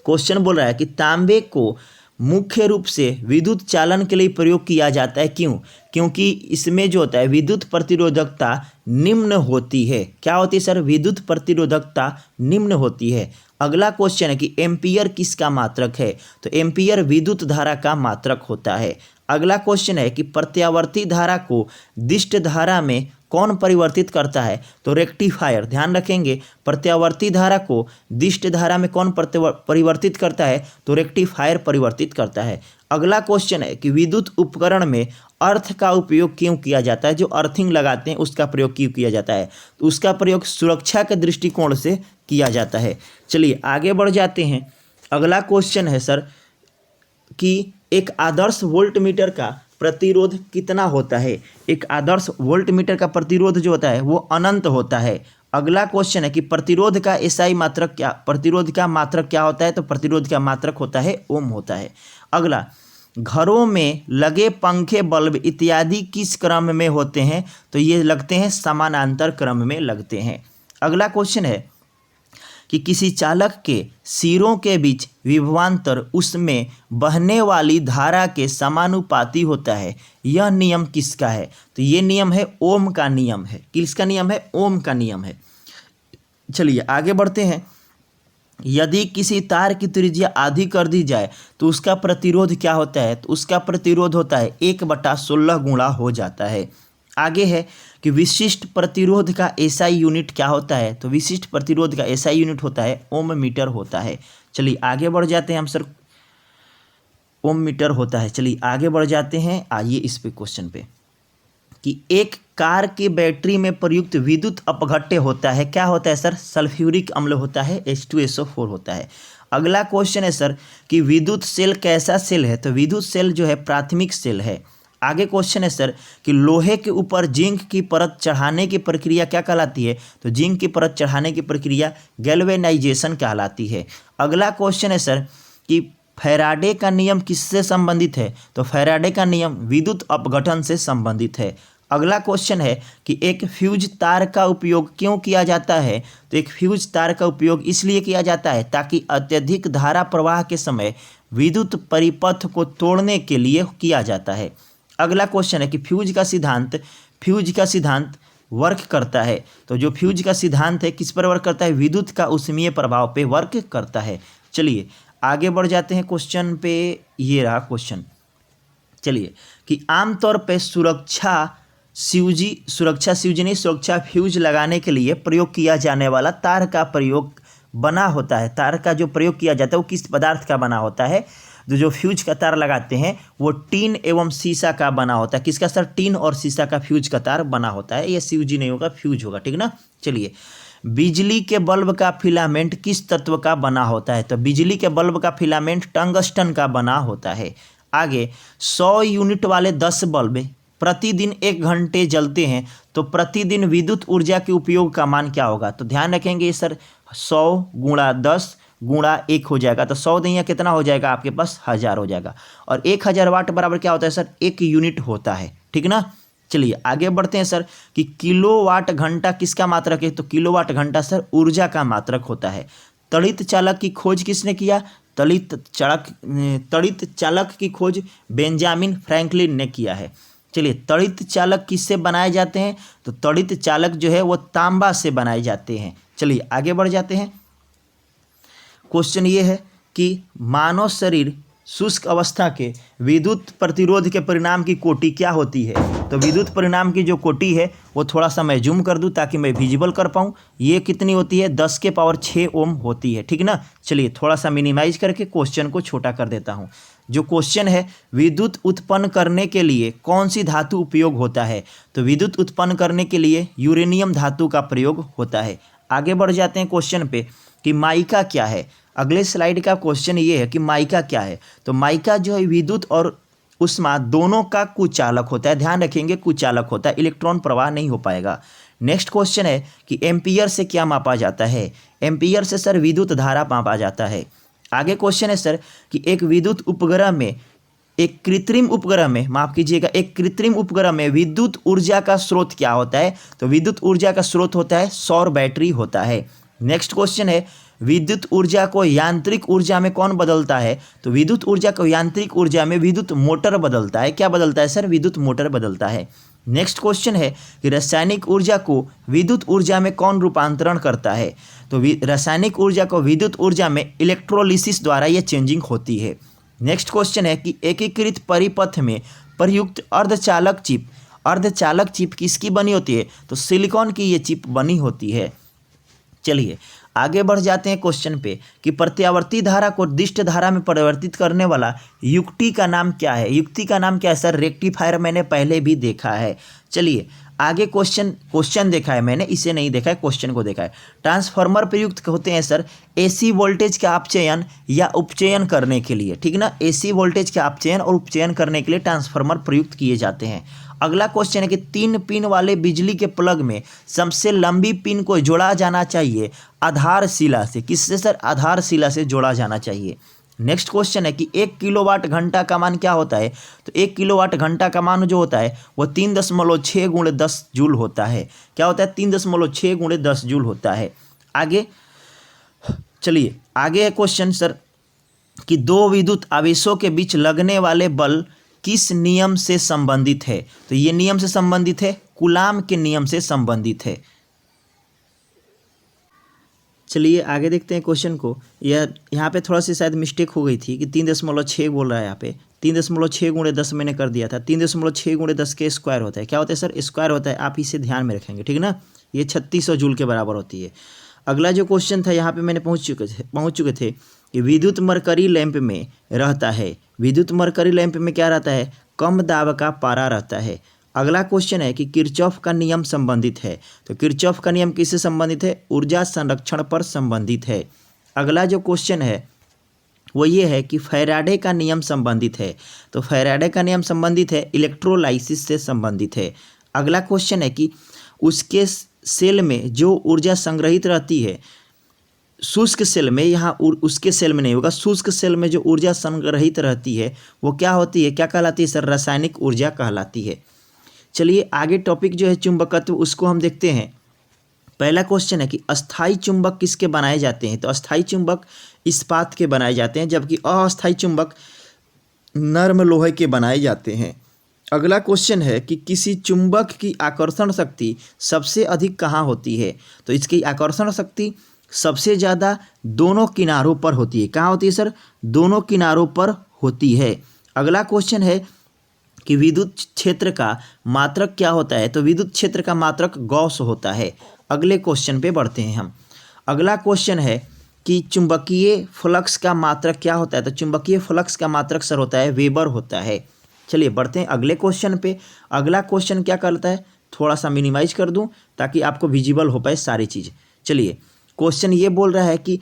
क्वेश्चन बोल रहा है कि तांबे को मुख्य रूप से विद्युत चालन के लिए प्रयोग किया जाता है। क्यों? क्योंकि इसमें जो होता है विद्युत प्रतिरोधकता निम्न होती है। क्या होती है सर? विद्युत प्रतिरोधकता निम्न होती है। अगला क्वेश्चन है कि एम्पियर किसका मात्रक है? तो एम्पियर विद्युत धारा का मात्रक होता है। अगला क्वेश्चन है कि प्रत्यावर्ती धारा को दिष्ट धारा में कौन परिवर्तित करता है? तो रेक्टिफायर। ध्यान रखेंगे, प्रत्यावर्ती धारा को दिष्ट धारा में कौन परिवर्तित करता है? तो रेक्टिफायर परिवर्तित करता है। अगला क्वेश्चन है कि विद्युत उपकरण में अर्थ का उपयोग क्यों किया जाता है? जो अर्थिंग लगाते हैं उसका प्रयोग क्यों किया जाता है? तो उसका प्रयोग सुरक्षा के दृष्टिकोण से किया जाता है। चलिए आगे बढ़ जाते हैं। अगला क्वेश्चन है सर कि एक आदर्श वोल्टमीटर का प्रतिरोध कितना होता है? एक आदर्श वोल्टमीटर का प्रतिरोध जो होता है वो अनंत होता है। अगला क्वेश्चन है कि प्रतिरोध का एसआई मात्रक क्या? प्रतिरोध का मात्रक क्या होता है? तो प्रतिरोध का मात्रक होता है ओम होता है। अगला, घरों में लगे पंखे, बल्ब इत्यादि किस क्रम में होते हैं? तो ये लगते हैं समानांतर क्रम में लगते हैं। अगला क्वेश्चन है कि किसी चालक के सिरों के बीच विभवांतर उसमें बहने वाली धारा के समानुपाती होता है। यह नियम किसका है? तो ये नियम है ओम का नियम है। किसका नियम है? ओम का नियम है। चलिए आगे बढ़ते हैं। यदि किसी तार की त्रिज्या आधी कर दी जाए तो उसका प्रतिरोध क्या होता है? तो उसका प्रतिरोध होता है 1/16 गुणा हो जाता है। आगे है कि विशिष्ट प्रतिरोध का एसआई यूनिट क्या होता है? तो विशिष्ट प्रतिरोध का एसआई यूनिट होता है ओम मीटर होता है। चलिए आगे बढ़ जाते हैं हम सर। ओम मीटर होता है। चलिए आगे बढ़ जाते हैं। आइए इस पे क्वेश्चन पे कि एक कार की बैटरी में प्रयुक्त विद्युत अपघट्य होता है। क्या होता है सर? सल्फ्यूरिक अम्ल होता है, H2SO4 होता है। अगला क्वेश्चन है सर कि विद्युत सेल कैसा सेल है? तो विद्युत सेल जो है प्राथमिक सेल है। आगे क्वेश्चन है सर कि लोहे के ऊपर जिंक की परत चढ़ाने की प्रक्रिया क्या कहलाती है? तो जिंक की परत चढ़ाने की प्रक्रिया गैल्वेनाइजेशन कहलाती है। अगला क्वेश्चन है सर कि फैराडे का नियम किससे संबंधित है? तो फैराडे का नियम विद्युत अपघटन से संबंधित है। अगला क्वेश्चन है कि एक फ्यूज तार का उपयोग क्यों किया जाता है? तो एक फ्यूज तार का उपयोग इसलिए किया जाता है ताकि अत्यधिक धारा प्रवाह के समय विद्युत परिपथ को तोड़ने के लिए किया जाता है। अगला क्वेश्चन है कि फ्यूज का सिद्धांत वर्क करता है। तो जो फ्यूज का सिद्धांत है किस पर वर्क करता है? विद्युत का ऊष्मीय प्रभाव पे वर्क करता है। चलिए आगे बढ़ जाते हैं क्वेश्चन पे। ये रहा क्वेश्चन। चलिए कि आमतौर पे सुरक्षा फ्यूज लगाने के लिए प्रयोग किया जाने वाला तार का प्रयोग बना होता है। तार का जो प्रयोग किया जाता है वो किस पदार्थ का बना होता है? जो फ्यूज का तार लगाते हैं वो टीन एवं शीशा का बना होता है। किसका सर? टीन और शीशा का फ्यूज का तार बना होता है। ये फ्यूज नहीं होगा, फ्यूज होगा, ठीक ना। चलिए, बिजली के बल्ब का फिलामेंट किस तत्व का बना होता है? तो बिजली के बल्ब का फिलामेंट टंगस्टन का बना होता है। आगे, 100 यूनिट वाले 10 बल्ब प्रतिदिन 1 घंटे जलते हैं तो प्रतिदिन विद्युत ऊर्जा के उपयोग का मान क्या होगा? तो ध्यान रखेंगे सर, 100 गुणा 10 गुणा 1 हो जाएगा, तो 100 नहीं कितना हो जाएगा आपके पास? 1000 हो जाएगा। और 1000 वाट बराबर क्या होता है सर? 1 यूनिट होता है, ठीक ना। चलिए आगे बढ़ते हैं सर कि किलोवाट घंटा किसका मात्रक है? तो किलोवाट घंटा सर ऊर्जा का मात्रक होता है। तड़ित चालक की खोज किसने किया? तड़ित चालक की खोज बेंजामिन फ्रैंकलिन ने किया है। चलिए, तड़ित चालक किससे बनाए जाते हैं? तो तड़ित चालक जो है वो तांबा से बनाए जाते हैं। चलिए आगे बढ़ जाते हैं। क्वेश्चन ये है कि मानव शरीर शुष्क अवस्था के विद्युत प्रतिरोध के परिणाम की कोटि क्या होती है? तो विद्युत परिणाम की जो कोटि है वो थोड़ा सा मैं जूम कर दूं ताकि मैं विजिबल कर पाऊं। ये कितनी होती है? 10 के पावर 6 ओम होती है, ठीक ना। चलिए थोड़ा सा मिनिमाइज करके क्वेश्चन को छोटा कर देता हूं। जो क्वेश्चन है, विद्युत उत्पन्न करने के लिए कौन सी धातु उपयोग होता है? तो विद्युत उत्पन्न करने के लिए यूरेनियम धातु का प्रयोग होता है। आगे बढ़ जाते हैं क्वेश्चन पे कि माइका क्या है। अगले स्लाइड का क्वेश्चन ये है कि माइका क्या है। तो माइका जो है विद्युत और उष्मा दोनों का कुचालक होता है। ध्यान रखेंगे, कुचालक होता है, इलेक्ट्रॉन प्रवाह नहीं हो पाएगा। नेक्स्ट क्वेश्चन है कि एम्पियर से क्या मापा जाता है? एम्पियर से सर विद्युत धारा मापा जाता है। आगे क्वेश्चन है सर कि एक विद्युत उपग्रह में एक कृत्रिम उपग्रह में विद्युत ऊर्जा का स्रोत क्या होता है? तो विद्युत ऊर्जा का स्रोत होता है सौर बैटरी होता है। नेक्स्ट क्वेश्चन है, विद्युत ऊर्जा को यांत्रिक ऊर्जा में कौन बदलता है? तो विद्युत ऊर्जा को यांत्रिक ऊर्जा में विद्युत मोटर बदलता है। क्या बदलता है सर? विद्युत मोटर बदलता है। नेक्स्ट क्वेश्चन है कि रासायनिक ऊर्जा को विद्युत ऊर्जा में कौन रूपांतरण करता है? तो रासायनिक ऊर्जा को विद्युत ऊर्जा में इलेक्ट्रोलिसिस द्वारा ये चेंजिंग होती है। नेक्स्ट क्वेश्चन है कि एकीकृत परिपथ में प्रयुक्त अर्धचालक चिप किसकी बनी होती है? तो सिलिकॉन की ये चिप बनी होती है। चलिए आगे बढ़ जाते हैं क्वेश्चन पे कि प्रत्यावर्ती धारा को दिष्ट धारा में परिवर्तित करने वाला युक्ति का नाम क्या है? युक्ति का नाम क्या है सर? रेक्टिफायर मैंने पहले भी देखा है। चलिए आगे क्वेश्चन देखा है मैंने, इसे नहीं देखा है, क्वेश्चन को देखा है। ट्रांसफार्मर प्रयुक्त होते हैं सर एसी वोल्टेज का अपचयन या उपचयन करने के लिए, ठीक ना। एसी वोल्टेज का अपचयन और उपचयन करने के लिए ट्रांसफार्मर प्रयुक्त किए जाते हैं। अगला क्वेश्चन है कि 3 पिन वाले बिजली के प्लग में सबसे लंबी पिन को जोड़ा जाना चाहिए आधारशिला से। किससे सर? आधारशिला से जोड़ा जाना चाहिए। नेक्स्ट क्वेश्चन है कि 1 किलोवाट घंटा का मान क्या होता है? तो 1 किलोवाट घंटा का मान जो होता है वो 3.6 × 10 जूल होता है। क्या होता है? 3.6 × 10 जूल होता है। आगे चलिए, आगे है क्वेश्चन सर कि 2 विद्युत आवेशों के बीच लगने वाले बल किस नियम से संबंधित है? तो ये नियम से संबंधित है, कूलाम के नियम से संबंधित है। चलिए आगे देखते हैं क्वेश्चन को। यहाँ पे थोड़ा सी शायद मिस्टेक हो गई थी कि 3.6 बोल रहा है, यहाँ पे 3.6 × 10 मैंने कर दिया था। 3.6 × 10 के स्क्वायर होता है। क्या होता है सर? स्क्वायर होता है। आप इसे ध्यान में रखेंगे, ठीक ना। ये 3600 जूल के बराबर होती है। अगला जो क्वेश्चन था यहाँ पे मैंने पहुँच चुके थे कि विद्युत मरकरी लैंप में रहता है। विद्युत मरकरी लैंप में क्या रहता है? कम दाब का पारा रहता है। अगला क्वेश्चन है कि किरचॉफ का नियम संबंधित है। तो किरचॉफ का नियम किससे संबंधित है? ऊर्जा संरक्षण पर संबंधित है। अगला जो क्वेश्चन है वो ये है कि फैराडे का नियम संबंधित है। तो फैराडे का नियम संबंधित है, इलेक्ट्रोलाइसिस से संबंधित है। अगला क्वेश्चन है कि उसके सेल में जो ऊर्जा संग्रहित रहती है, शुष्क सेल में, यहाँ उसके सेल में नहीं होगा, शुष्क सेल में जो ऊर्जा संग्रहित रहती है वो क्या होती है? क्या कहलाती है सर? रासायनिक ऊर्जा कहलाती है। चलिए आगे टॉपिक जो है चुंबकत्व, उसको हम देखते हैं। पहला क्वेश्चन है कि अस्थाई चुंबक किसके बनाए जाते हैं? तो अस्थाई चुंबक इस्पात के बनाए जाते हैं, जबकि अस्थाई चुंबक नर्म लोहे के बनाए जाते हैं। अगला क्वेश्चन है कि किसी चुंबक की आकर्षण शक्ति सबसे अधिक कहाँ होती है? तो इसकी आकर्षण शक्ति सबसे ज़्यादा दोनों किनारों पर होती है। कहाँ होती है सर? दोनों किनारों पर होती है। अगला क्वेश्चन है कि विद्युत क्षेत्र का मात्रक क्या होता है, तो विद्युत क्षेत्र का मात्रक गॉस होता है। अगले क्वेश्चन पे बढ़ते हैं हम। अगला क्वेश्चन है कि चुंबकीय फ्लक्स का मात्रक क्या होता है, तो चुंबकीय फ्लक्स का मात्रक सर होता है वेबर होता है। चलिए बढ़ते हैं अगले क्वेश्चन पे। अगला क्वेश्चन क्या करता है, थोड़ा सा मिनिमाइज कर दूं ताकि आपको विजिबल हो पाए सारी चीज़। चलिए क्वेश्चन ये बोल रहा है कि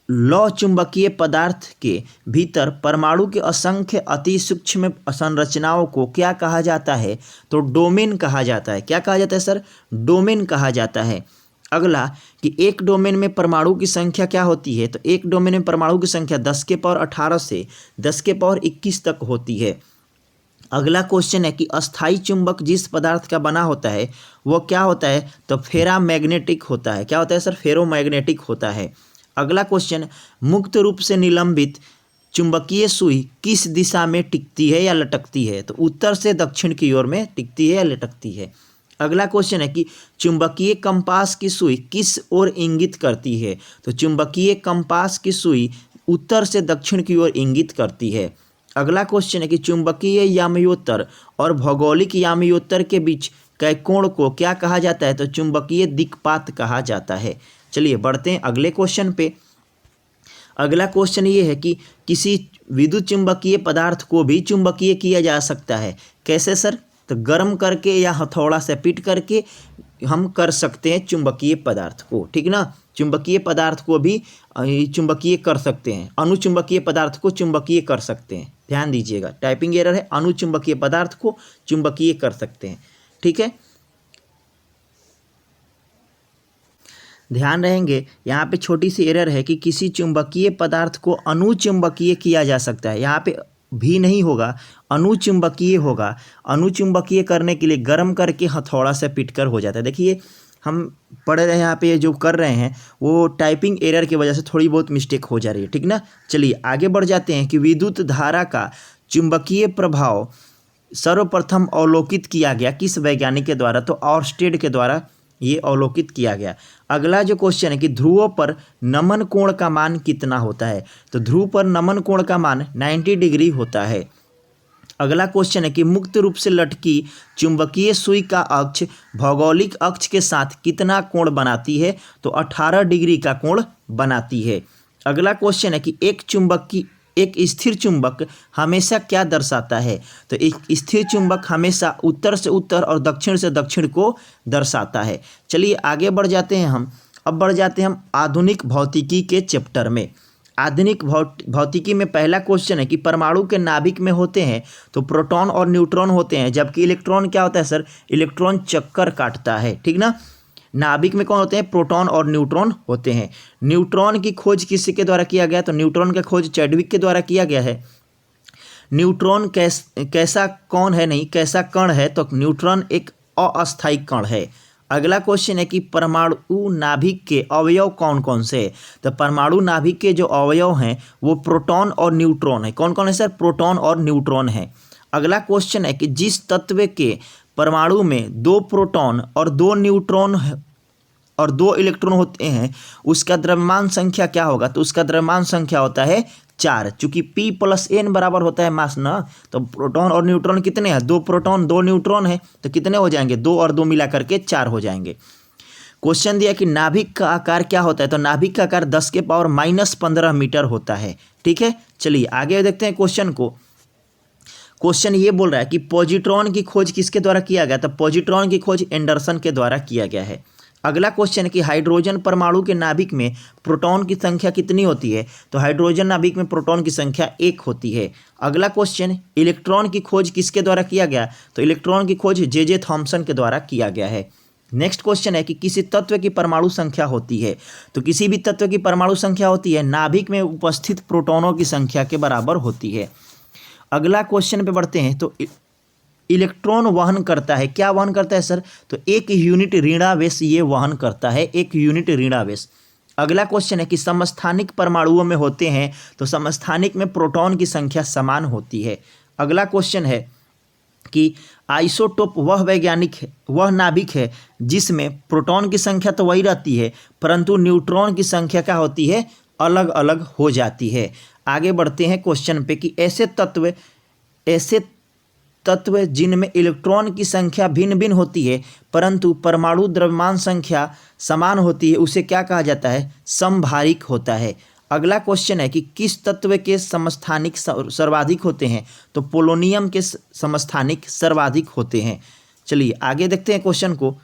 लौ चुंबकीय पदार्थ के भीतर परमाणु के असंख्य अति सूक्ष्म संरचनाओं को क्या कहा जाता है, तो डोमेन कहा जाता है। क्या कहा जाता है सर, डोमेन कहा जाता है। अगला कि एक डोमेन में परमाणु की संख्या क्या होती है, तो एक डोमेन में परमाणु की संख्या 10 के पावर 18 से 10 के पावर 21 तक होती है। अगला क्वेश्चन है कि अस्थायी चुंबक जिस पदार्थ का बना होता है वो क्या होता है, तो फेरामैग्नेटिक होता है। क्या होता है सर, फेरोमैग्नेटिक होता है। अगला क्वेश्चन, मुक्त रूप से निलंबित चुंबकीय सुई किस दिशा में टिकती है या लटकती है, तो उत्तर से दक्षिण की ओर में टिकती है या लटकती है। अगला क्वेश्चन है कि चुंबकीय कंपास की सुई किस ओर इंगित करती है, तो चुंबकीय कंपास की सुई उत्तर से दक्षिण की ओर इंगित करती है। अगला क्वेश्चन है कि चुंबकीय याम्योत्तर और भौगोलिक याम्योत्तर के बीच के कोण को क्या कहा जाता है, तो चुंबकीय दिक्पात कहा जाता है। चलिए बढ़ते हैं अगले क्वेश्चन पे। अगला क्वेश्चन ये है कि किसी विद्युत चुंबकीय पदार्थ को भी चुंबकीय किया जा सकता है। कैसे सर, तो गर्म करके या हथौड़ा से पीट करके हम कर सकते हैं चुंबकीय पदार्थ को, ठीक ना। चुंबकीय पदार्थ को भी चुंबकीय कर सकते हैं, अनुचुंबकीय पदार्थ को चुंबकीय कर सकते हैं। ध्यान दीजिएगा, टाइपिंग एरर है, अनुचुंबकीय पदार्थ को चुंबकीय कर सकते हैं, ठीक है। ध्यान रहेंगे, यहाँ पे छोटी सी एरर है कि किसी चुंबकीय पदार्थ को अनुचुंबकीय किया जा सकता है। यहाँ पे भी नहीं होगा, अनुचुंबकीय होगा। अनुचुंबकीय करने के लिए गर्म करके हथौड़ा से पीटकर हो जाता है। देखिए हम पढ़ रहे हैं यहाँ पे जो कर रहे हैं वो टाइपिंग एरर की वजह से थोड़ी बहुत मिस्टेक हो जा रही है, ठीक ना। चलिए आगे बढ़ जाते हैं कि विद्युत धारा का चुंबकीय प्रभाव सर्वप्रथम अवलोकित किया गया किस वैज्ञानिक के द्वारा, तो ऑर्स्टेड के द्वारा ये अवलोकित किया गया। अगला जो क्वेश्चन है कि ध्रुवों पर नमन कोण का मान कितना होता है, तो ध्रुव पर नमन कोण का मान 90 डिग्री होता है। अगला क्वेश्चन है कि मुक्त रूप से लटकी चुंबकीय सुई का अक्ष भौगोलिक अक्ष के साथ कितना कोण बनाती है, तो 18 डिग्री का कोण बनाती है। अगला क्वेश्चन है कि एक स्थिर चुंबक हमेशा क्या दर्शाता है, तो एक स्थिर चुंबक हमेशा उत्तर से उत्तर और दक्षिण से दक्षिण को दर्शाता है। चलिए आगे बढ़ जाते हैं हम। अब बढ़ जाते हैं हम आधुनिक भौतिकी के चैप्टर में। आधुनिक भौतिकी में पहला क्वेश्चन है कि परमाणु के नाभिक में होते हैं तो प्रोटॉन और न्यूट्रॉन होते हैं, जबकि इलेक्ट्रॉन क्या होता है सर, इलेक्ट्रॉन चक्कर काटता है, ठीक ना। नाभिक में कौन होते हैं, प्रोटॉन और न्यूट्रॉन होते हैं। न्यूट्रॉन की खोज किसी के द्वारा किया गया, तो न्यूट्रॉन का खोज चैडविक के द्वारा किया गया है। न्यूट्रॉन कैसा कौन है, नहीं कैसा कण है, तो न्यूट्रॉन एक अस्थायी कण है। अगला क्वेश्चन है कि परमाणु नाभिक के अवयव कौन कौन से हैं, तो परमाणु नाभिक के जो अवयव हैं वो प्रोटॉन और न्यूट्रॉन है। कौन कौन है सर, प्रोटॉन और न्यूट्रॉन है। अगला क्वेश्चन है कि जिस तत्व के परमाणु में 2 प्रोटॉन और 2 न्यूट्रॉन और 2 इलेक्ट्रॉन होते हैं उसका द्रव्यमान संख्या क्या होगा, तो उसका द्रव्यमान संख्या होता है 4। चूंकि P + N बराबर होता है मास ना, तो प्रोटॉन और न्यूट्रॉन कितने हैं, 2 प्रोटॉन 2 न्यूट्रॉन है, तो कितने हो जाएंगे, 2 और 2 मिला करके 4 हो जाएंगे। क्वेश्चन दिया कि नाभिक का आकार क्या होता है, तो नाभिक का आकार 10 के पावर -15 मीटर होता है, ठीक है। चलिए आगे देखते हैं क्वेश्चन को। क्वेश्चन ये बोल रहा है कि पॉजिट्रॉन की खोज किसके द्वारा किया गया, तो पॉजिट्रॉन की खोज एंडरसन के द्वारा किया गया है। अगला क्वेश्चन है कि हाइड्रोजन परमाणु के नाभिक में प्रोटॉन की संख्या कितनी होती है, तो हाइड्रोजन नाभिक में प्रोटॉन की संख्या 1 होती है। अगला क्वेश्चन, इलेक्ट्रॉन की खोज किसके द्वारा किया गया, तो इलेक्ट्रॉन की खोज जे थॉमसन के द्वारा किया गया है। नेक्स्ट क्वेश्चन है कि किसी तत्व की परमाणु संख्या होती है, तो किसी भी तत्व की परमाणु संख्या होती है नाभिक में उपस्थित प्रोटॉनों की संख्या के बराबर होती है। अगला क्वेश्चन पे बढ़ते हैं। तो इलेक्ट्रॉन वहन करता है, क्या वहन करता है सर, तो 1 यूनिट ऋणावेश ये वहन करता है, 1 यूनिट ऋणावेश। अगला क्वेश्चन है कि समस्थानिक परमाणुओं में होते हैं तो समस्थानिक में प्रोटॉन की संख्या समान होती है। अगला क्वेश्चन है कि आइसोटोप वह नाभिक है जिसमें प्रोटॉन की संख्या तो वही रहती है परंतु न्यूट्रॉन की संख्या क्या होती है, अलग अलग हो जाती है। आगे बढ़ते हैं क्वेश्चन पे कि ऐसे तत्व जिनमें इलेक्ट्रॉन की संख्या भिन्न भिन्न होती है परंतु परमाणु द्रव्यमान संख्या समान होती है उसे क्या कहा जाता है? समभारिक होता है। अगला क्वेश्चन है कि किस तत्व के समस्थानिक सर्वाधिक होते हैं? तो पोलोनियम के समस्थानिक सर्वाधिक होते हैं। चलिए आगे देखते हैं क्वेश्चन को।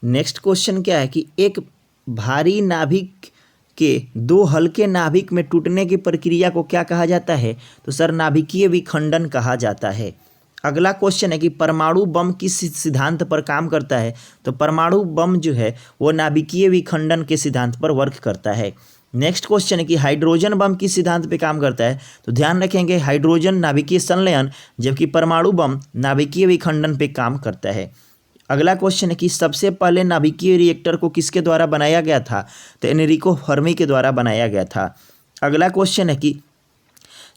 नेक्स्ट क्वेश्चन क्या है कि एक भारी नाभिक के दो हल्के नाभिक में टूटने की प्रक्रिया को क्या कहा जाता है? तो सर नाभिकीय विखंडन कहा जाता है। अगला क्वेश्चन है कि परमाणु बम किस सिद्धांत पर काम करता है? तो परमाणु बम जो है वो नाभिकीय विखंडन के सिद्धांत पर वर्क करता है। नेक्स्ट क्वेश्चन है कि हाइड्रोजन बम किस सिद्धांत पे काम करता है? तो ध्यान रखेंगे हाइड्रोजन नाभिकीय संलयन जबकि परमाणु बम नाभिकीय विखंडन पे काम करता है। अगला क्वेश्चन है कि सबसे पहले नाभिकीय रिएक्टर को किसके द्वारा बनाया गया था? तो एनरिको फर्मी के द्वारा बनाया गया था। अगला क्वेश्चन है कि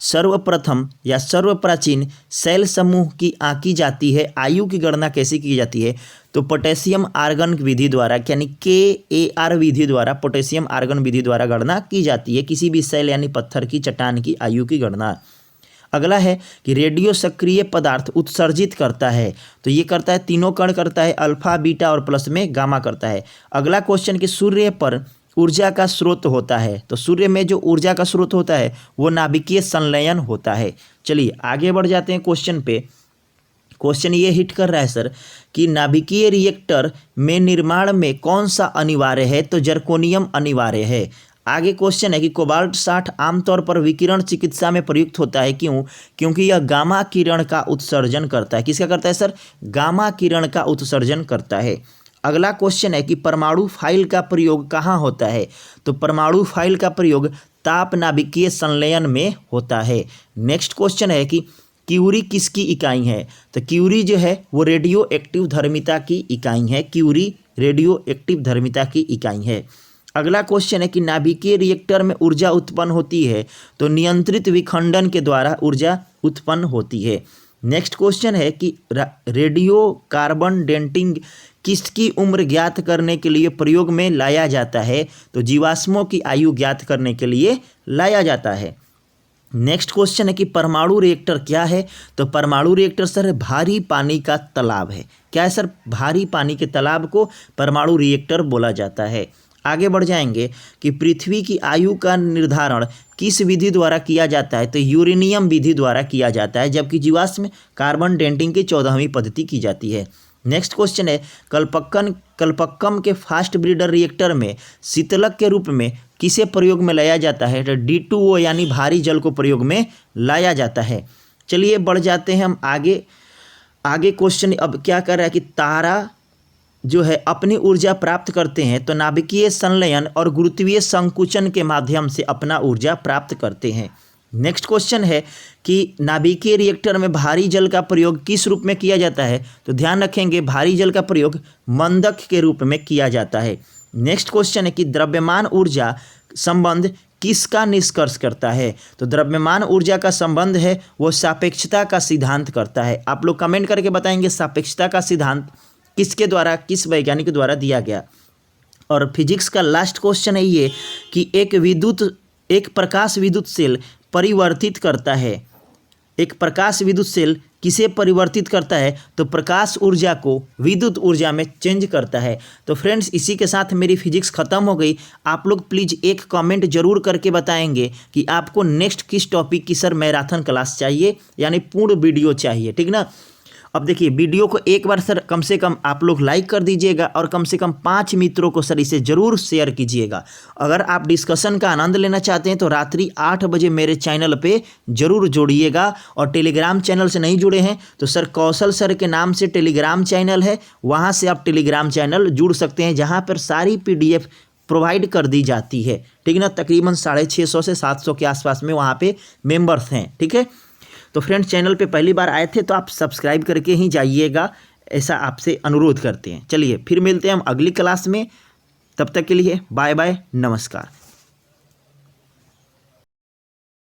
सर्वप्रथम या सर्वप्राचीन सेल समूह की आंकी जाती है आयु की गणना कैसे की जाती है? तो पोटेशियम आर्गन विधि द्वारा यानी KAR विधि द्वारा पोटेशियम आर्गन विधि द्वारा गणना की जाती है किसी भी सेल यानी पत्थर की चट्टान की आयु की गणना। अगला है कि रेडियो सक्रिय पदार्थ उत्सर्जित करता है तो ये करता है तीनों कण करता है अल्फा बीटा और प्लस में गामा करता है। अगला क्वेश्चन कि सूर्य पर ऊर्जा का स्रोत होता है तो सूर्य में जो ऊर्जा का स्रोत होता है वो नाभिकीय संलयन होता है। चलिए आगे बढ़ जाते हैं क्वेश्चन पे। क्वेश्चन ये हिट कर रहा है सर कि नाभिकीय रिएक्टर में निर्माण में कौन सा अनिवार्य है? तो जर्कोनियम अनिवार्य है। आगे क्वेश्चन है कि कोबाल्ट 60 आमतौर पर विकिरण चिकित्सा में प्रयुक्त होता है क्यों? क्योंकि यह गामा किरण का उत्सर्जन करता है। किसका करता है सर? गामा किरण का उत्सर्जन करता है। अगला क्वेश्चन है कि परमाणु फाइल का प्रयोग कहाँ होता है? तो परमाणु फाइल का प्रयोग ताप नाभिकीय संलयन में होता है। नेक्स्ट क्वेश्चन है कि क्यूरी किसकी इकाई है? तो क्यूरी जो है वो रेडियो एक्टिव धर्मिता की इकाई है। क्यूरी रेडियो एक्टिव धर्मिता की इकाई है। अगला क्वेश्चन है कि नाभिकीय रिएक्टर में ऊर्जा उत्पन्न होती है तो नियंत्रित विखंडन के द्वारा ऊर्जा उत्पन्न होती है। नेक्स्ट क्वेश्चन है कि रेडियो कार्बन डेटिंग किसकी उम्र ज्ञात करने के लिए प्रयोग में लाया जाता है? तो जीवाश्मों की आयु ज्ञात करने के लिए लाया जाता है। नेक्स्ट क्वेश्चन है कि परमाणु रिएक्टर क्या है? तो परमाणु रिएक्टर सर भारी पानी का तालाब है। क्या है सर? भारी पानी के तालाब को परमाणु रिएक्टर बोला जाता है। आगे बढ़ जाएंगे कि पृथ्वी की आयु का निर्धारण किस विधि द्वारा किया जाता है? तो यूरेनियम विधि द्वारा किया जाता है जबकि जीवाश्म कार्बन डेटिंग की 14वीं पद्धति की जाती है। नेक्स्ट क्वेश्चन है कल्पक्कम के फास्ट ब्रीडर रिएक्टर में शीतलक के रूप में किसे प्रयोग में लाया जाता है? तो D2O यानी भारी जल को प्रयोग में लाया जाता है। चलिए बढ़ जाते हैं हम आगे क्वेश्चन अब क्या कर रहा है कि तारा जो है अपनी ऊर्जा प्राप्त करते हैं तो नाभिकीय संलयन और गुरुत्वीय संकुचन के माध्यम से अपना ऊर्जा प्राप्त करते हैं। नेक्स्ट क्वेश्चन है कि नाभिकीय रिएक्टर में भारी जल का प्रयोग किस रूप में किया जाता है? तो ध्यान रखेंगे भारी जल का प्रयोग मंदक के रूप में किया जाता है। नेक्स्ट क्वेश्चन है कि द्रव्यमान ऊर्जा संबंध किसका निष्कर्ष करता है? तो द्रव्यमान ऊर्जा का संबंध है वो सापेक्षता का सिद्धांत करता है। आप लोग कमेंट करके बताएंगे सापेक्षता का सिद्धांत किसके द्वारा किस वैज्ञानिक के द्वारा दिया गया। और फिजिक्स का लास्ट क्वेश्चन है ये कि एक प्रकाश विद्युत सेल परिवर्तित करता है। एक प्रकाश विद्युत सेल किसे परिवर्तित करता है? तो प्रकाश ऊर्जा को विद्युत ऊर्जा में चेंज करता है। तो फ्रेंड्स इसी के साथ मेरी फिजिक्स ख़त्म हो गई। आप लोग प्लीज़ एक कमेंट जरूर करके बताएंगे कि आपको नेक्स्ट किस टॉपिक की सर मैराथन क्लास चाहिए यानी पूर्ण वीडियो चाहिए, ठीक ना। अब देखिए वीडियो को एक बार सर कम से कम आप लोग लाइक कर दीजिएगा और कम से कम 5 मित्रों को सर इसे ज़रूर शेयर कीजिएगा। अगर आप डिस्कशन का आनंद लेना चाहते हैं तो रात्रि 8 बजे मेरे चैनल पे ज़रूर जुड़िएगा। और टेलीग्राम चैनल से नहीं जुड़े हैं तो सर कौशल सर के नाम से टेलीग्राम चैनल है, वहाँ से आप टेलीग्राम चैनल जुड़ सकते हैं जहाँ पर सारी PDF प्रोवाइड कर दी जाती है, ठीक ना। तकरीबन 650 से 700 के आसपास में वहाँ पे मेंबर्स हैं, ठीक है। तो फ्रेंड्स चैनल पे पहली बार आए थे तो आप सब्सक्राइब करके ही जाइएगा, ऐसा आपसे अनुरोध करते हैं। चलिए फिर मिलते हैं हम अगली क्लास में, तब तक के लिए बाय बाय, नमस्कार।